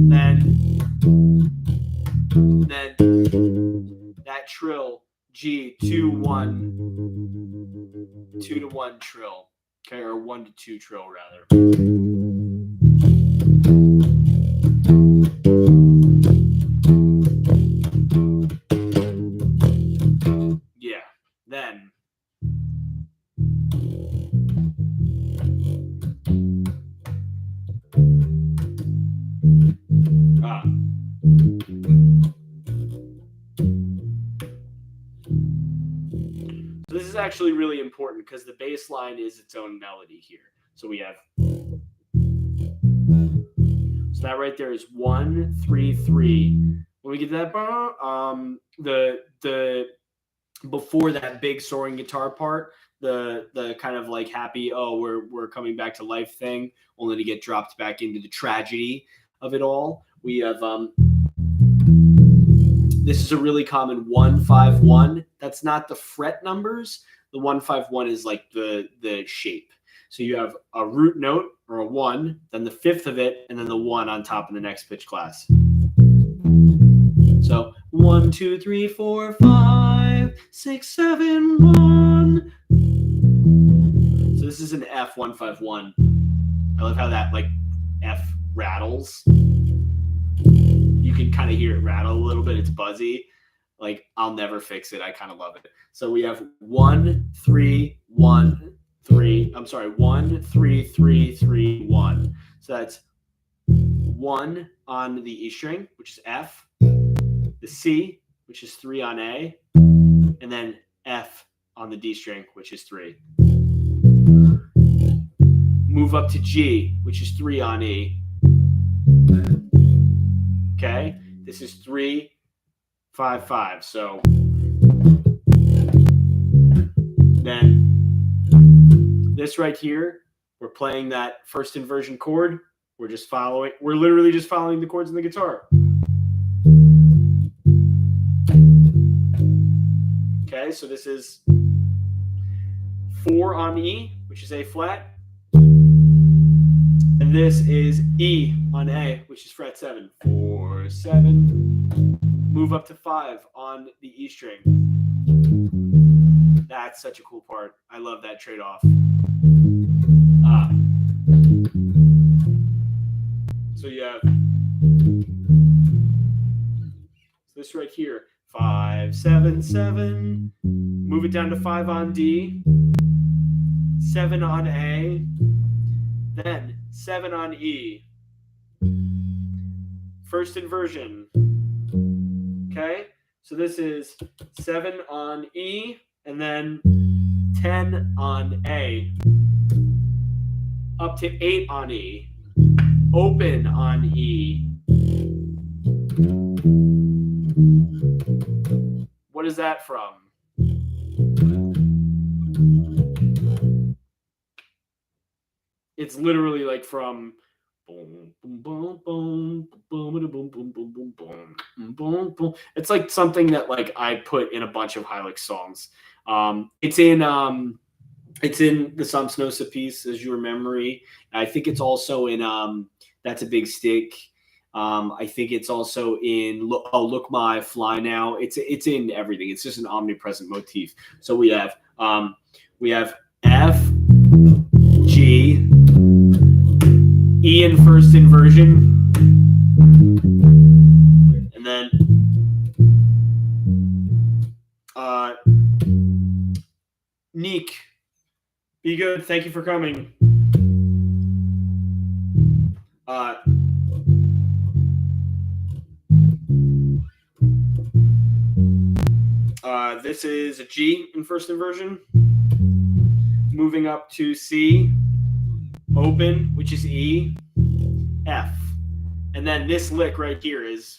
then that trill G, 2 1, 2 to 1 trill, okay, or 1 to 2 trill rather. Yeah, then so this is actually really important because the bass line is its own melody here. So we have, so that right there is 1 3 3. When we get that, the before that big soaring guitar part, the kind of like happy, oh, we're coming back to life thing, only to get dropped back into the tragedy of it all. We have this is a really common 1 5 1. That's not the fret numbers. The 1 5 1 is like the shape. So you have a root note or a 1, then the fifth of it, and then the 1 on top of the next pitch class. So 1 2 3 4 5 6 7 1. So this is an F 1 5 1. I love how that like F rattles. You can kind of hear it rattle a little bit. It's buzzy. Like, I'll never fix it. I kind of love it. So we have 1 3 1 3. I'm sorry, 1 3 3 3 1. So that's 1 on the E string, which is F, the C, which is 3 on A, and then F on the D string, which is 3. Move up to G, which is 3 on E. Okay, this is 3 5 5. So then this right here, we're playing that first inversion chord. We're literally just following the chords in the guitar. Okay, so this is 4 on E, which is A flat. And this is E on A, which is fret 7. 4 7. Move up to 5 on the E string. That's such a cool part. I love that trade-off. So you have this right here. 5 7 7. Move it down to 5 on D. 7 on A. Then 7 on E. First inversion. Okay, so this is 7 on E and then 10 on A. Up to 8 on E. Open on E. What is that from? It's literally like from boom, boom, boom, boom, boom, boom, boom, boom, boom, boom, boom, boom. It's like something that like I put in a bunch of Hylics songs. It's in It's in the Samsnosa piece, as your memory. I think it's also in That's a Big Stick. I think it's also in Look My Fly Now. It's in everything. It's just an omnipresent motif. So we have F, G, E in first inversion, and then Neek. Be good. Thank you for coming. This is a G in first inversion. Moving up to C, open, which is E, F. And then this lick right here is...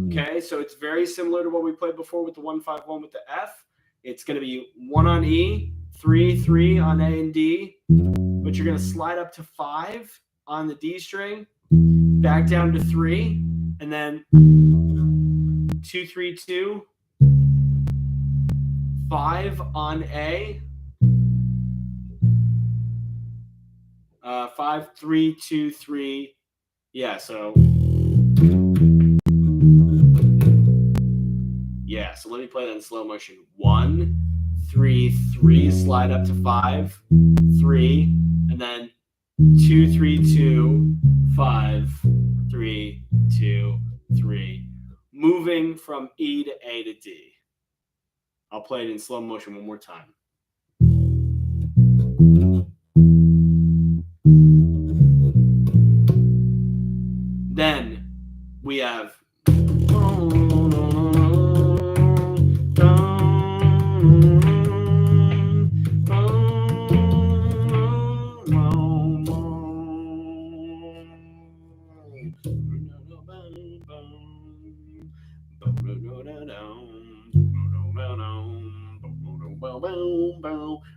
Okay, so it's very similar to what we played before with the 1-5-1 with the F. It's going to be 1 on E, 3 on A and D, but you're going to slide up to 5 on the D string, back down to 3, and then 2, 3, 2, 5 on A, 5, 3, 2, 3. Yeah, so let me play that in slow motion. 1, 3, 3, slide up to 5, 3, and then 2, 3, 2, 5, 3, 2, 3. Moving from E to A to D. I'll play it in slow motion one more time. Then we have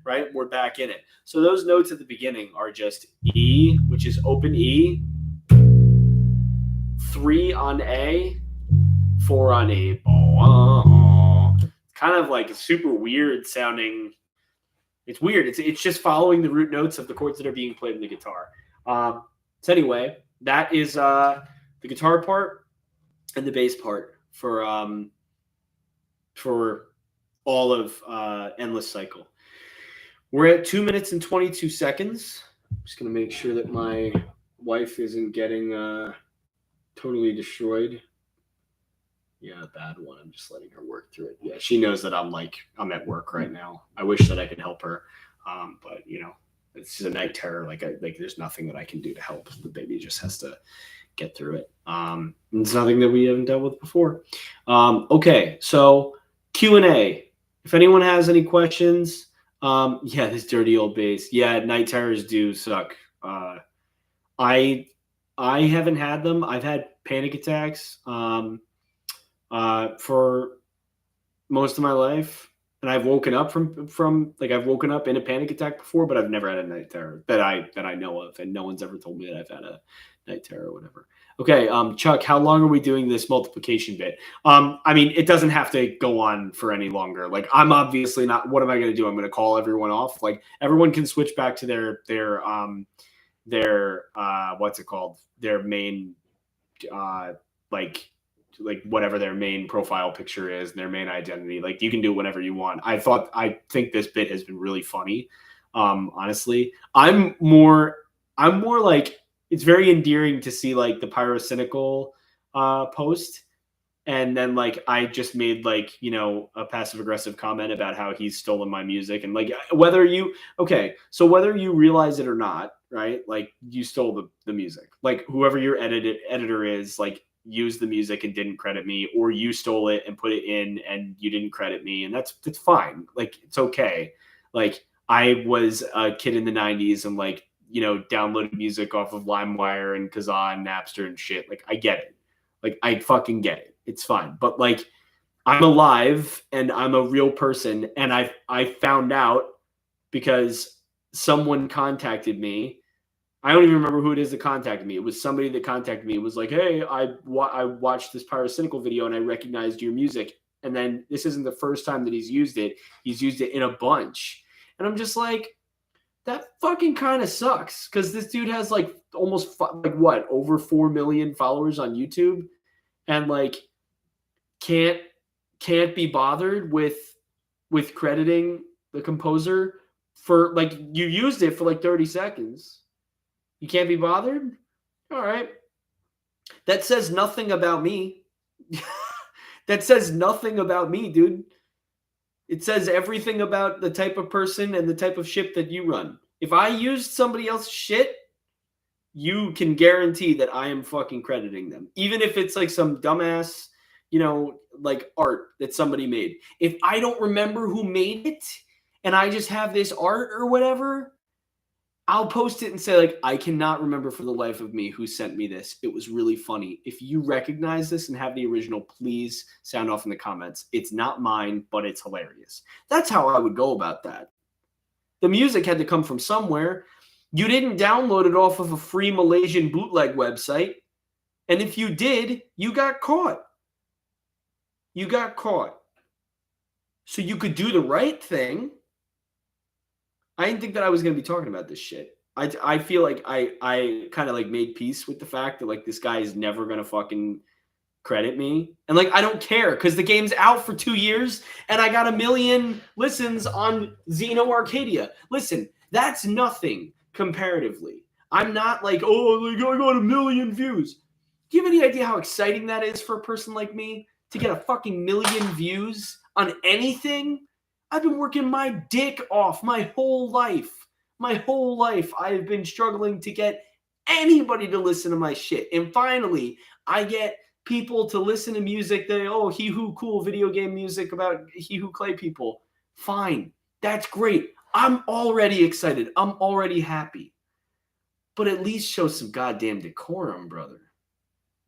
right? We're back in it. So those notes at the beginning are just E, which is open E, 3 on A, 4 on E. Kind of like a super weird sounding. It's weird. It's just following the root notes of the chords that are being played in the guitar. So anyway, that is the guitar part and the bass part for all of Endless Cycle. We're at 2 minutes and 22 seconds. I'm just going to make sure that my wife isn't getting totally destroyed. Yeah, a bad one. I'm just letting her work through it. Yeah, she knows that I'm at work right now. I wish that I could help her, but it's a night terror. Like there's nothing that I can do to help. The baby just has to get through it. It's nothing that we haven't dealt with before. Okay, so Q&A. If anyone has any questions, this dirty old bass. Yeah, night terrors do suck. I haven't had them. I've had panic attacks for most of my life, and I've woken up from I've woken up in a panic attack before, but I've never had a night terror that I know of, and no one's ever told me that I've had a night terror or whatever. Okay, Chuck, how long are we doing this multiplication bit? I mean, it doesn't have to go on for any longer. Like, I'm obviously not. What am I going to do? I'm going to call everyone off. Like, everyone can switch back to their what's it called? Their main like whatever their main profile picture is, their main identity. Like, you can do whatever you want. I think this bit has been really funny. Honestly, I'm more like, it's very endearing to see like the pyrocynical post. And then I just made a passive aggressive comment about how he's stolen my music, and whether you realize it or not, right? Like, you stole the music. Like, whoever your editor is, used the music and didn't credit me, or you stole it and put it in and you didn't credit me, and that's fine. Like, it's okay. Like, I was a kid in the 90s and downloaded music off of LimeWire and Kazaa and Napster and shit. Like, I get it. Like, I fucking get it. It's fine. But I'm alive and I'm a real person, and I found out because someone contacted me. I don't even remember who it is that contacted me. It was somebody that contacted me. It was like, hey, I watched this pyrocynical video and I recognized your music. And then this isn't the first time that he's used it. He's used it in a bunch. And I'm just like, that fucking kind of sucks. Because this dude has like almost over 4 million followers on YouTube. And like can't be bothered with crediting the composer for like, you used it for like 30 seconds. You can't be bothered? All right. That says nothing about me. That says nothing about me, dude. It says everything about the type of person and the type of ship that you run. If I used somebody else's shit, you can guarantee that I am fucking crediting them. Even if it's like some dumbass, like art that somebody made. If I don't remember who made it and I just have this art or whatever, I'll post it and say, like, I cannot remember for the life of me who sent me this. It was really funny. If you recognize this and have the original, please sound off in the comments. It's not mine, but it's hilarious. That's how I would go about that. The music had to come from somewhere. You didn't download it off of a free Malaysian bootleg website. And if you did, you got caught. You got caught. So you could do the right thing. I didn't think that I was going to be talking about this shit. I feel like I kind of like made peace with the fact that like this guy is never going to fucking credit me. And like, I don't care because the game's out for 2 years and I got 1 million listens on Xeno Arcadia. Listen, that's nothing comparatively. I'm not like, oh, I got 1 million views. Do you have any idea how exciting that is for a person like me to get a fucking 1 million views on anything? I've been working my dick off my whole life. My whole life, I've been struggling to get anybody to listen to my shit. And finally, I get people to listen to music that, he who cool video game music about he who clay people. Fine. That's great. I'm already excited. I'm already happy. But at least show some goddamn decorum, brother.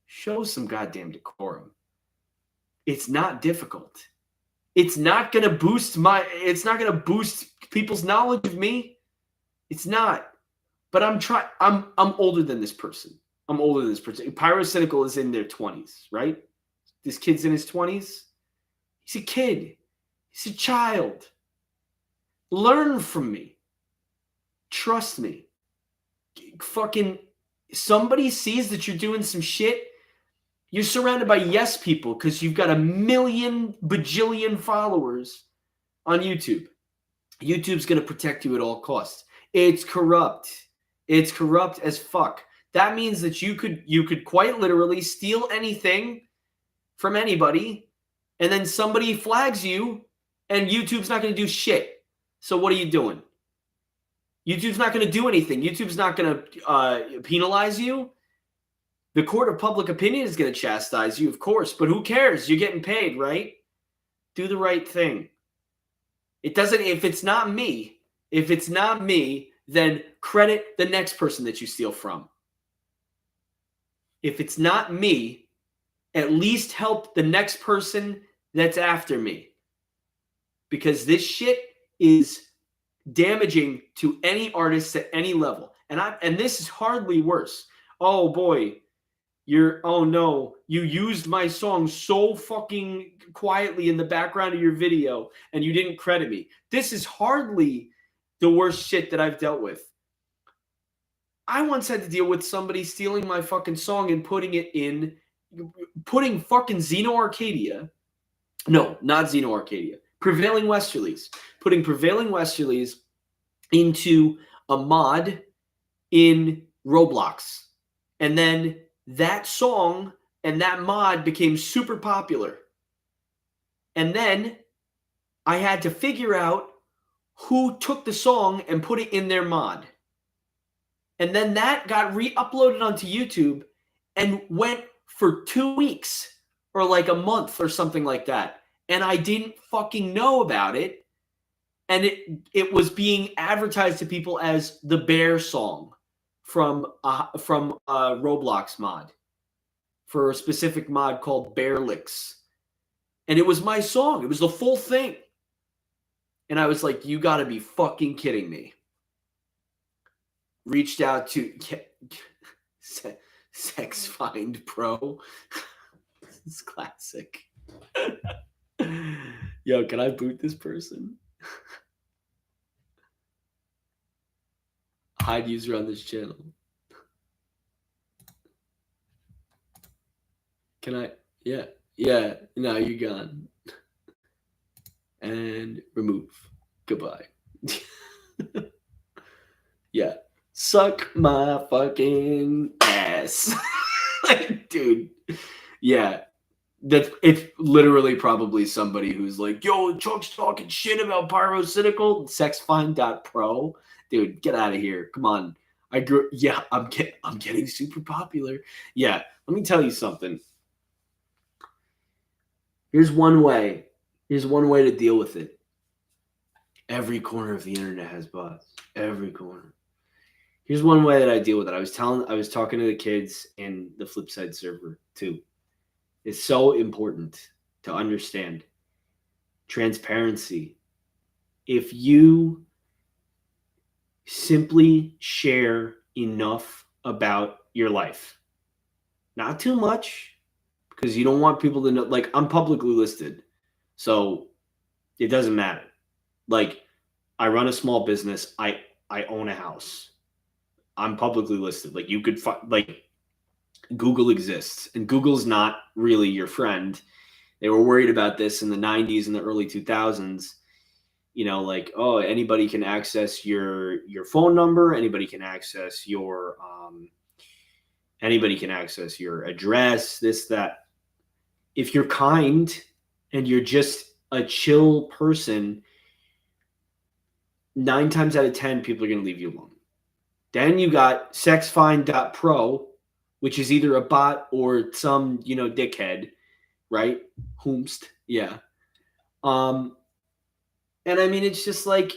Show some goddamn decorum. It's not difficult. It's not going to boost people's knowledge of me. It's not. But I'm older than this person. I'm older than this person. Pyrocynical is in their 20s, right? This kid's in his 20s. He's a kid. He's a child. Learn from me. Trust me. Fucking somebody sees that you're doing some shit. You're surrounded by yes people because you've got 1 million bajillion followers on YouTube. YouTube's going to protect you at all costs. It's corrupt. It's corrupt as fuck. That means that you could quite literally steal anything from anybody, and then somebody flags you, and YouTube's not going to do shit. So what are you doing? YouTube's not going to do anything. YouTube's not going to penalize you. The court of public opinion is going to chastise you, of course, but who cares? You're getting paid, right? Do the right thing. It doesn't, if it's not me, then credit the next person that you steal from. If it's not me, at least help the next person that's after me. Because this shit is damaging to any artist at any level. And this is hardly worse. Oh boy. You used my song so fucking quietly in the background of your video and you didn't credit me. This is hardly the worst shit that I've dealt with. I once had to deal with somebody stealing my fucking song and putting fucking Xeno Arcadia. No, not Xeno Arcadia. Prevailing Westerlies. Putting Prevailing Westerlies into a mod in Roblox. And then that song and that mod became super popular. And then I had to figure out who took the song and put it in their mod. And then that got re-uploaded onto YouTube and went for 2 weeks or like a month or something like that. And I didn't fucking know about it. And it was being advertised to people as the Bear song from Roblox mod for a specific mod called Hylics. And it was my song. It was the full thing. And I was like, you got to be fucking kidding me. Reached out to Sex Find Pro. It's classic. Yo, can I boot this person? Hide user on this channel. Can I? Yeah. Yeah. No, you're gone. And remove. Goodbye. Yeah. Suck my fucking ass. Dude. Yeah. It's literally probably somebody who's like, yo, Chuck's talking shit about pyrocynical sexfine.pro. Dude, get out of here. Come on. I'm getting super popular. Yeah, let me tell you something. Here's one way to deal with it. Every corner of the internet has bots. Every corner. Here's one way that I deal with it. I was talking to the kids in the Flipside server too. It's so important to understand transparency. If you simply share enough about your life, not too much, because you don't want people to know, like, I'm publicly listed, so it doesn't matter. Like, I run a small business. I own a house. I'm publicly listed. Like, you could like, Google exists, and Google's not really your friend. They were worried about this in the 90s and the early 2000s. You know, like, oh, anybody can access your phone number. Anybody can access your address, this, that. If you're kind and you're just a chill person, 9 times out of 10, people are going to leave you alone. Then you got sexfine.pro, which is either a bot or some, dickhead, right? Whomst. Yeah. And I mean, it's just like,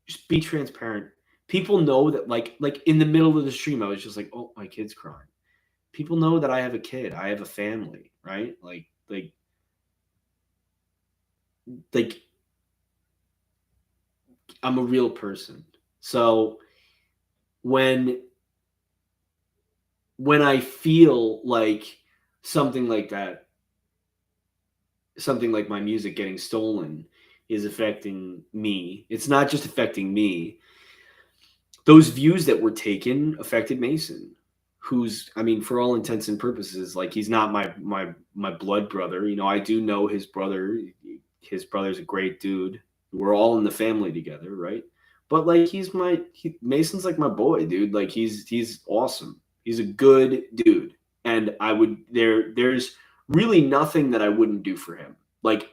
just be transparent. People know that, like in the middle of the stream, I was just like, oh, my kid's crying. People know that I have a kid. I have a family, right? Like I'm a real person. So when I feel like something like that, something like my music getting stolen is affecting me, it's not just affecting me. Those views that were taken affected Mason, who's, I mean, for all intents and purposes, like, he's not my blood brother. I do know his brother. His brother's a great dude. We're all in the family together, right? But like, Mason's like my boy, dude. Like, he's awesome. He's a good dude, and there's really nothing that I wouldn't do for him. Like,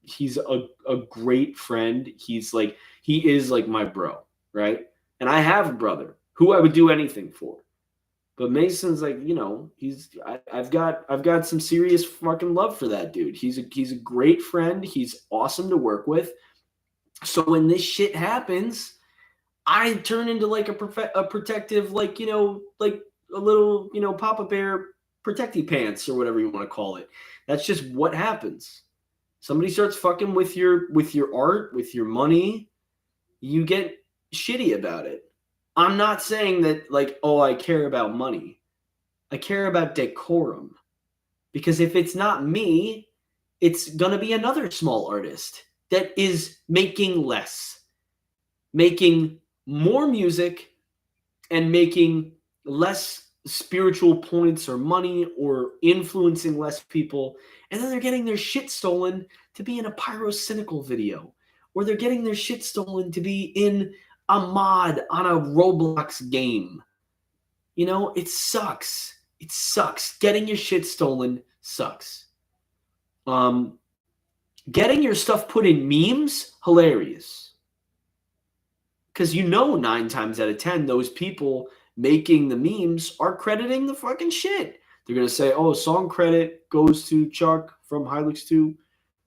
he's a great friend. He is like my bro, right? And I have a brother who I would do anything for. But Mason's like, I've got some serious fucking love for that dude. He's a great friend. He's awesome to work with. So when this shit happens, I turn into like a protective, like, like a little, Papa Bear protecty pants or whatever you want to call it. That's just what happens. Somebody starts fucking with your art, with your money, you get shitty about it. I'm not saying that, like, oh, I care about money. I care about decorum. Because if it's not me, it's going to be another small artist that is making less, making more music and making less spiritual points or money or influencing less people. And then they're getting their shit stolen to be in a pyrocynical video, or they're getting their shit stolen to be in a mod on a Roblox game. It sucks. It sucks. Getting your shit stolen sucks. Getting your stuff put in memes, hilarious. Because 9 times out of 10, those people making the memes are crediting the fucking shit. They're going to say, oh, song credit goes to Chuck from Hylics 2,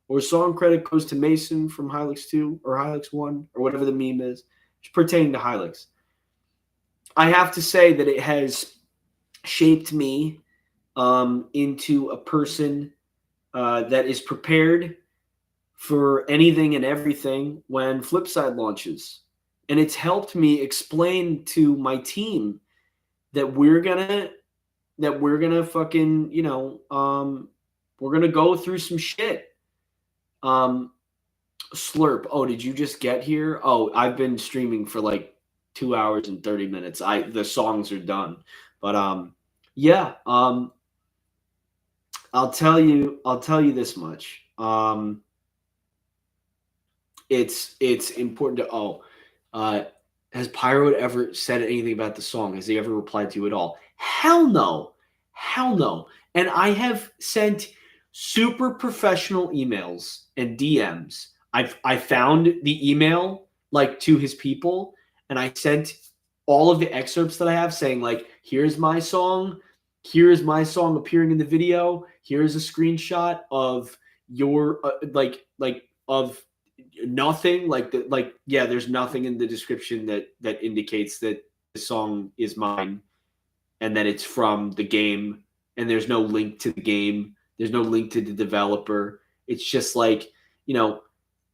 or song credit goes to Mason from Hylics 2, or Hylics 1, or whatever the meme is, pertaining to Hylics. I have to say that it has shaped me into a person that is prepared for anything and everything when Flipside launches. And it's helped me explain to my team that we're gonna fucking, we're gonna go through some shit. Slurp. Oh, did you just get here? Oh, I've been streaming for like 2 hours and 30 minutes. The songs are done. But yeah, I'll tell you this much. It's important to has Pyro ever said anything about the song? Has he ever replied to you at all? Hell no. Hell no. And I have sent super professional emails and DMs. I found the email like to his people, and I sent all of the excerpts that I have saying like, here's my song appearing in the video. Here's a screenshot of your of nothing yeah, there's nothing in the description that indicates that the song is mine and that it's from the game, and there's no link to the game, there's no link to the developer. It's just like,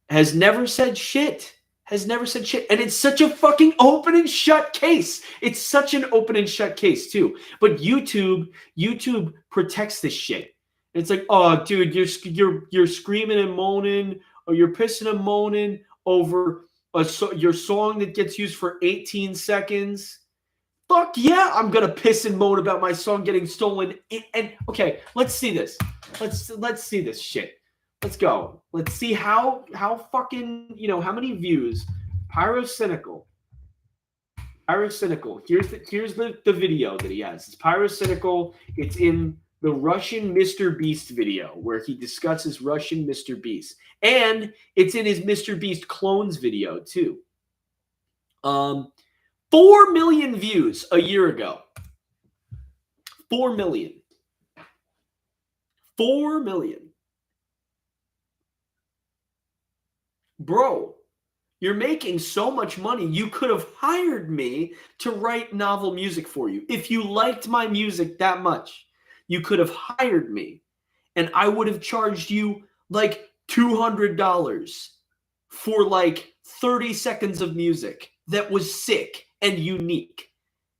has never said shit, and it's such a fucking open and shut case. It's such an open and shut case too. But YouTube protects this shit. It's like, oh dude, you're screaming and moaning, or you're pissing and moaning over your song that gets used for 18 seconds. Fuck yeah, I'm gonna piss and moan about my song getting stolen. And okay, let's see this. Let's see this shit. Let's go. Let's see how fucking, how many views. Pyrocynical. Here's the video that he has. It's Pyrocynical. It's in the Russian Mr. Beast video where he discusses Russian Mr. Beast. And it's in his Mr. Beast clones video too. 4 million views a year ago. 4 million. 4 million. Bro, you're making so much money. You could have hired me to write novel music for you. If you liked my music that much, you could have hired me, and I would have charged you like $200 for like 30 seconds of music that was sick and unique.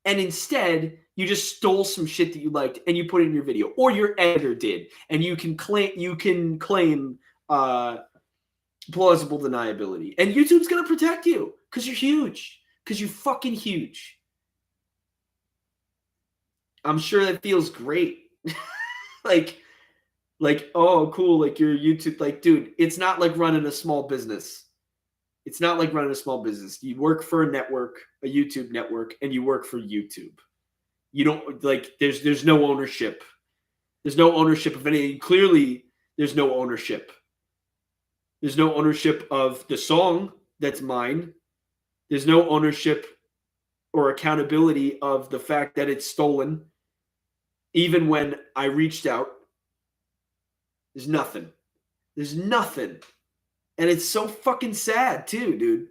And instead, you just stole some shit that you liked and you put it in your video, or your editor did, and you can claim plausible deniability. And YouTube's gonna protect you because you're huge. Because you're fucking huge. I'm sure that feels great. like, oh, cool. Like your YouTube, like, dude, it's not like running a small business. It's not like running a small business. You work for a network, a YouTube network, and you work for YouTube. You don't like, there's no ownership. There's no ownership of anything. Clearly, there's no ownership. There's no ownership of the song that's mine. There's no ownership or accountability of the fact that it's stolen. Even when I reached out, there's nothing. There's nothing. And it's so fucking sad too, dude.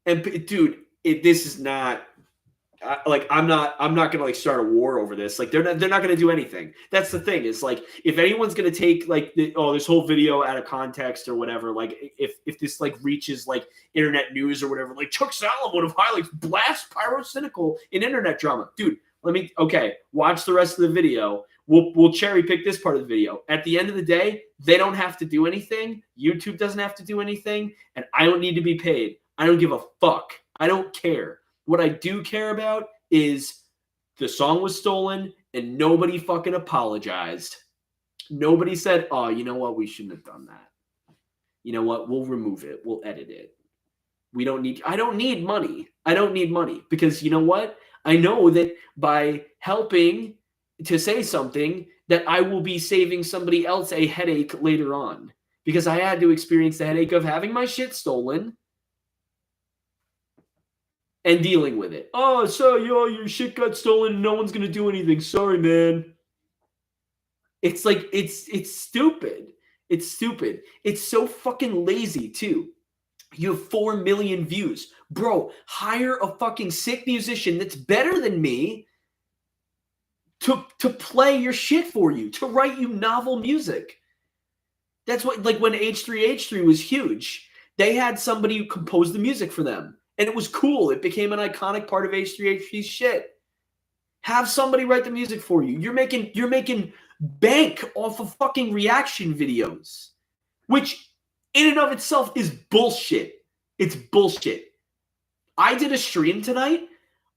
And dude, this is not I'm not gonna like start a war over this. Like they're not gonna do anything. That's the thing. Is like, if anyone's gonna take like this whole video out of context or whatever, like if this like reaches like internet news or whatever, like Chuck Salomon of Hylics blast Pyrocynical in internet drama, dude. Watch the rest of the video. We'll cherry pick this part of the video. At the end of the day, they don't have to do anything. YouTube doesn't have to do anything, and I don't need to be paid. I don't give a fuck. I don't care. What I do care about is the song was stolen and nobody fucking apologized. Nobody said, oh, you know what? We shouldn't have done that. You know what? We'll remove it. We'll edit it. I don't need money. I don't need money because you know what? I know that by helping to say something that I will be saving somebody else a headache later on, because I had to experience the headache of having my shit stolen and dealing with it. Oh, so your shit got stolen. No one's going to do anything. Sorry, man. It's like, it's stupid. It's stupid. It's so fucking lazy too. You have 4 million views. Bro, hire a fucking sick musician that's better than me to play your shit for you, to write you novel music. That's what, like when H3H3 was huge, they had somebody who composed the music for them. And it was cool. It became an iconic part of H3H3's shit. Have somebody write the music for you. You're making bank off of fucking reaction videos, which in and of itself is bullshit. It's bullshit. I did a stream tonight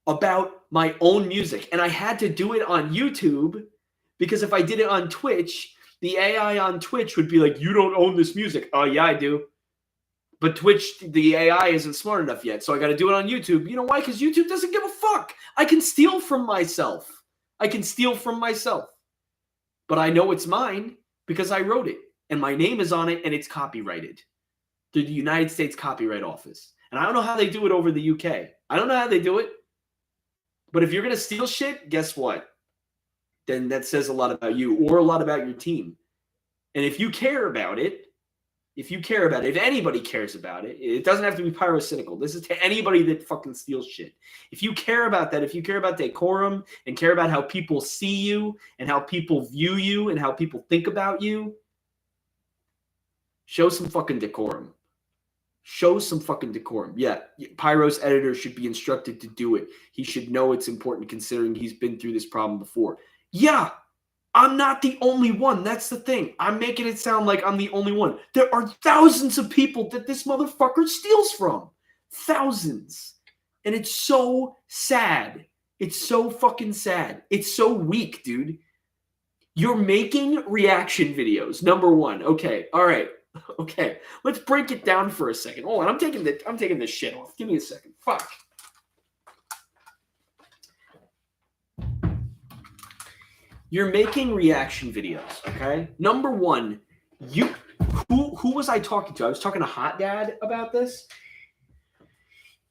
about my own music, and I had to do it on YouTube because if I did it on Twitch, the AI on Twitch would be like, you don't own this music. Oh, yeah, I do. But Twitch, the AI isn't smart enough yet, so I got to do it on YouTube. You know why? Because YouTube doesn't give a fuck. I can steal from myself. But I know it's mine because I wrote it, and my name is on it, and it's copyrighted through the United States Copyright Office. And I don't know how they do it over the UK. I don't know how they do it. But if you're going to steal shit, guess what? Then that says a lot about you or a lot about your team. And if you care about it, if anybody cares about it, it doesn't have to be pyrocynical. This is to anybody that fucking steals shit. If you care about that, if you care about decorum and care about how people see you and how people view you and how people think about you, show some fucking decorum. Yeah, Pyro's editor should be instructed to do it. He should know it's important considering he's been through this problem before. Yeah, I'm not the only one. That's the thing. I'm making it sound like I'm the only one. There are thousands of people that this motherfucker steals from. Thousands. And it's so sad. It's so fucking sad. It's so weak, dude. You're making reaction videos. Number one. Okay. All right. Okay. Let's break it down for a second. Oh, and I'm taking this shit off. Give me a second. Fuck. You're making reaction videos, okay? Number one, who was I talking to? I was talking to Hot Dad about this.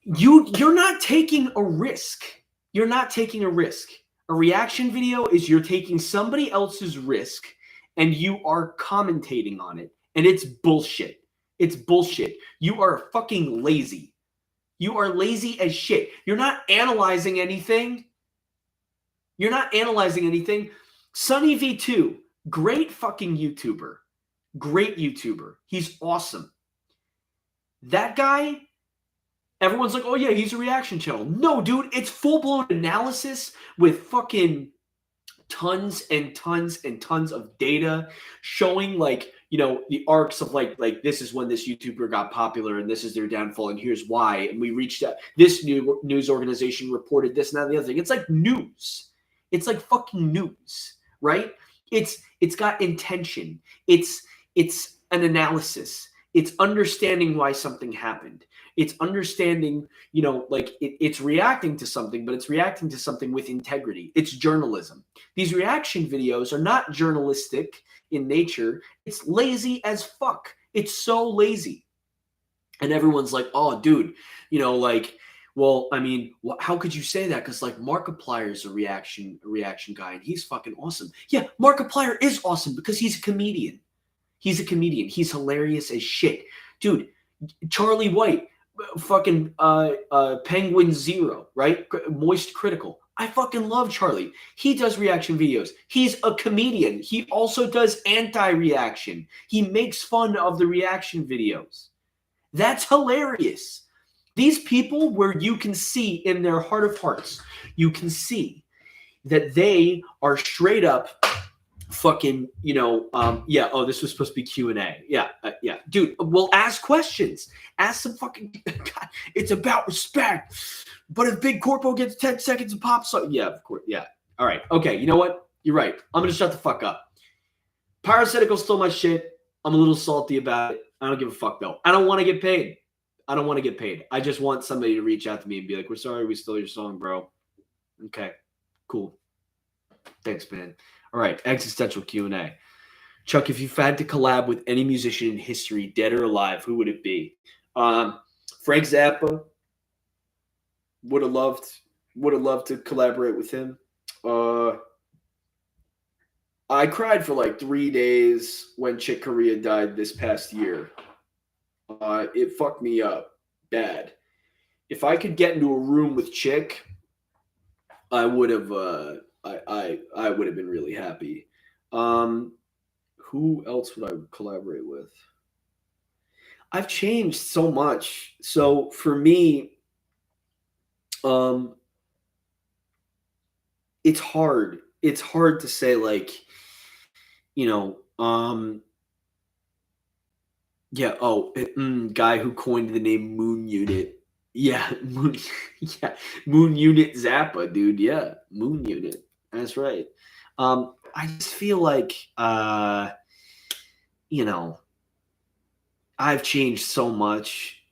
You're not taking a risk. You're not taking a risk. A reaction video is you're taking somebody else's risk and you are commentating on it. And it's bullshit. It's bullshit. You are fucking lazy. You are lazy as shit. You're not analyzing anything. Sunny V2, great fucking YouTuber. Great YouTuber. He's awesome. That guy, everyone's like, oh yeah, he's a reaction channel. No, dude, it's full-blown analysis with fucking tons and tons and tons of data showing like, you know, the arcs of like this is when this YouTuber got popular and this is their downfall and here's why. And we reached out. This news organization reported this and that and the other thing. It's like news. It's like fucking news, right? It's got intention. It's an analysis. It's understanding why something happened. It's understanding, you know, like it's reacting to something, but it's reacting to something with integrity. It's journalism. These reaction videos are not journalistic in nature. It's lazy as fuck. It's so lazy. And everyone's like, oh, dude, you know, like, well, I mean, how could you say that? Because like Markiplier's a reaction guy and he's fucking awesome. Yeah, Markiplier is awesome because he's a comedian. He's hilarious as shit. Dude, Charlie White, fucking Penguin Zero, right? Moist Critical. I fucking love Charlie. He does reaction videos. He's a comedian. He also does anti-reaction. He makes fun of the reaction videos. That's hilarious. These people where you can see in their heart of hearts, you can see that they are straight up fucking, you know, yeah, oh, this was supposed to be Q&A. Yeah, dude, well, ask questions. Ask some fucking, God, it's about respect. But if Big Corpo gets 10 seconds of pop song, yeah, of course, yeah. All right, okay, you know what? You're right. I'm going to shut the fuck up. Pyrocynical stole my shit. I'm a little salty about it. I don't give a fuck, though. I don't want to get paid. I just want somebody to reach out to me and be like, we're sorry we stole your song, bro. Okay, cool. Thanks, man. All right, existential Q&A. Chuck, if you've had to collab with any musician in history, dead or alive, who would it be? Frank Zappa. Would have loved to collaborate with him. I cried for like 3 days when Chick Corea died this past year. It fucked me up bad. If I could get into a room with Chick, I would have. I would have been really happy. Who else would I collaborate with? I've changed so much. So for me, it's hard. It's hard to say, like, you know, Yeah. Oh, guy who coined the name Moon Unit. Yeah, Moon. Yeah, Moon Unit Zappa, dude. Yeah, Moon Unit. That's right. I just feel like, you know, I've changed so much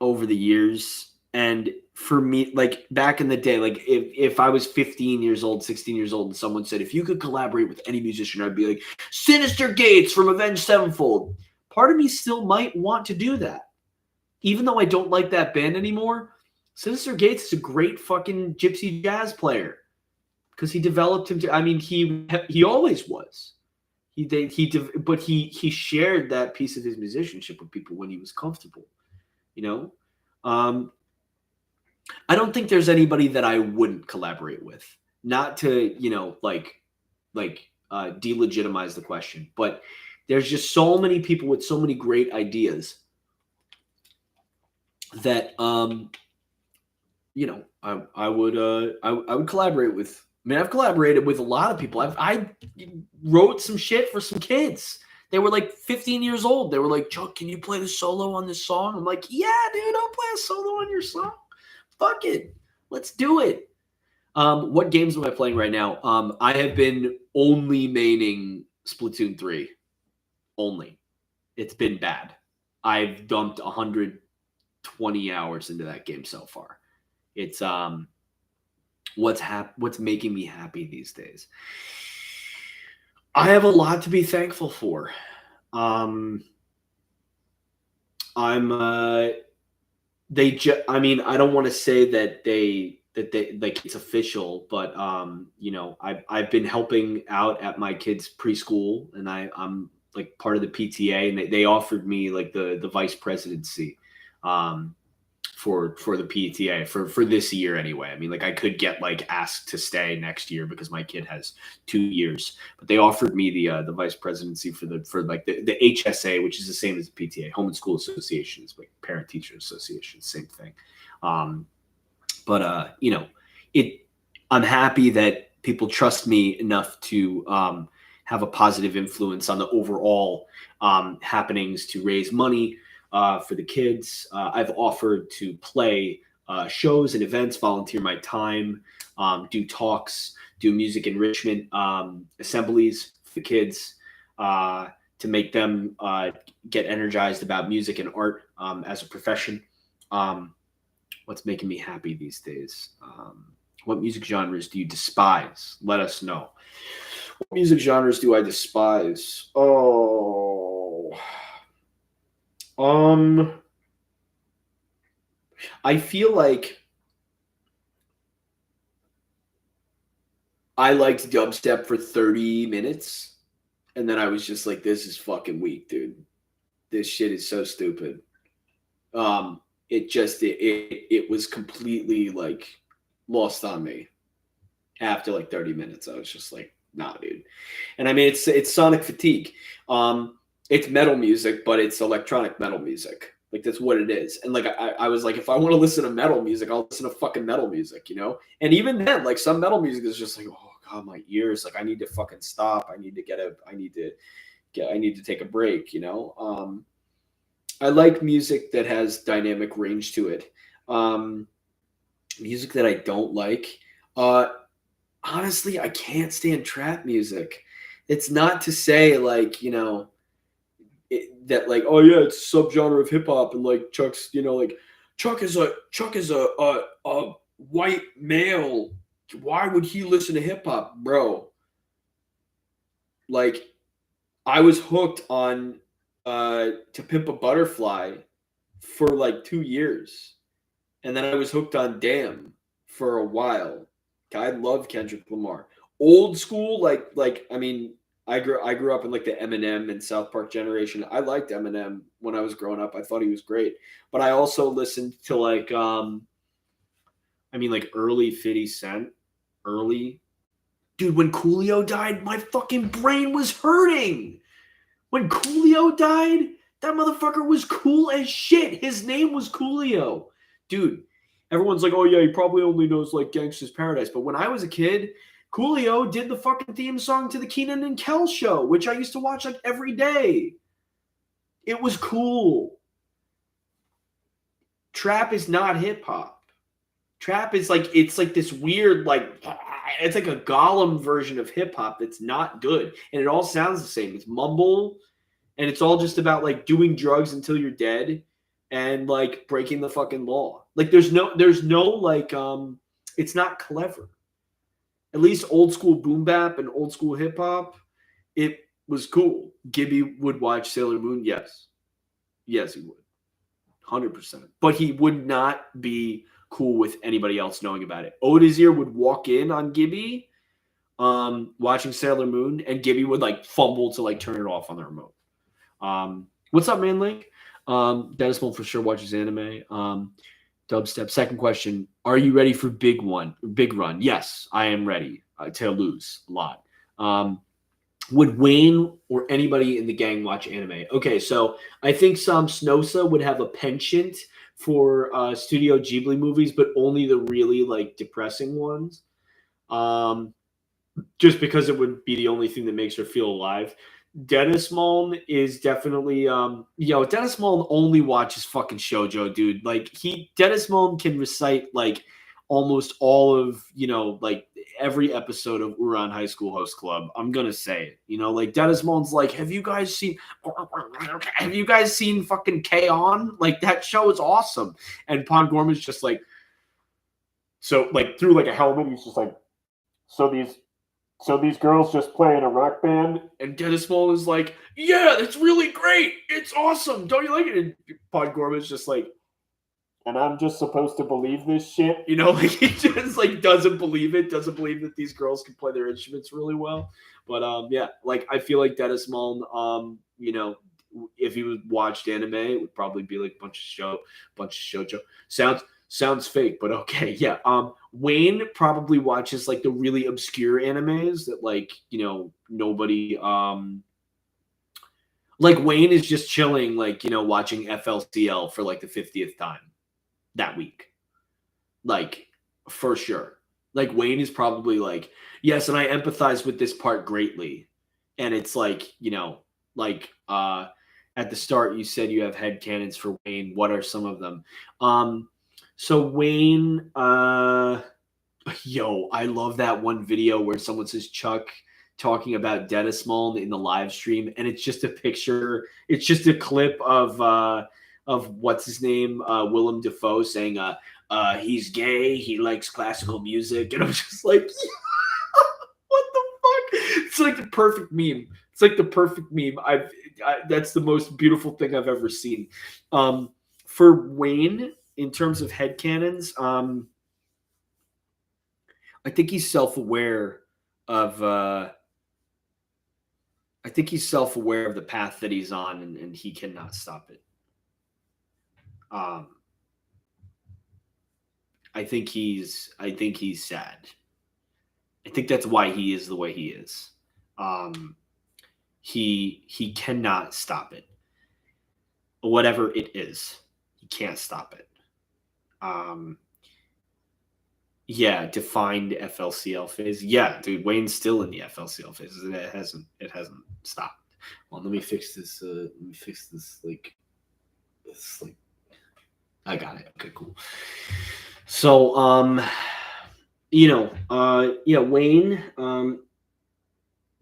over the years, and for me, like back in the day, like if I was 15 years old, 16 years old, and someone said if you could collaborate with any musician, I'd be like Sinister Gates from Avenged Sevenfold. Part of me still might want to do that, even though I don't like that band anymore. Sinister Gates is a great fucking gypsy jazz player because he developed him to. I mean, he always was. But he shared that piece of his musicianship with people when he was comfortable. You know, um, I don't think there's anybody that I wouldn't collaborate with. Not to delegitimize the question, but there's just so many people with so many great ideas that I would collaborate with. I mean, I've collaborated with a lot of people. I wrote some shit for some kids. They were like 15 years old. They were like, Chuck, can you play the solo on this song? I'm like, yeah, dude, I'll play a solo on your song. Fuck it. Let's do it. What games am I playing right now? I have been only maining Splatoon 3. Only. It's been bad. I've dumped 120 hours into that game so far. It's what's making me happy these days. I have a lot to be thankful for. I mean, I don't want to say that they like it's official, but I've been helping out at my kids' preschool, and I'm like part of the PTA, and they offered me like the vice presidency for the PTA for this year anyway. I mean, like I could get like asked to stay next year because my kid has 2 years, but they offered me the vice presidency for the HSA, which is the same as the PTA, Home and School Associations, like Parent Teacher Association, same thing. I'm happy that people trust me enough to have a positive influence on the overall happenings to raise money for the kids. I've offered to play shows and events, volunteer my time, do talks, do music enrichment assemblies for the kids to make them get energized about music and art as a profession. What's making me happy these days? What music genres do you despise? Let us know. What music genres do I despise? I feel like I liked dubstep for 30 minutes, and then I was just like, this is fucking weak, dude. This shit is so stupid. It was completely like lost on me after like 30 minutes. I was just like, nah, dude. And I mean, it's sonic fatigue. It's metal music, but it's electronic metal music. Like that's what it is. And like I was like, if I want to listen to metal music, I'll listen to fucking metal music, you know? And even then, like some metal music is just like, oh god, my ears, like I need to fucking stop. I need to take a break, you know? I like music that has dynamic range to it. Music that I don't like. Honestly, I can't stand trap music. It's not to say like, that like, oh yeah, it's a subgenre of hip hop and like Chuck's, like Chuck is a white male. Why would he listen to hip hop, bro? Like I was hooked on To Pimp a Butterfly for like 2 years. And then I was hooked on Damn for a while. I love Kendrick Lamar. Old school, like I mean, I grew up in like the Eminem and South Park generation. I liked Eminem when I was growing up. I thought he was great. But I also listened to like like early 50 Cent. Early. Dude, when Coolio died, my fucking brain was hurting. When Coolio died, that motherfucker was cool as shit. His name was Coolio. Dude, everyone's like, oh yeah, he probably only knows like Gangsta's Paradise. But when I was a kid, Coolio did the fucking theme song to the Keenan and Kel show, which I used to watch like every day. It was cool. Trap is not hip hop. Trap is like, it's like this weird, like, it's like a Gollum version of hip hop that's not good. And it all sounds the same. It's mumble, and it's all just about like doing drugs until you're dead and like breaking the fucking law. Like there's no like it's not clever. At least old school boom bap and old school hip hop, it was cool. Gibby would watch Sailor Moon, yes. Yes, he would. 100%. But he would not be cool with anybody else knowing about it. Odazier would walk in on Gibby watching Sailor Moon, and Gibby would like fumble to like turn it off on the remote. What's up, man? Link. Dennis Mold for sure watches anime. Dubstep. Second question: are you ready for big run? Yes, I am ready to lose a lot. Would Wayne or anybody in the gang watch anime? Okay, so I think Sam Snosa would have a penchant for Studio Ghibli movies, but only the really like depressing ones. Just because it would be the only thing that makes her feel alive. Dennis Mullen is definitely Dennis Mullen only watches fucking shoujo, dude. Like Dennis Mullen can recite like almost all of like every episode of Uran High School Host Club. I'm gonna say it. Like Dennis Mullen's like, have you guys seen fucking K-On? Like that show is awesome. And Pon Gorman's just like, so like through like a helmet, he's just like, so these girls just play in a rock band, and Dennis Mullen is like, yeah, that's really great. It's awesome. Don't you like it? And Pod Gorman's just like, and I'm just supposed to believe this shit. Like he just like doesn't believe that these girls can play their instruments really well. But yeah, like I feel like Dennis Mullen, if he would watched anime, it would probably be like a bunch of shoujo. Sounds fake, but okay. Yeah. Wayne probably watches like the really obscure animes that like, nobody like Wayne is just chilling, like, watching FLCL for like the 50th time that week. Like, for sure. Like Wayne is probably like, yes, and I empathize with this part greatly. And it's like, like at the start you said you have headcanons for Wayne. What are some of them? So Wayne, I love that one video where someone says Chuck talking about Dennis Mullen in the live stream, and it's just a picture. It's just a clip of what's his name, Willem Dafoe saying, he's gay, he likes classical music, and I'm just like, what the fuck? It's like the perfect meme. It's like the perfect meme. That's the most beautiful thing I've ever seen. For Wayne, in terms of headcanons, I think he's self-aware of the path that he's on, and he cannot stop it. I think he's sad. I think that's why he is the way he is. He cannot stop it. Whatever it is, he can't stop it. Yeah, defined FLCL phase. Yeah, dude, Wayne's still in the FLCL phase. It hasn't stopped. Well, let me fix this. Like, I got it. Okay, cool. So, Wayne,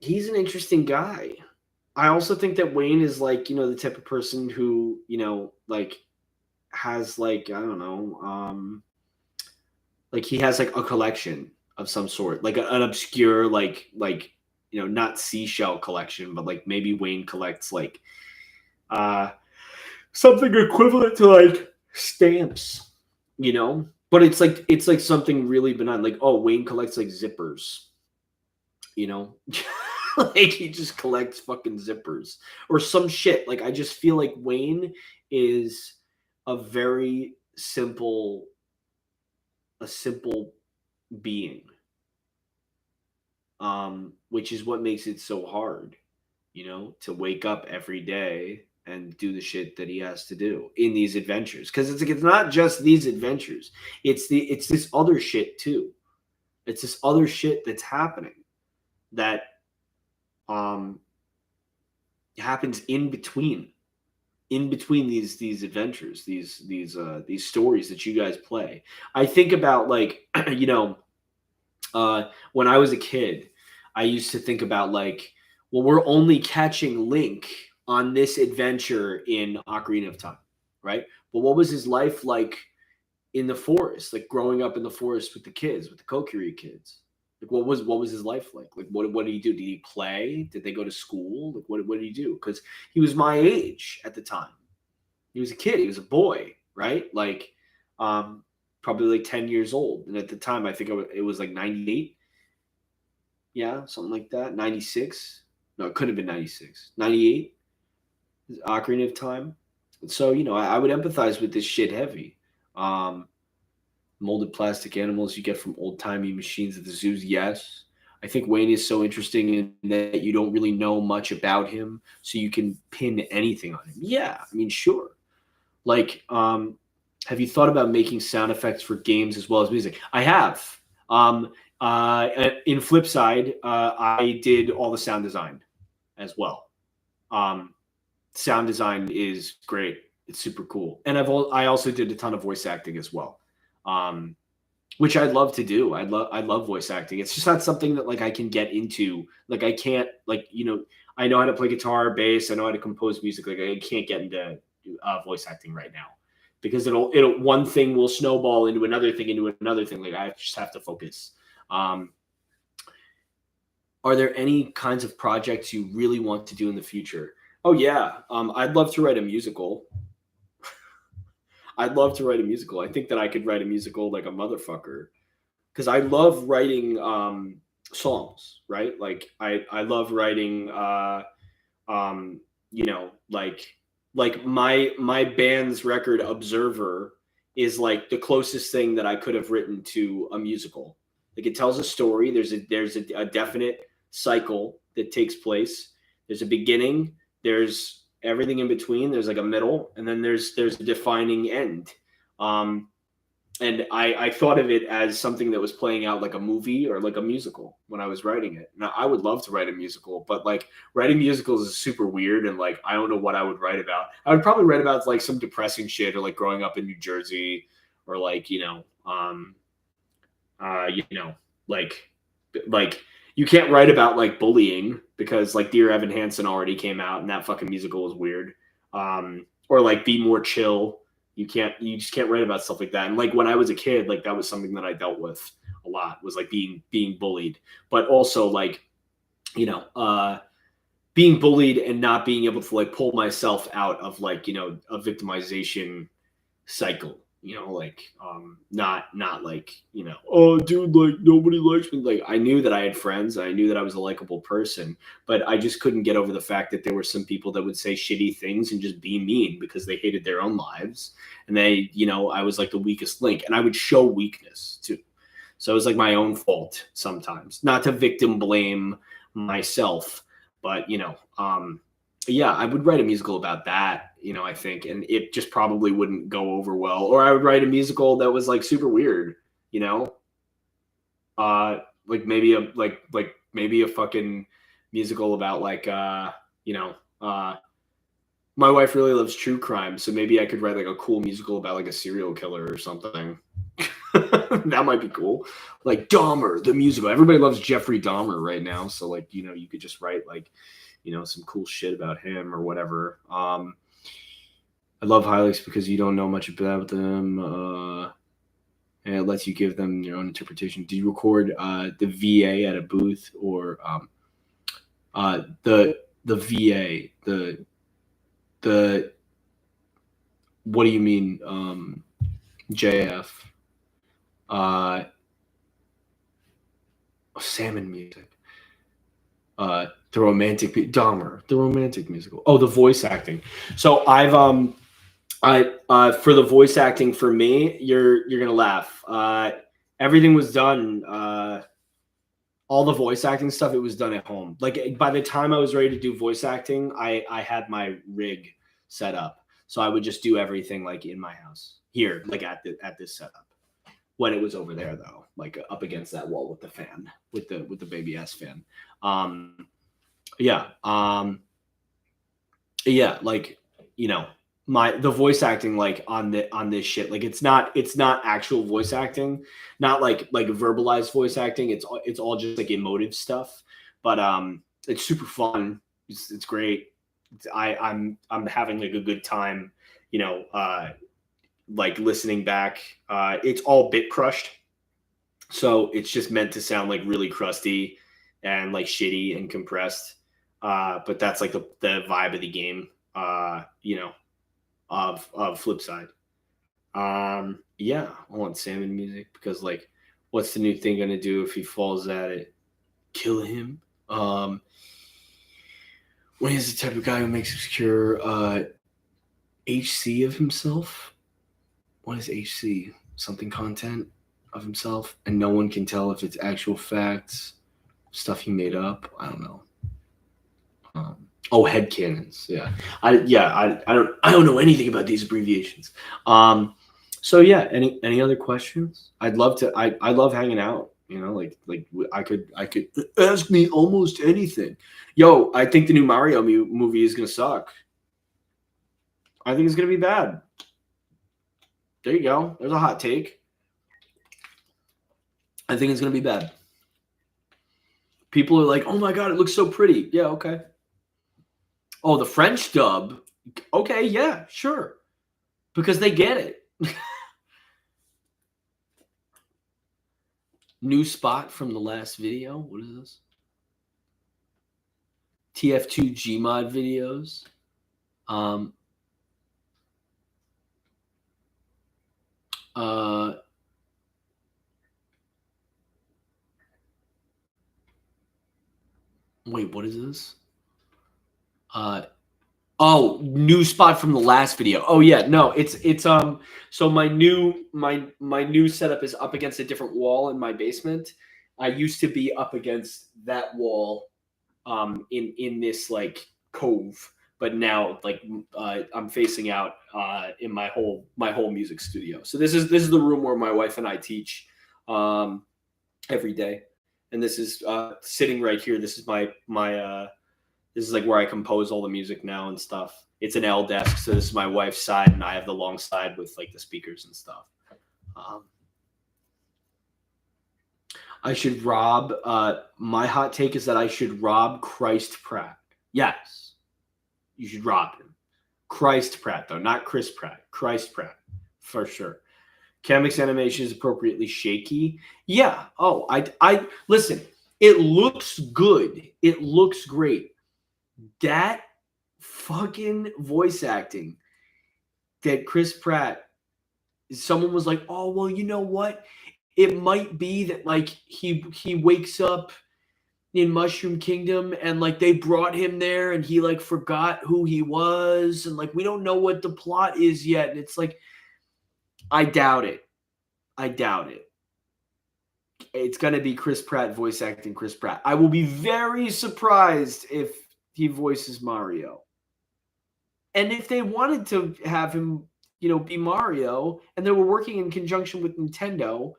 he's an interesting guy. I also think that Wayne is like, the type of person who, like has like, I don't know, like he has like a collection of some sort, like an obscure, like, not seashell collection, but like maybe Wayne collects like, something equivalent to like stamps, but it's like something really benign. Like, oh, Wayne collects like zippers, like he just collects fucking zippers or some shit. Like I just feel like Wayne is a very simple being, which is what makes it so hard, to wake up every day and do the shit that he has to do in these adventures. Because it's not just these adventures; it's this other shit too. It's this other shit that's happening that happens in between. in between these adventures, these stories that you guys play. I think about like you know, when I was a kid, I used to think about like, well, we're only catching Link on this adventure in Ocarina of Time, right? But what was his life like in the forest, like growing up in the forest with the kids, with the Kokiri kids? Like, what was his life like? Like, what did he do? Did he play? Did they go to school? Like, what did he do? Because he was my age at the time. He was a kid. He was a boy, right? Like, um, probably like 10 years old. And at the time, I think it was like 98. Yeah, something like that. 96. No, it couldn't have been 96. 98. Ocarina of Time. So, I would empathize with this shit heavy. Um, Molded plastic animals you get from old timey machines at the zoos, yes. I think Wayne is so interesting in that you don't really know much about him, so you can pin anything on him. Yeah, I mean, sure. Like, have you thought about making sound effects for games as well as music? I have. In Flipside, I did all the sound design as well. Sound design is great. It's super cool, and I also did a ton of voice acting as well, which I'd love to do. I love voice acting. It's just not something that like I can get into. Like I can't I know how to play guitar, bass. I know how to compose music. Like I can't get into voice acting right now because it'll one thing will snowball into another thing into another thing. Like I just have to focus. Um, are there any kinds of projects you really want to do in the future? Oh yeah, I'd love to write a musical. I'd love to write a musical. I think that I could write a musical like a motherfucker because I love writing songs, right? Like I love writing um like my band's record Observer is like the closest thing that I could have written to a musical. Like it tells a story. There's a definite cycle that takes place. There's a beginning. There's everything in between. There's like a middle, and then there's a defining end. Um, and I thought of it as something that was playing out like a movie or like a musical when I was writing it. Now I would love to write a musical, but like writing musicals is super weird, and like I don't know what I would write about. I would probably write about like some depressing shit or like growing up in New Jersey or like you know like you can't write about like bullying because like Dear Evan Hansen already came out and that fucking musical was weird. Or like Be More Chill. You just can't write about stuff like that. And like when I was a kid, like that was something that I dealt with a lot, was like being bullied, but also like being bullied and not being able to like pull myself out of like a victimization cycle, like not like oh dude, like nobody likes me. Like I knew that I had friends, I knew that I was a likable person, but I just couldn't get over the fact that there were some people that would say shitty things and just be mean because they hated their own lives, and I was like the weakest link, and I would show weakness too. So it was like my own fault sometimes, not to victim blame myself, but yeah, I would write a musical about that, I think, and it just probably wouldn't go over well. Or I would write a musical that was like super weird, like maybe a fucking musical about like my wife really loves true crime, so maybe I could write like a cool musical about like a serial killer or something. That might be cool. Like Dahmer, the musical. Everybody loves Jeffrey Dahmer right now, so like you could just write like some cool shit about him or whatever. I love Hylics because you don't know much about them, and it lets you give them your own interpretation. Do you record the VA at a booth or the VA the what do you mean JF? Salmon music. The romantic Dahmer, the romantic musical. Oh, the voice acting. So I've I for the voice acting for me, you're gonna laugh. Everything was done. All the voice acting stuff, it was done at home. Like by the time I was ready to do voice acting, I had my rig set up, so I would just do everything like in my house here, like at this setup. When it was over there though, like up against that wall with the fan, with the baby ass fan. Yeah. Yeah, like you know, the voice acting like on this shit, like it's not actual voice acting, not like verbalized voice acting. It's all just like emotive stuff, but it's super fun. It's great. I'm having like a good time, you know, like listening back. It's all bit crushed, so it's just meant to sound like really crusty and like shitty and compressed. But that's like the vibe of the game. You know, of Flipside. Yeah, I want salmon music because like, what's the new thing gonna do if he falls at it? Kill him. When he's the type of guy who makes obscure HC of himself. What is HC? Something content of himself, and no one can tell if it's actual facts, stuff he made up. I don't know. Headcanons. Yeah, I don't know anything about these abbreviations. So yeah, any other questions? I'd love to. I love hanging out. You know, like I could ask me almost anything. Yo, I think the new Mario movie is gonna suck. I think it's gonna be bad. There you go. There's a hot take. I think it's gonna be bad. People are like, "Oh my god, it looks so pretty." Yeah, okay. Oh, the French dub. Okay, yeah, sure. Because they get it. New spot from the last video. What is this? TF2 Gmod videos. Wait, what is this? New spot from the last video. Oh yeah, no, it's so my new setup is up against a different wall in my basement. I used to be up against that wall in this like cove, but now like I'm facing out in my whole music studio. So this is the room where my wife and I teach every day. And this is sitting right here. This is my this is like where I compose all the music now and stuff. It's an L desk, so this is my wife's side, and I have the long side with like the speakers and stuff. I should rob. My hot take is that I should rob Christ Pratt. Yes, you should rob him. Christ Pratt, though, not Chris Pratt. Christ Pratt, for sure. Kamek's animation is appropriately shaky. Yeah. Oh, I listen. It looks good. It looks great. That fucking voice acting that Chris Pratt, someone was like, oh, well, you know what? It might be that like he wakes up in Mushroom Kingdom and like they brought him there and he like forgot who he was and like we don't know what the plot is yet. And it's like, I doubt it. I doubt it. It's going to be Chris Pratt voice acting Chris Pratt. I will be very surprised if he voices Mario. And if they wanted to have him, you know, be Mario and they were working in conjunction with Nintendo,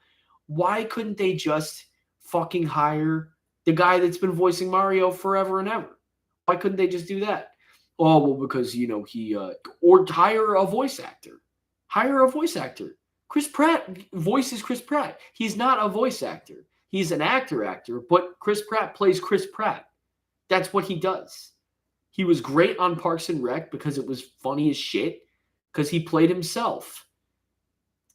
why couldn't they just fucking hire the guy that's been voicing Mario forever and ever? Why couldn't they just do that? Oh, well, because, you know, he, or hire a voice actor. Hire a voice actor. Chris Pratt voices Chris Pratt. He's not a voice actor. He's an actor, but Chris Pratt plays Chris Pratt. That's what he does. He was great on Parks and Rec because it was funny as shit because he played himself.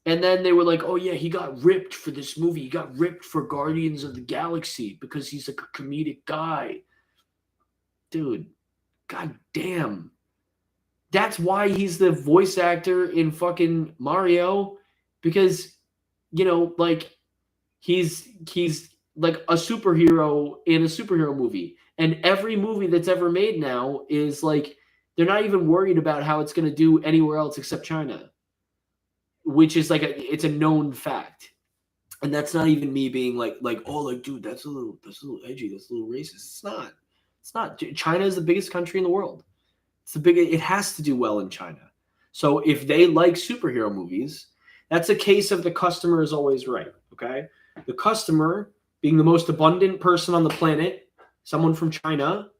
And then they were like, oh, yeah, he got ripped for this movie. He got ripped for Guardians of the Galaxy because he's like a comedic guy. Dude, god damn. That's why he's the voice actor in fucking Mario because, you know, like he's like a superhero in a superhero movie. And every movie that's ever made now is like, they're not even worried about how it's going to do anywhere else except China, which is like, it's a known fact. And that's not even me being like, oh, like, dude, that's a little edgy. That's a little racist. It's not. China is the biggest country in the world. It has to do well in China. So if they like superhero movies, that's a case of the customer is always right. Okay. The customer, being the most abundant person on the planet, someone from China,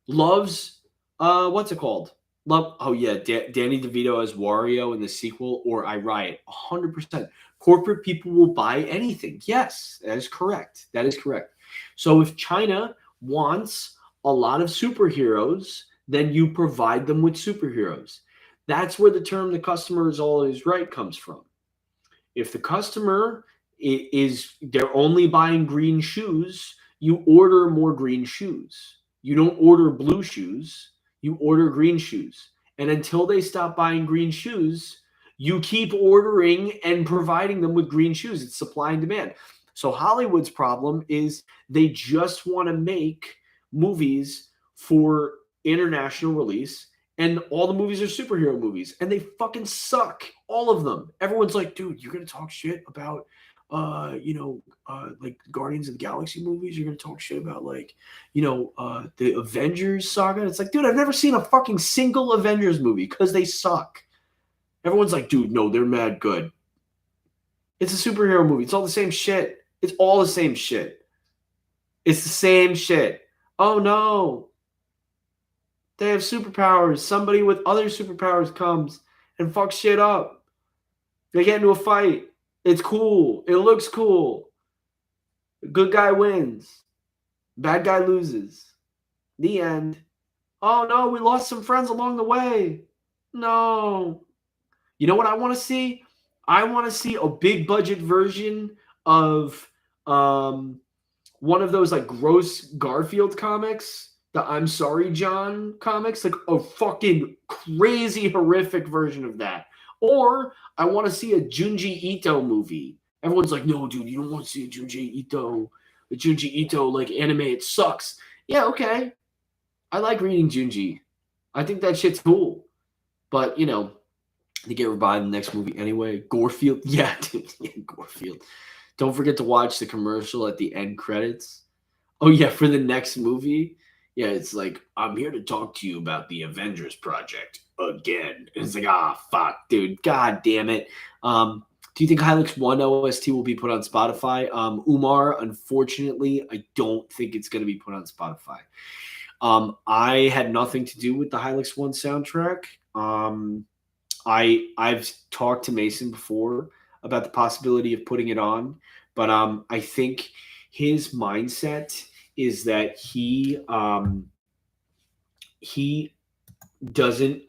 loves what's it called? Love. Oh yeah, Danny DeVito as Wario in the sequel, or I Riot. 100%. Corporate people will buy anything. Yes, that is correct. That is correct. So if China wants a lot of superheroes, then you provide them with superheroes. That's where the term "the customer is always right" comes from. If the customer is they're only buying green shoes, you order more green shoes. You don't order blue shoes, you order green shoes. And until they stop buying green shoes, you keep ordering and providing them with green shoes. It's supply and demand. So Hollywood's problem is they just want to make movies for international release, and all the movies are superhero movies, and they fucking suck, all of them. Everyone's like, dude, you're gonna talk shit about like Guardians of the Galaxy movies? You're gonna talk shit about like, the Avengers saga? It's like, dude, I've never seen a fucking single Avengers movie because they suck. Everyone's like, dude, no, they're mad good. It's a superhero movie. It's all the same shit. It's all the same shit. It's the same shit. Oh no, they have superpowers. Somebody with other superpowers comes and fucks shit up. They get into a fight. It's cool. It looks cool. Good guy wins. Bad guy loses. The end. Oh no, we lost some friends along the way. No. You know what I want to see? I want to see a big budget version of one of those like gross Garfield comics, the I'm Sorry John comics, like a fucking crazy horrific version of that. Or I want to see a Junji Ito movie. Everyone's like, no, dude, you don't want to see a Junji Ito like anime. It sucks. Yeah, okay. I like reading Junji. I think that shit's cool. But they get revived in the next movie anyway. Gorefield, yeah, dude, yeah, Gorefield. Don't forget to watch the commercial at the end credits. Oh yeah, for the next movie. Yeah, it's like, I'm here to talk to you about the Avengers project again. And it's like, fuck, dude. God damn it. Do you think Hylics 1 OST will be put on Spotify? Umar, unfortunately, I don't think it's going to be put on Spotify. I had nothing to do with the Hylics 1 soundtrack. I've talked to Mason before about the possibility of putting it on, but I think his mindset is that he doesn't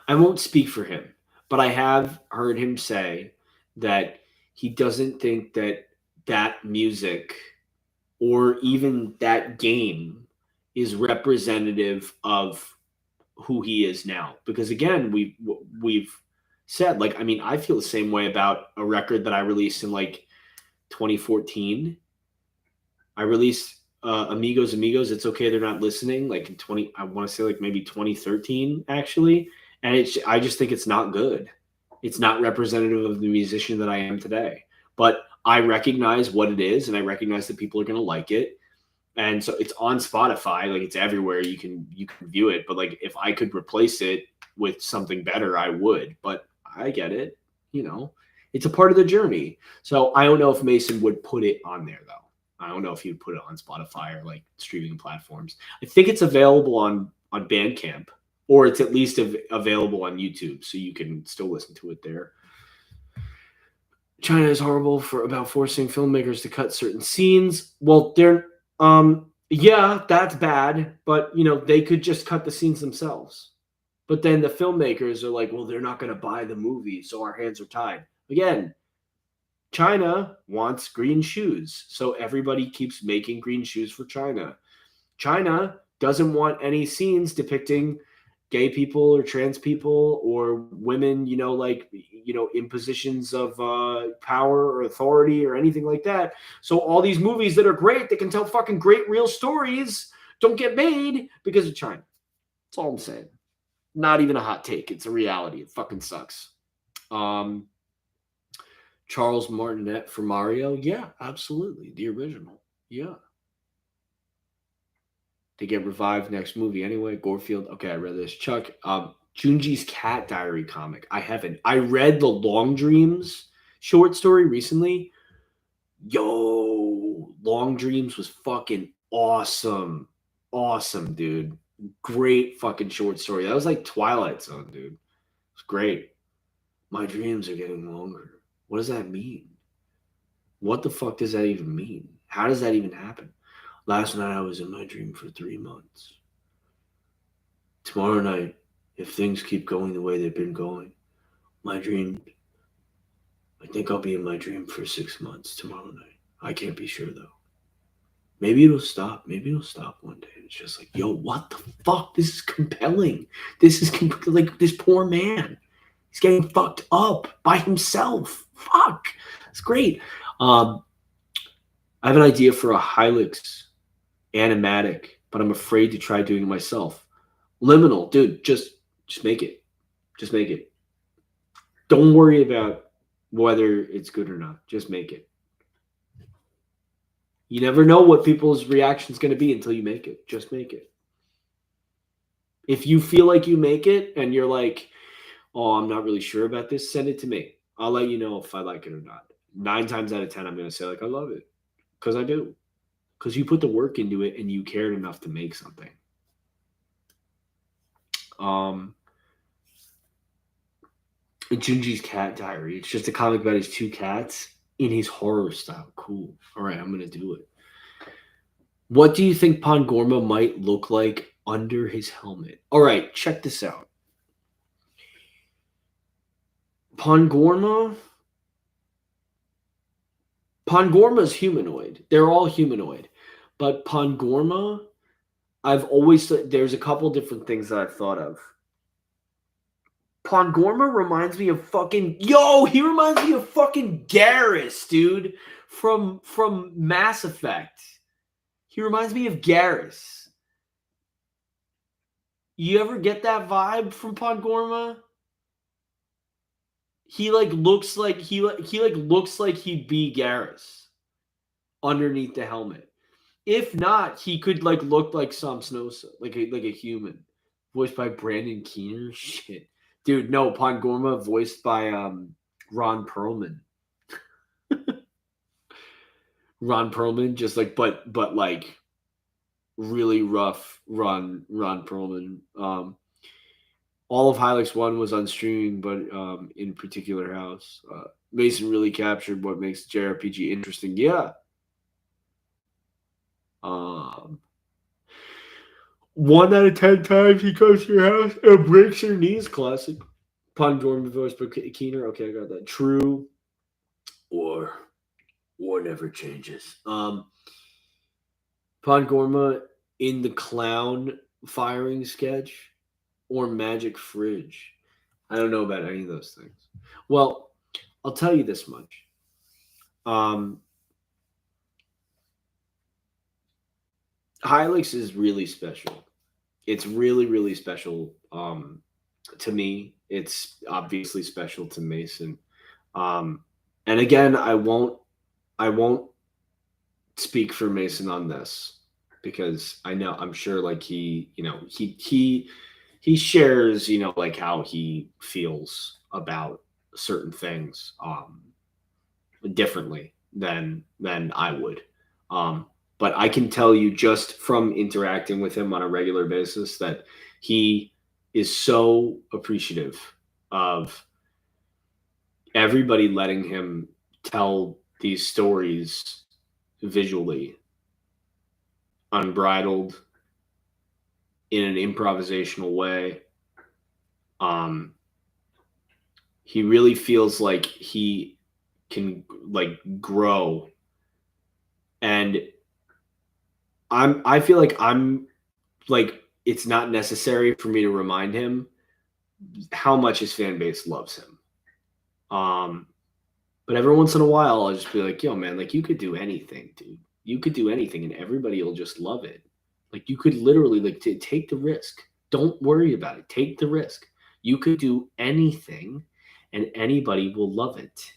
I won't speak for him, but I have heard him say that he doesn't think that music or even that game is representative of who he is now. Because again, we've said, like, I mean, I feel the same way about a record that I released in like 2014. I released Amigos, It's Okay They're Not Listening, like in I want to say like maybe 2013 actually, and I just think it's not good. It's not representative of the musician that I am today. But I recognize what it is, and I recognize that people are going to like it. And so it's on Spotify, like it's everywhere. You can view it. But like if I could replace it with something better, I would. But I get it. It's a part of the journey. So I don't know if Mason would put it on there though. I don't know if he would put it on Spotify or like streaming platforms. I think it's available on Bandcamp, or it's at least available on YouTube, so you can still listen to it there. China is horrible about forcing filmmakers to cut certain scenes. Well, they're yeah, that's bad, but they could just cut the scenes themselves. But then the filmmakers are like, well, they're not going to buy the movie, so our hands are tied. Again, China wants green shoes, so everybody keeps making green shoes for China. China doesn't want any scenes depicting gay people or trans people or women, in positions of power or authority or anything like that. So all these movies that are great, that can tell fucking great real stories, don't get made because of China. That's all I'm saying. Not even a hot take. It's a reality. It fucking sucks. Charles Martinet for Mario. Yeah, absolutely. The original. Yeah. They get revived next movie anyway. Gorefield. Okay, I read this. Chuck, Junji's Cat Diary comic. I haven't. I read the Long Dreams short story recently. Yo, Long Dreams was fucking awesome. Awesome, dude. Great fucking short story. That was like Twilight Zone, dude. It's great. My dreams are getting longer. What does that mean? What the fuck does that even mean? How does that even happen? Last night I was in my dream for 3 months. Tomorrow night, if things keep going the way they've been going, my dream, I think I'll be in my dream for 6 months tomorrow night. I can't be sure though. Maybe it'll stop. Maybe it'll stop one day. It's just like, yo, what the fuck? This is compelling. This is like this poor man. He's getting fucked up by himself. Fuck. It's great. I have an idea for a Hylics animatic, but I'm afraid to try doing it myself. Liminal, dude, just make it. Just make it. Don't worry about whether it's good or not. Just make it. You never know what people's reaction is going to be until you make it. Just make it. If you feel like you make it and you're like, oh, I'm not really sure about this, send it to me. I'll let you know if I like it or not. 9 times out of 10, I'm going to say, like, I love it. Because I do. Because you put the work into it and you cared enough to make something. Junji's Cat Diary. It's just a comic about his 2 cats in his horror style. Cool. All right, I'm going to do it. What do you think Pangorma might look like under his helmet? All right, check this out. Pangorma's humanoid. They're all humanoid. But Pangorma, there's a couple different things that I've thought of. Pangorma reminds me of he reminds me of fucking Garrus, dude, from Mass Effect. He reminds me of Garrus. You ever get that vibe from Pangorma? He looks like he'd be Garrus underneath the helmet. If not, he could look like Sam Snosa, like a human, voiced by Brandon Keener. Shit, dude, no, Pangorma voiced by Ron Perlman. Ron Perlman, just but like really rough Ron Perlman. All of Hylics 1 was on streaming, but in Particular House. Mason really captured what makes JRPG interesting. Yeah. 1 out of 10 times he comes to your house and breaks your knees. Classic. Pangorma voiced by Keener. Okay, I got that. True. War never changes. Pangorma in the clown firing sketch or magic fridge. I don't know about any of those things. Well, I'll tell you this much. Hylics is really special. It's really, really special to me. It's obviously special to Mason. And again, I won't speak for Mason on this because I'm sure like he shares, like how he feels about certain things differently than I would. But I can tell you just from interacting with him on a regular basis that he is so appreciative of everybody letting him tell these stories visually, unbridled, in an improvisational way. He really feels like he can grow, and I feel like it's not necessary for me to remind him how much his fan base loves him. But every once in a while, I'll just be like, yo, man, you could do anything, dude. You could do anything and everybody will just love it. You could literally take the risk. Don't worry about it. Take the risk. You could do anything and anybody will love it.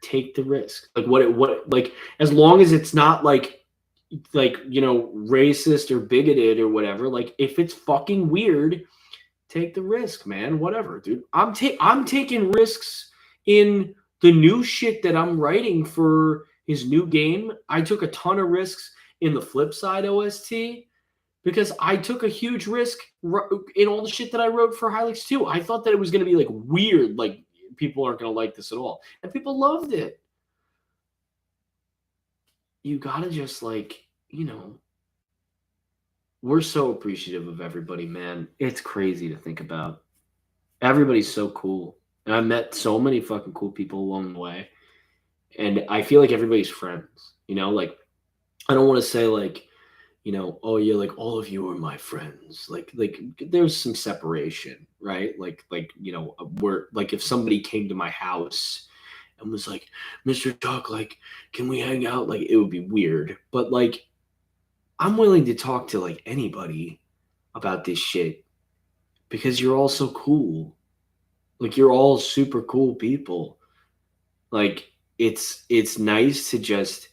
Take the risk. As long as it's not racist or bigoted or whatever, if it's fucking weird, take the risk, man. Whatever, dude. I'm taking risks in the new shit that I'm writing for his new game. I took a ton of risks in the Flipside OST because I took a huge risk in all the shit that I wrote for Hylics too. I thought that it was going to be like weird, like people aren't going to like this at all. And people loved it. You got to just like, we're so appreciative of everybody, man. It's crazy to think about. Everybody's so cool. And I met so many fucking cool people along the way. And I feel like everybody's friends, like I don't want to say like, oh yeah, like all of you are my friends. Like there's some separation, right? Like, we're like, if somebody came to my house and was like, Mr. Chuck, like, can we hang out? Like, it would be weird. But like, I'm willing to talk to like anybody about this shit because you're all so cool. Like, you're all super cool people. Like, it's nice to just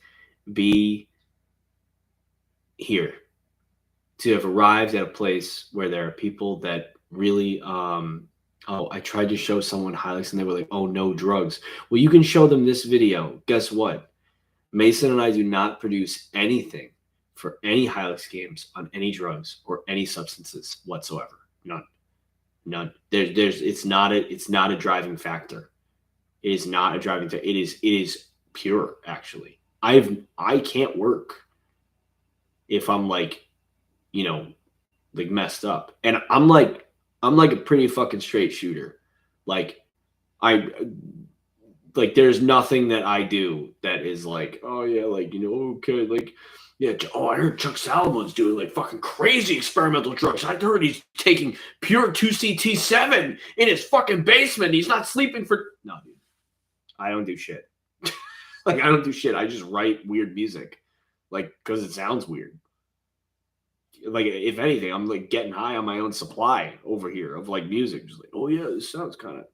be here, to have arrived at a place where there are people that really I tried to show someone Hylics and they were like, oh, no drugs. Well, you can show them this video. Guess what? Mason and I do not produce anything for any Hylics games on any drugs or any substances whatsoever. None. It's not a driving factor. It is not a driving factor. It is pure, actually. I can't work if I'm like, like messed up. And I'm like a pretty fucking straight shooter. Like there's nothing that I do that is like, oh yeah, like, okay, like, yeah, oh, I heard Chuck Salomon's doing like fucking crazy experimental drugs. I heard he's taking pure 2CT7 in his fucking basement. He's not sleeping for. No, dude, I don't do shit. Like, I don't do shit. I just write weird music, like, because it sounds weird. Like, if anything, I'm like getting high on my own supply over here of like music. Just like, oh yeah, this sounds kind of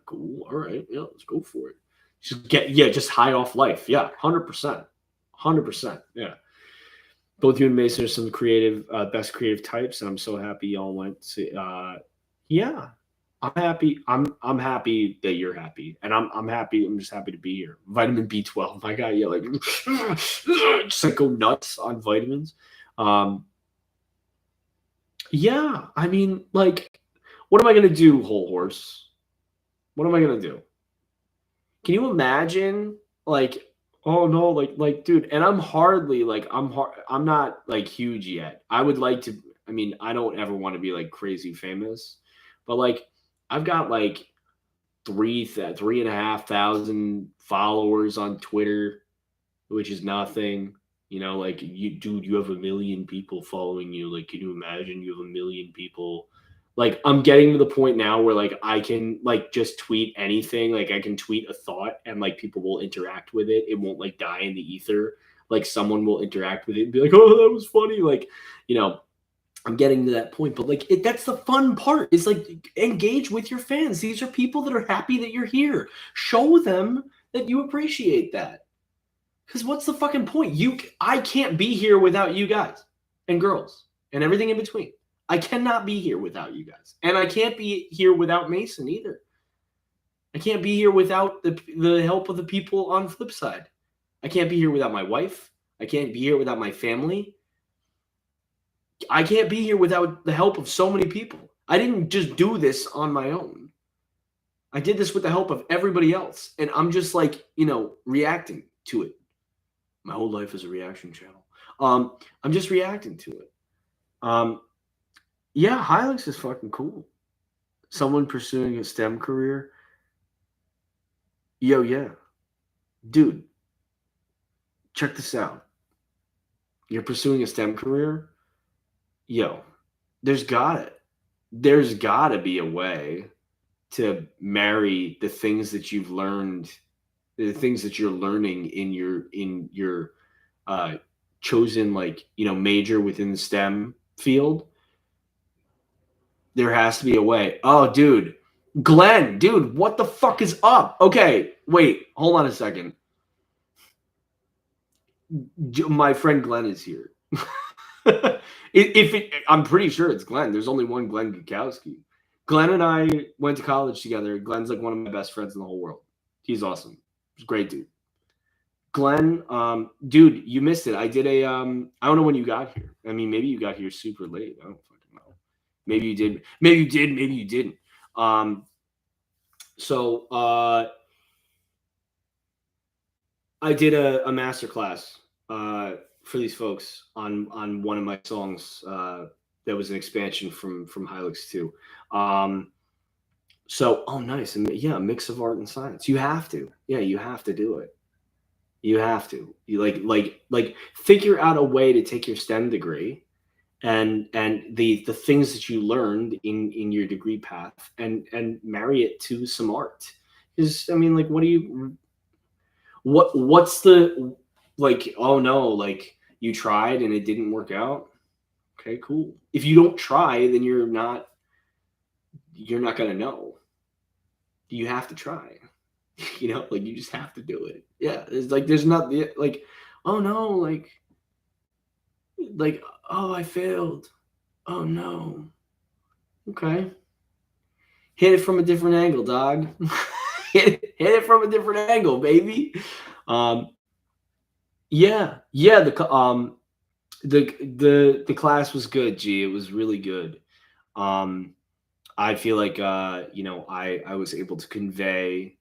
cool. All right, yeah, let's go for it. Just high off life. Yeah, 100%. Yeah. Both you and Mason are some creative, best creative types, and I'm so happy y'all went to. Yeah, I'm happy. I'm happy that you're happy, and I'm happy. I'm just happy to be here. Vitamin B12, my guy. Yeah, like just like go nuts on vitamins. Yeah, I mean, like, what am I gonna do, whole horse? What am I gonna do? Can you imagine, like, oh no, like, dude, and I'm hardly like, I'm not like huge yet. I would like to. I mean, I don't ever want to be like crazy famous, but like, I've got like 3,500 followers on Twitter, which is nothing. Like, you have 1 million people following you. Like, can you imagine you have 1 million people? Like, I'm getting to the point now where like I can like just tweet anything. Like, I can tweet a thought and like people will interact with it. It won't like die in the ether. Like, someone will interact with it and be like, oh, that was funny. Like, I'm getting to that point, but like that's the fun part, is like, engage with your fans. These are people that are happy that you're here. Show them that you appreciate that. Because what's the fucking point? I can't be here without you guys and girls and everything in between. I cannot be here without you guys. And I can't be here without Mason either. I can't be here without the help of the people on the flip side. I can't be here without my wife. I can't be here without my family. I can't be here without the help of so many people. I didn't just do this on my own. I did this with the help of everybody else. And I'm just like, reacting to it. My whole life is a reaction channel. I'm just reacting to it. Yeah, Hylics is fucking cool. Someone pursuing a STEM career. Yo, yeah. Dude, check this out. You're pursuing a STEM career? Yo, there's gotta be a way to marry the things that you've learned, the things that you're learning in your chosen, like, major within the STEM field. There has to be a way. Oh, dude. Glenn, dude, what the fuck is up? Okay, wait, hold on a second. My friend Glenn is here. I'm pretty sure it's Glenn. There's only one Glenn Gukowski. Glenn and I went to college together. Glenn's like one of my best friends in the whole world. He's awesome. He's a great dude. Glenn, dude, you missed it. I did a I don't know when you got here. I mean, maybe you got here super late. I don't fucking know. Maybe you did. Maybe you did. Maybe you didn't. Um, so I did a master class for these folks on one of my songs that was an expansion from Hylics too. So oh nice, and yeah, a mix of art and science. You have to, yeah, you have to do it. You have to. You like figure out a way to take your STEM degree and the things that you learned in your degree path and marry it to some art. Is I mean, like, what do you what's the like? Oh no, like you tried and it didn't work out. Okay, cool. If you don't try, then you're not gonna know. You have to try. You know, like you just have to do it. Yeah, it's like there's not like, oh no, like oh I failed. Oh no. Okay. Hit it from a different angle, dog. Hit it from a different angle, baby. Um, yeah, yeah. The class was good. G, it was really good. Um, I feel like I was able to convey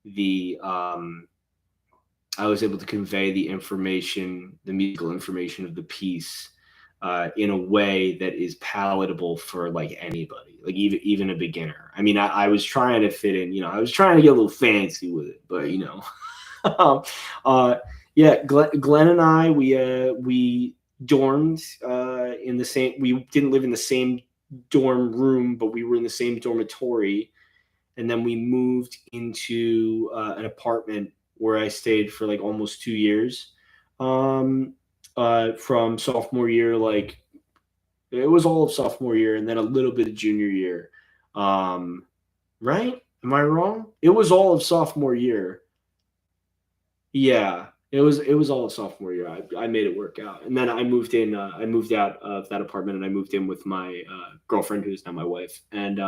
the I was able to convey the information, the musical information of the piece, in a way that is palatable for like anybody, like even a beginner. I mean, I was trying to fit in, I was trying to get a little fancy with it, but um, uh, yeah, Glenn and I, we dormed in the same. We didn't live in the same dorm room, but we were in the same dormitory, and then we moved into an apartment where I stayed for like almost 2 years. Um, from sophomore year, like it was all of sophomore year, and then a little bit of junior year. Um, right? Am I wrong? It was all of sophomore year. Yeah, it was all of sophomore year. I made it work out, and then I moved in. I moved out of that apartment, and I moved in with my girlfriend, who's now my wife. And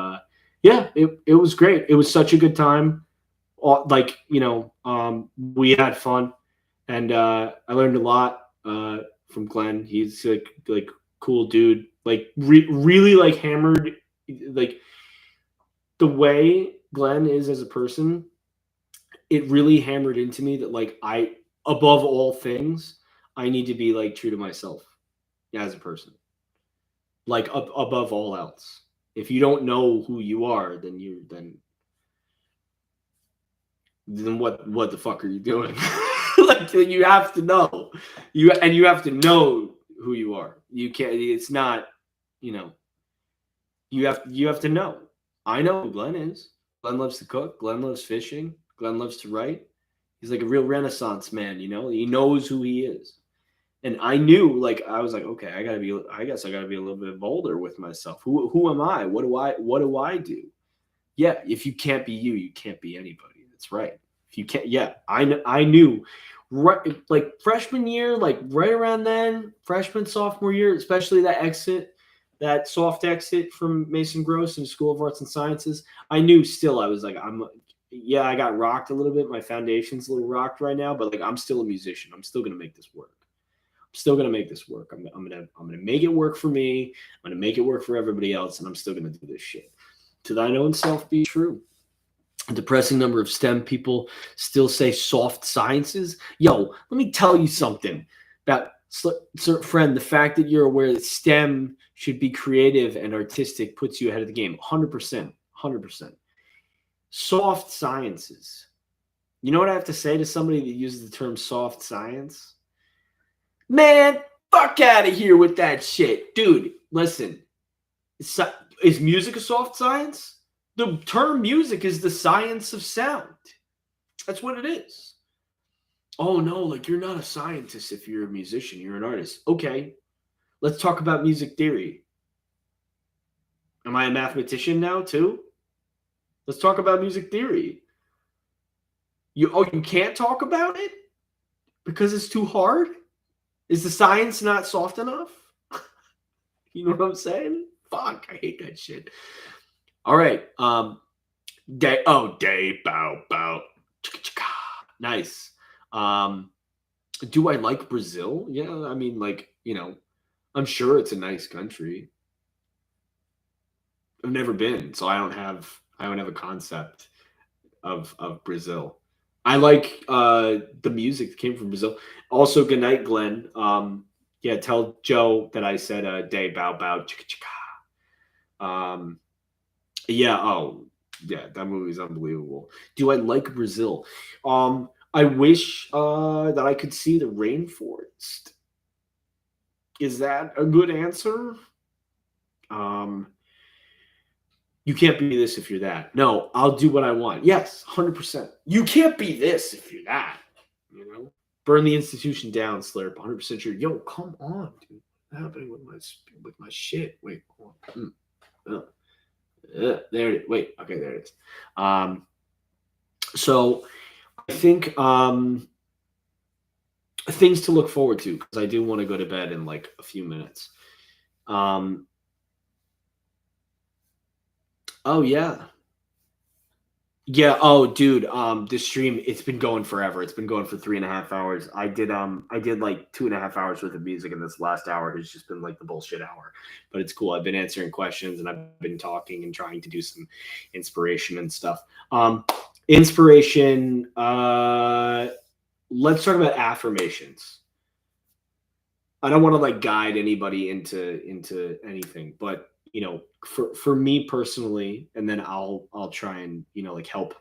yeah, it was great. It was such a good time. Like we had fun, and I learned a lot from Glenn. He's like cool dude. Like really like hammered. Like the way Glenn is as a person, it really hammered into me that like I above all things I need to be like true to myself as a person, like above all else. If you don't know who you are, then what the fuck are you doing? Like you have to know, you have to know who you are. You can't. It's not. You know. You have to know. I know who Glenn is. Glenn loves to cook. Glenn loves fishing. Glenn loves to write. He's like a real Renaissance man. He knows who he is. And I knew, like, I was like, okay, I guess I gotta be a little bit bolder with myself. Who am I? What do I do? Yeah, if you can't be you, you can't be anybody. That's right. If you can't, yeah, I knew, right, like freshman year, like right around then, freshman sophomore year, especially that soft exit from Mason Gross and School of Arts and Sciences. I knew still, I was like, yeah, I got rocked a little bit. My foundation's a little rocked right now, but like I'm still a musician. I'm still gonna make this work. I'm still gonna make this work. I'm gonna make it work for me. I'm gonna make it work for everybody else, and I'm still gonna do this shit. To thine own self be true. A depressing number of STEM people still say soft sciences. Yo, let me tell you something about, friend. The fact that you're aware that STEM should be creative and artistic puts you ahead of the game. 100%. 100%. Soft sciences. You know what I have to say to somebody that uses the term soft science? Man, fuck out of here with that shit. Dude, listen. Is music a soft science? The term music is the science of sound. That's what it is. Oh no, like you're not a scientist if you're a musician, you're an artist. Okay, let's talk about music theory. Am I a mathematician now too? Let's talk about music theory. You can't talk about it because it's too hard? Is the science not soft enough? You know what I'm saying? Fuck, I hate that shit. All right. Day bow bow. Nice. Do I like Brazil? Yeah, I mean, like, I'm sure it's a nice country. I've never been, so I don't have a concept of Brazil. I like the music that came from Brazil. Also, good night, Glenn. Yeah, tell Joe that I said day bow bow chicka chicka. Yeah, oh yeah, that movie is unbelievable. Do I like Brazil? I wish that I could see the rainforest. Is that a good answer? Um, you can't be this if you're that. No, I'll do what I want. Yes, 100%. You can't be this if you're that. You know, burn the institution down, Slurp. 100% sure. Yo, come on, dude. What's happening with my shit? Wait, hold on. There it is. Wait, okay, there it is. So I think things to look forward to, because I do want to go to bed in like a few minutes. Oh yeah. Yeah. Oh, dude. This stream, it's been going forever. It's been going for 3.5 hours. I did like 2.5 hours worth of music, and this last hour has just been like the bullshit hour. But it's cool. I've been answering questions, and I've been talking and trying to do some inspiration and stuff. Inspiration. Let's talk about affirmations. I don't want to like guide anybody into anything, but for me personally, and then I'll try and like help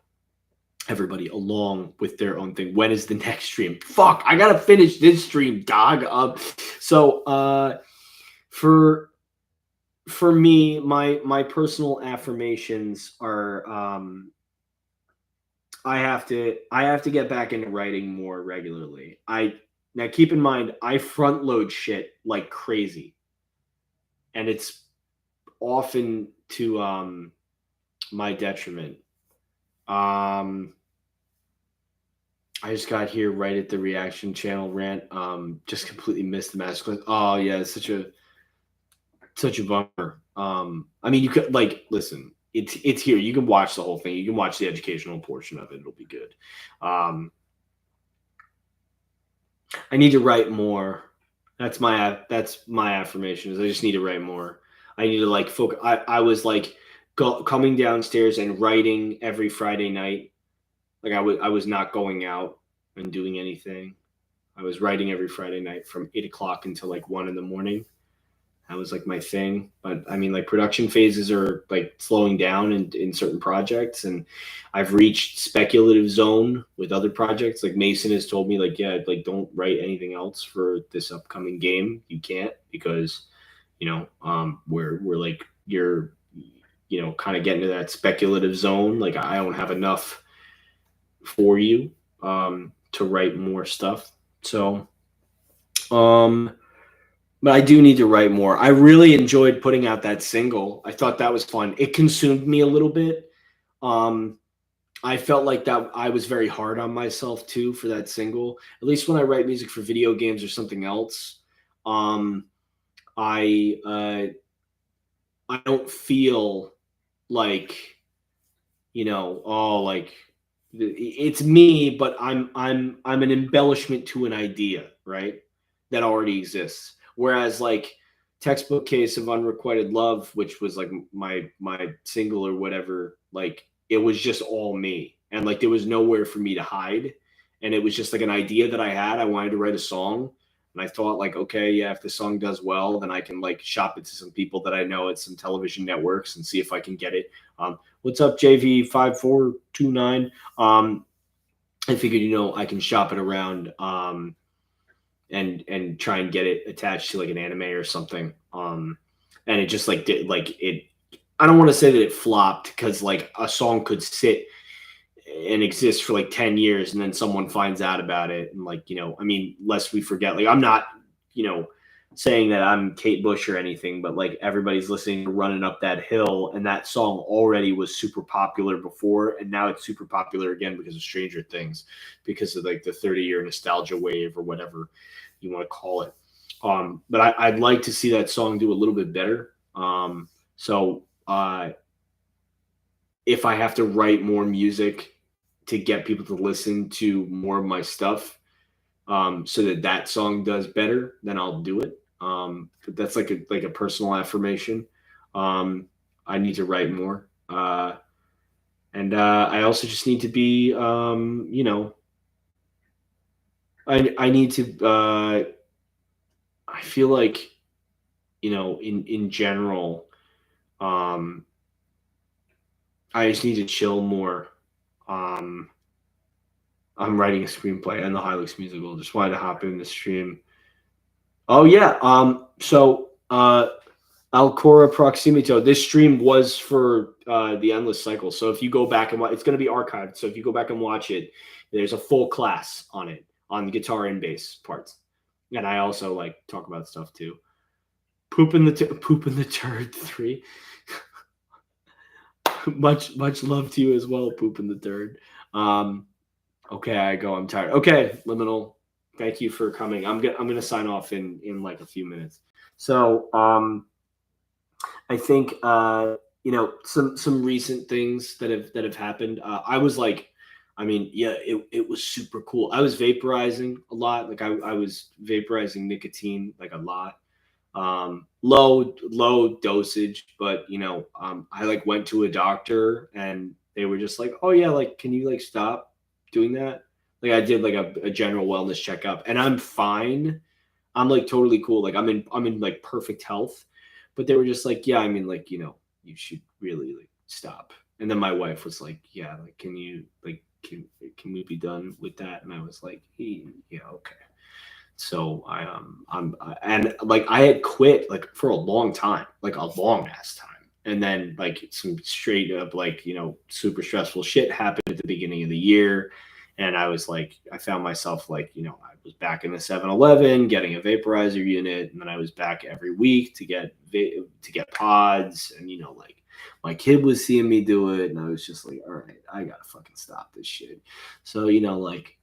everybody along with their own thing. When is the next stream? Fuck, I gotta finish this stream, dog. So for me, my personal affirmations are I have to get back into writing more regularly. Now keep in mind, I front load shit like crazy, and it's often to my detriment. I just got here right at the reaction channel rant. Just completely missed the masterclass. Oh yeah, it's such a bummer. I mean, you could like listen. It's here. You can watch the whole thing. You can watch the educational portion of it. It'll be good. I need to write more. That's my affirmation. Is I just need to write more. I need to like focus. I was like coming downstairs and writing every Friday night. Like I was not going out and doing anything. I was writing every Friday night from 8 o'clock until like 1 in the morning. That was like my thing. But I mean, like production phases are like slowing down in certain projects, and I've reached speculative zone with other projects. Like Mason has told me, like, yeah, like don't write anything else for this upcoming game. You can't because we're like you're kind of getting to that speculative zone. Like I don't have enough for you to write more stuff. So but I do need to write more. I really enjoyed putting out that single. I thought that was fun. It consumed me a little bit. I felt like that I was very hard on myself too for that single. At least when I write music for video games or something else, I don't feel like like it's me, but I'm an embellishment to an idea, right? That already exists. Whereas like Textbook Case of Unrequited Love, which was like my single or whatever, like it was just all me. And like there was nowhere for me to hide. And it was just like an idea that I had. I wanted to write a song. And I thought like, okay, yeah, if the song does well, then I can like shop it to some people that I know at some television networks and see if I can get it. What's up, JV5429? I figured, I can shop it around and try and get it attached to like an anime or something. And it just like did like it. I don't want to say that it flopped because like a song could sit and exist for like 10 years and then someone finds out about it. And like, I mean, lest we forget, like I'm not, saying that I'm Kate Bush or anything, but like everybody's listening to Running Up That Hill, and that song already was super popular before, and now it's super popular again because of Stranger Things, because of like the 30-year nostalgia wave or whatever you want to call it. But I'd like to see that song do a little bit better. So if I have to write more music to get people to listen to more of my stuff, so that song does better, then I'll do it. But that's like a personal affirmation. I need to write more. And I also just need to be, I need to, I feel like, in general, um, I just need to chill more. Um, I'm writing a screenplay and the Hylics musical. Just wanted to hop in the stream. Oh yeah. Alcora Proximito. This stream was for the Endless Cycle. So if you go back and watch, it's going to be archived. So if you go back and watch it, there's a full class on it, on the guitar and bass parts. And I also like talk about stuff too. Poop in the turd 3. much love to you as well. Poop in the turd. Okay, I go. I'm tired. Okay, Liminal. Thank you for coming. I'm gonna sign off in like a few minutes. So I think some recent things that have happened. I was like, I mean, yeah, it was super cool. I was vaporizing a lot. Like I was vaporizing nicotine like a lot. Low dosage, but I like went to a doctor and they were just like, oh yeah, like can you like stop doing that? Like I did like a general wellness checkup and I'm fine. I'm like totally cool. Like I'm in like perfect health. But they were just like, yeah, I mean, like, you should really like stop. And then my wife was like, yeah, like, can you like, can we be done with that? And I was like, yeah, okay. So and like I had quit like for a long time, like a long ass time. And then like some straight up like, super stressful shit happened at the beginning of the year. And I was like, I found myself like, I was back in the 7-Eleven getting a vaporizer unit. And then I was back every week to get pods. And, like my kid was seeing me do it. And I was just like, all right, I got to fucking stop this shit. So, like,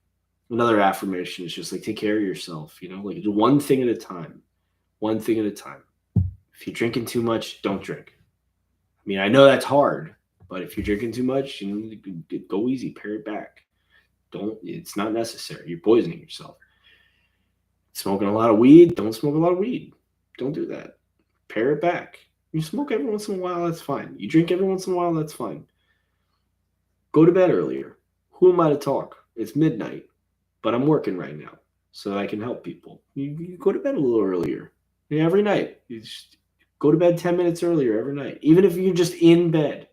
another affirmation is just like take care of yourself, like do one thing at a time. One thing at a time. If you're drinking too much, don't drink. I mean, I know that's hard, but if you're drinking too much, go easy, pare it back. It's not necessary. You're poisoning yourself. Smoking a lot of weed, don't smoke a lot of weed. Don't do that. Pare it back. You smoke every once in a while, that's fine. You drink every once in a while, that's fine. Go to bed earlier. Who am I to talk? It's midnight. But I'm working right now so that I can help people. You go to bed a little earlier. Every night. You just go to bed 10 minutes earlier every night. Even if you're just in bed.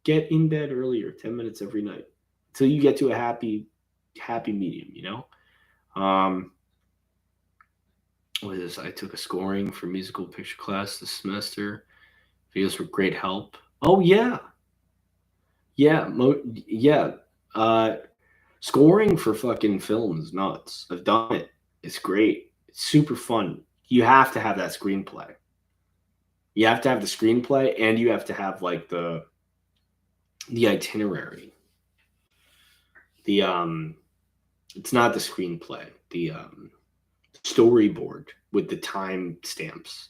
Get in bed earlier, 10 minutes every night. Until you get to a happy medium, What is this? I took a scoring for musical picture class this semester. Videos were great help. Oh, yeah. Yeah. Scoring for fucking film is nuts. I've done it. It's great. It's super fun. You have to have that screenplay. You have to have the screenplay and you have to have like the itinerary. It's not the screenplay, the storyboard with the time stamps.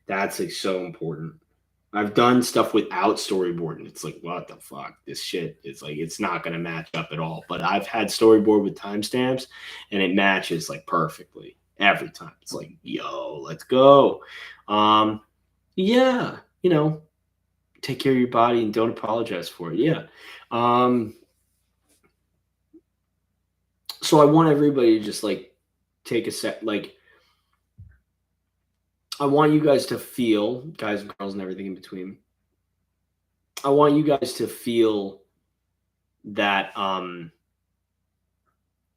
That's like so important. I've done stuff without storyboard and it's like, what the fuck? This shit is like, it's not going to match up at all. But I've had storyboard with timestamps and it matches like perfectly every time. It's like, yo, let's go. Yeah, take care of your body and don't apologize for it. Yeah. So I want everybody to just like take a sec, like, I want you guys to feel, guys and girls and everything in between. I want you guys to feel that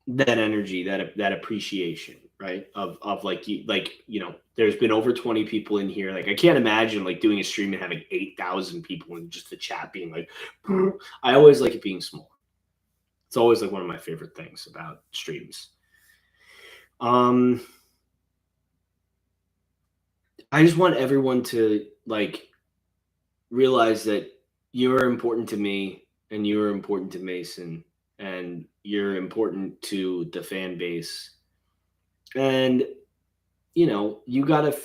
that energy, that appreciation, right? Of like there's been over 20 people in here. Like I can't imagine like doing a stream and having 8,000 people in just the chat being like, I always like it being small. It's always like one of my favorite things about streams. I just want everyone to like realize that you're important to me and you're important to Mason and you're important to the fan base. And you gotta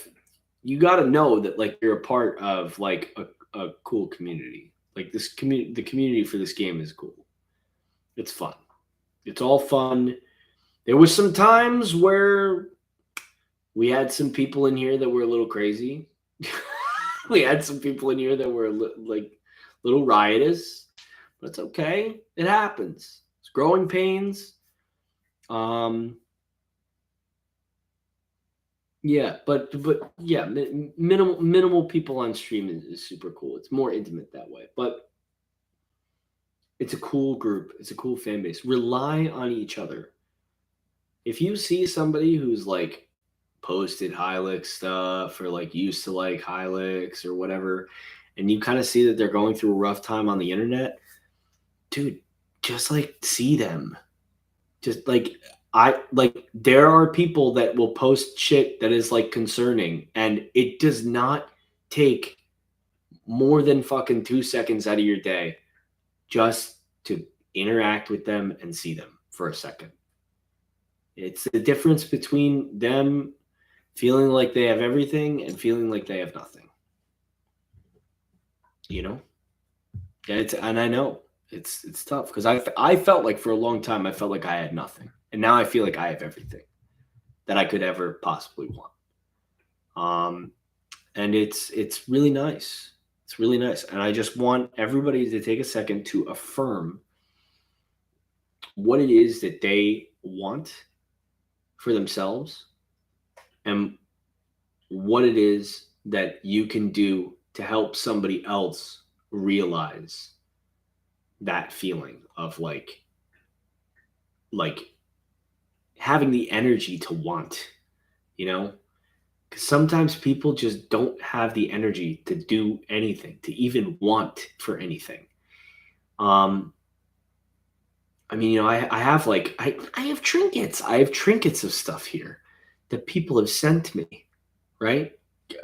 know that like you're a part of like a cool community. Like this the community for this game is cool. It's fun. It's all fun. There was some times where we had some people in here that were a little crazy. We had some people in here that were like little riotous, but it's okay. It happens. It's growing pains. Yeah, but yeah, minimal people on stream is super cool. It's more intimate that way, but it's a cool group. It's a cool fan base. Rely on each other. If you see somebody who's like posted Hylics stuff or like used to like Hylics or whatever, and you kind of see that they're going through a rough time on the internet, dude, just like see them. Just like there are people that will post shit that is like concerning, and it does not take more than fucking 2 seconds out of your day just to interact with them and see them for a second. It's the difference between them feeling like they have everything and feeling like they have nothing. You know? Yeah, and I know it's tough because I felt like for a long time I felt like I had nothing, and now I feel like I have everything that I could ever possibly want. And it's really nice. It's really nice, and I just want everybody to take a second to affirm what it is that they want for themselves and what it is that you can do to help somebody else realize that feeling of like having the energy to want, you know? Because sometimes people just don't have the energy to do anything, to even want for anything. I mean, you know, I have like I have trinkets. I have trinkets of stuff here that people have sent me, right?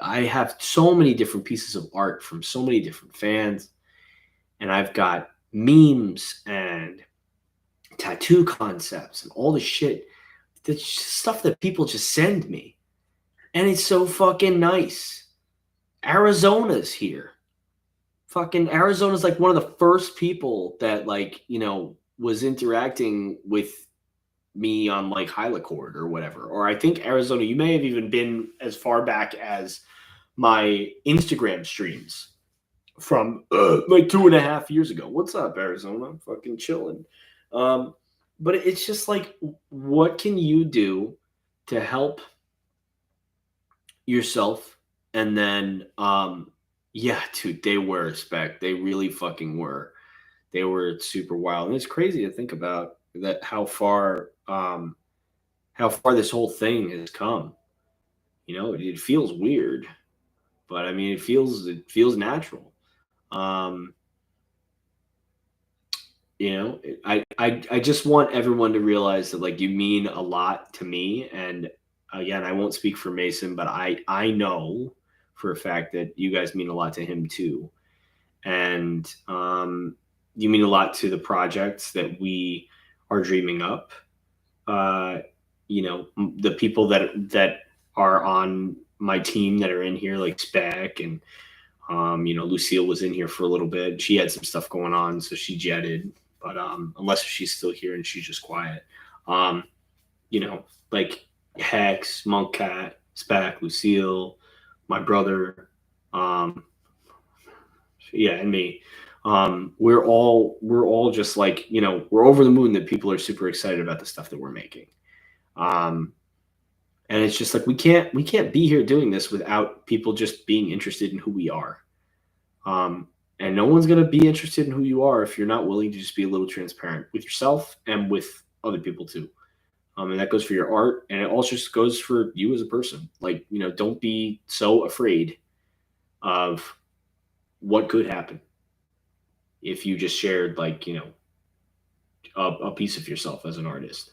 I have so many different pieces of art from so many different fans, and I've got memes and tattoo concepts and all the shit. The stuff that people just send me. And it's so fucking nice. Arizona's here. Fucking Arizona's like one of the first people that like, you know, was interacting with me on like Chord or whatever. Or I think Arizona, you may have even been as far back as my Instagram streams from like 2.5 years ago. What's up, Arizona? I'm fucking chilling. But it's just like, what can you do to help yourself? And then, yeah, dude, they were respect. They really fucking were. They were super wild, and it's crazy to think about that how far this whole thing has come. You know, it feels weird, but I mean, it feels natural. Um, you know, I just want everyone to realize that like you mean a lot to me, and again, I won't speak for Mason, but I know for a fact that you guys mean a lot to him too, and you mean a lot to the projects that we are dreaming up. You know, the people that are on my team that are in here, like Spec and you know, Lucille was in here for a little bit. She had some stuff going on, so she jetted. But unless she's still here and she's just quiet, you know, like Hex, Monk Cat, Spec, Lucille, my brother, yeah, and me. We're all just like, you know, we're over the moon that people are super excited about the stuff that we're making. And it's just like we can't be here doing this without people just being interested in who we are. And no one's gonna be interested in who you are if you're not willing to just be a little transparent with yourself and with other people too. And that goes for your art, and it also just goes for you as a person. Like, you know, don't be so afraid of what could happen if you just shared like, you know, a piece of yourself as an artist.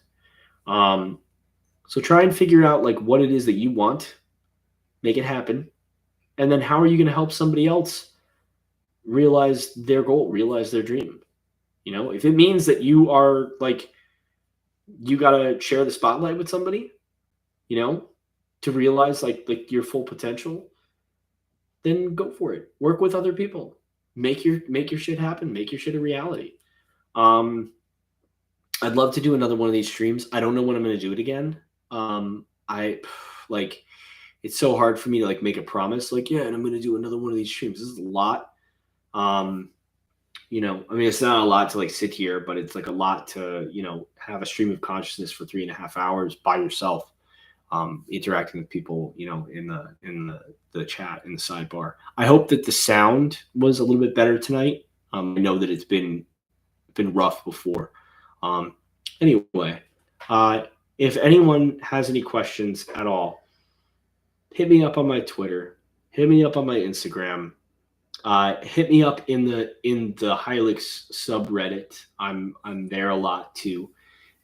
So try and figure out like what it is that you want, make it happen, and then how are you going to help somebody else realize their goal, realize their dream? You know, if it means that you are like you got to share the spotlight with somebody, you know, to realize like your full potential, then go for it. Work with other people. Make your shit happen. Make your shit a reality. Um, I'd love to do another one of these streams. I don't know when I'm going to do it again. I like, it's so hard for me to like make a promise. Like, yeah, and I'm going to do another one of these streams. This is a lot. You know, I mean, it's not a lot to like sit here, but it's like a lot to, you know, have a stream of consciousness for 3.5 hours by yourself, interacting with people, you know, in the chat, in the sidebar. I hope that the sound was a little bit better tonight. I know that it's been rough before. Anyway, if anyone has any questions at all, hit me up on my Twitter, hit me up on my Instagram, hit me up in the Hylics subreddit. I'm there a lot too,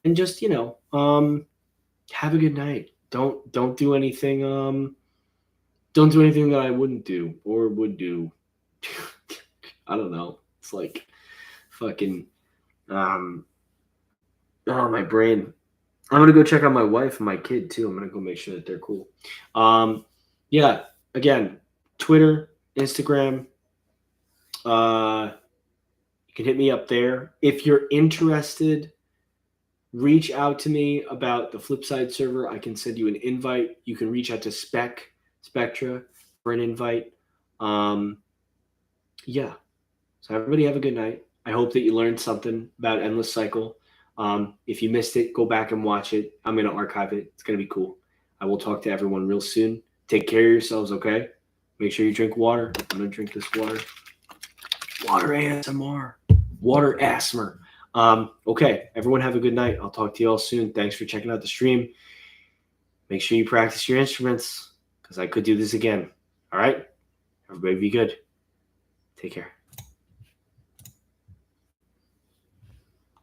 and just, you know, have a good night. Don't do anything. Don't do anything that I wouldn't do or would do. I don't know. It's like fucking. Oh, my brain. I'm gonna go check on my wife and my kid too. I'm gonna go make sure that they're cool. Yeah. Again, Twitter, Instagram. You can hit me up there if you're interested. Reach out to me about the Flipside server. I can send you an invite. You can reach out to Spectra for an invite. Yeah. So everybody have a good night. I hope that you learned something about Endless Cycle. If you missed it, go back and watch it. I'm going to archive it. It's going to be cool. I will talk to everyone real soon. Take care of yourselves, okay? Make sure you drink water. I'm going to drink this water. Water ASMR. Water ASMR. Okay, everyone have a good night. I'll talk to you all soon. Thanks for checking out the stream. Make sure you practice your instruments because I could do this again. All right? Everybody be good. Take care.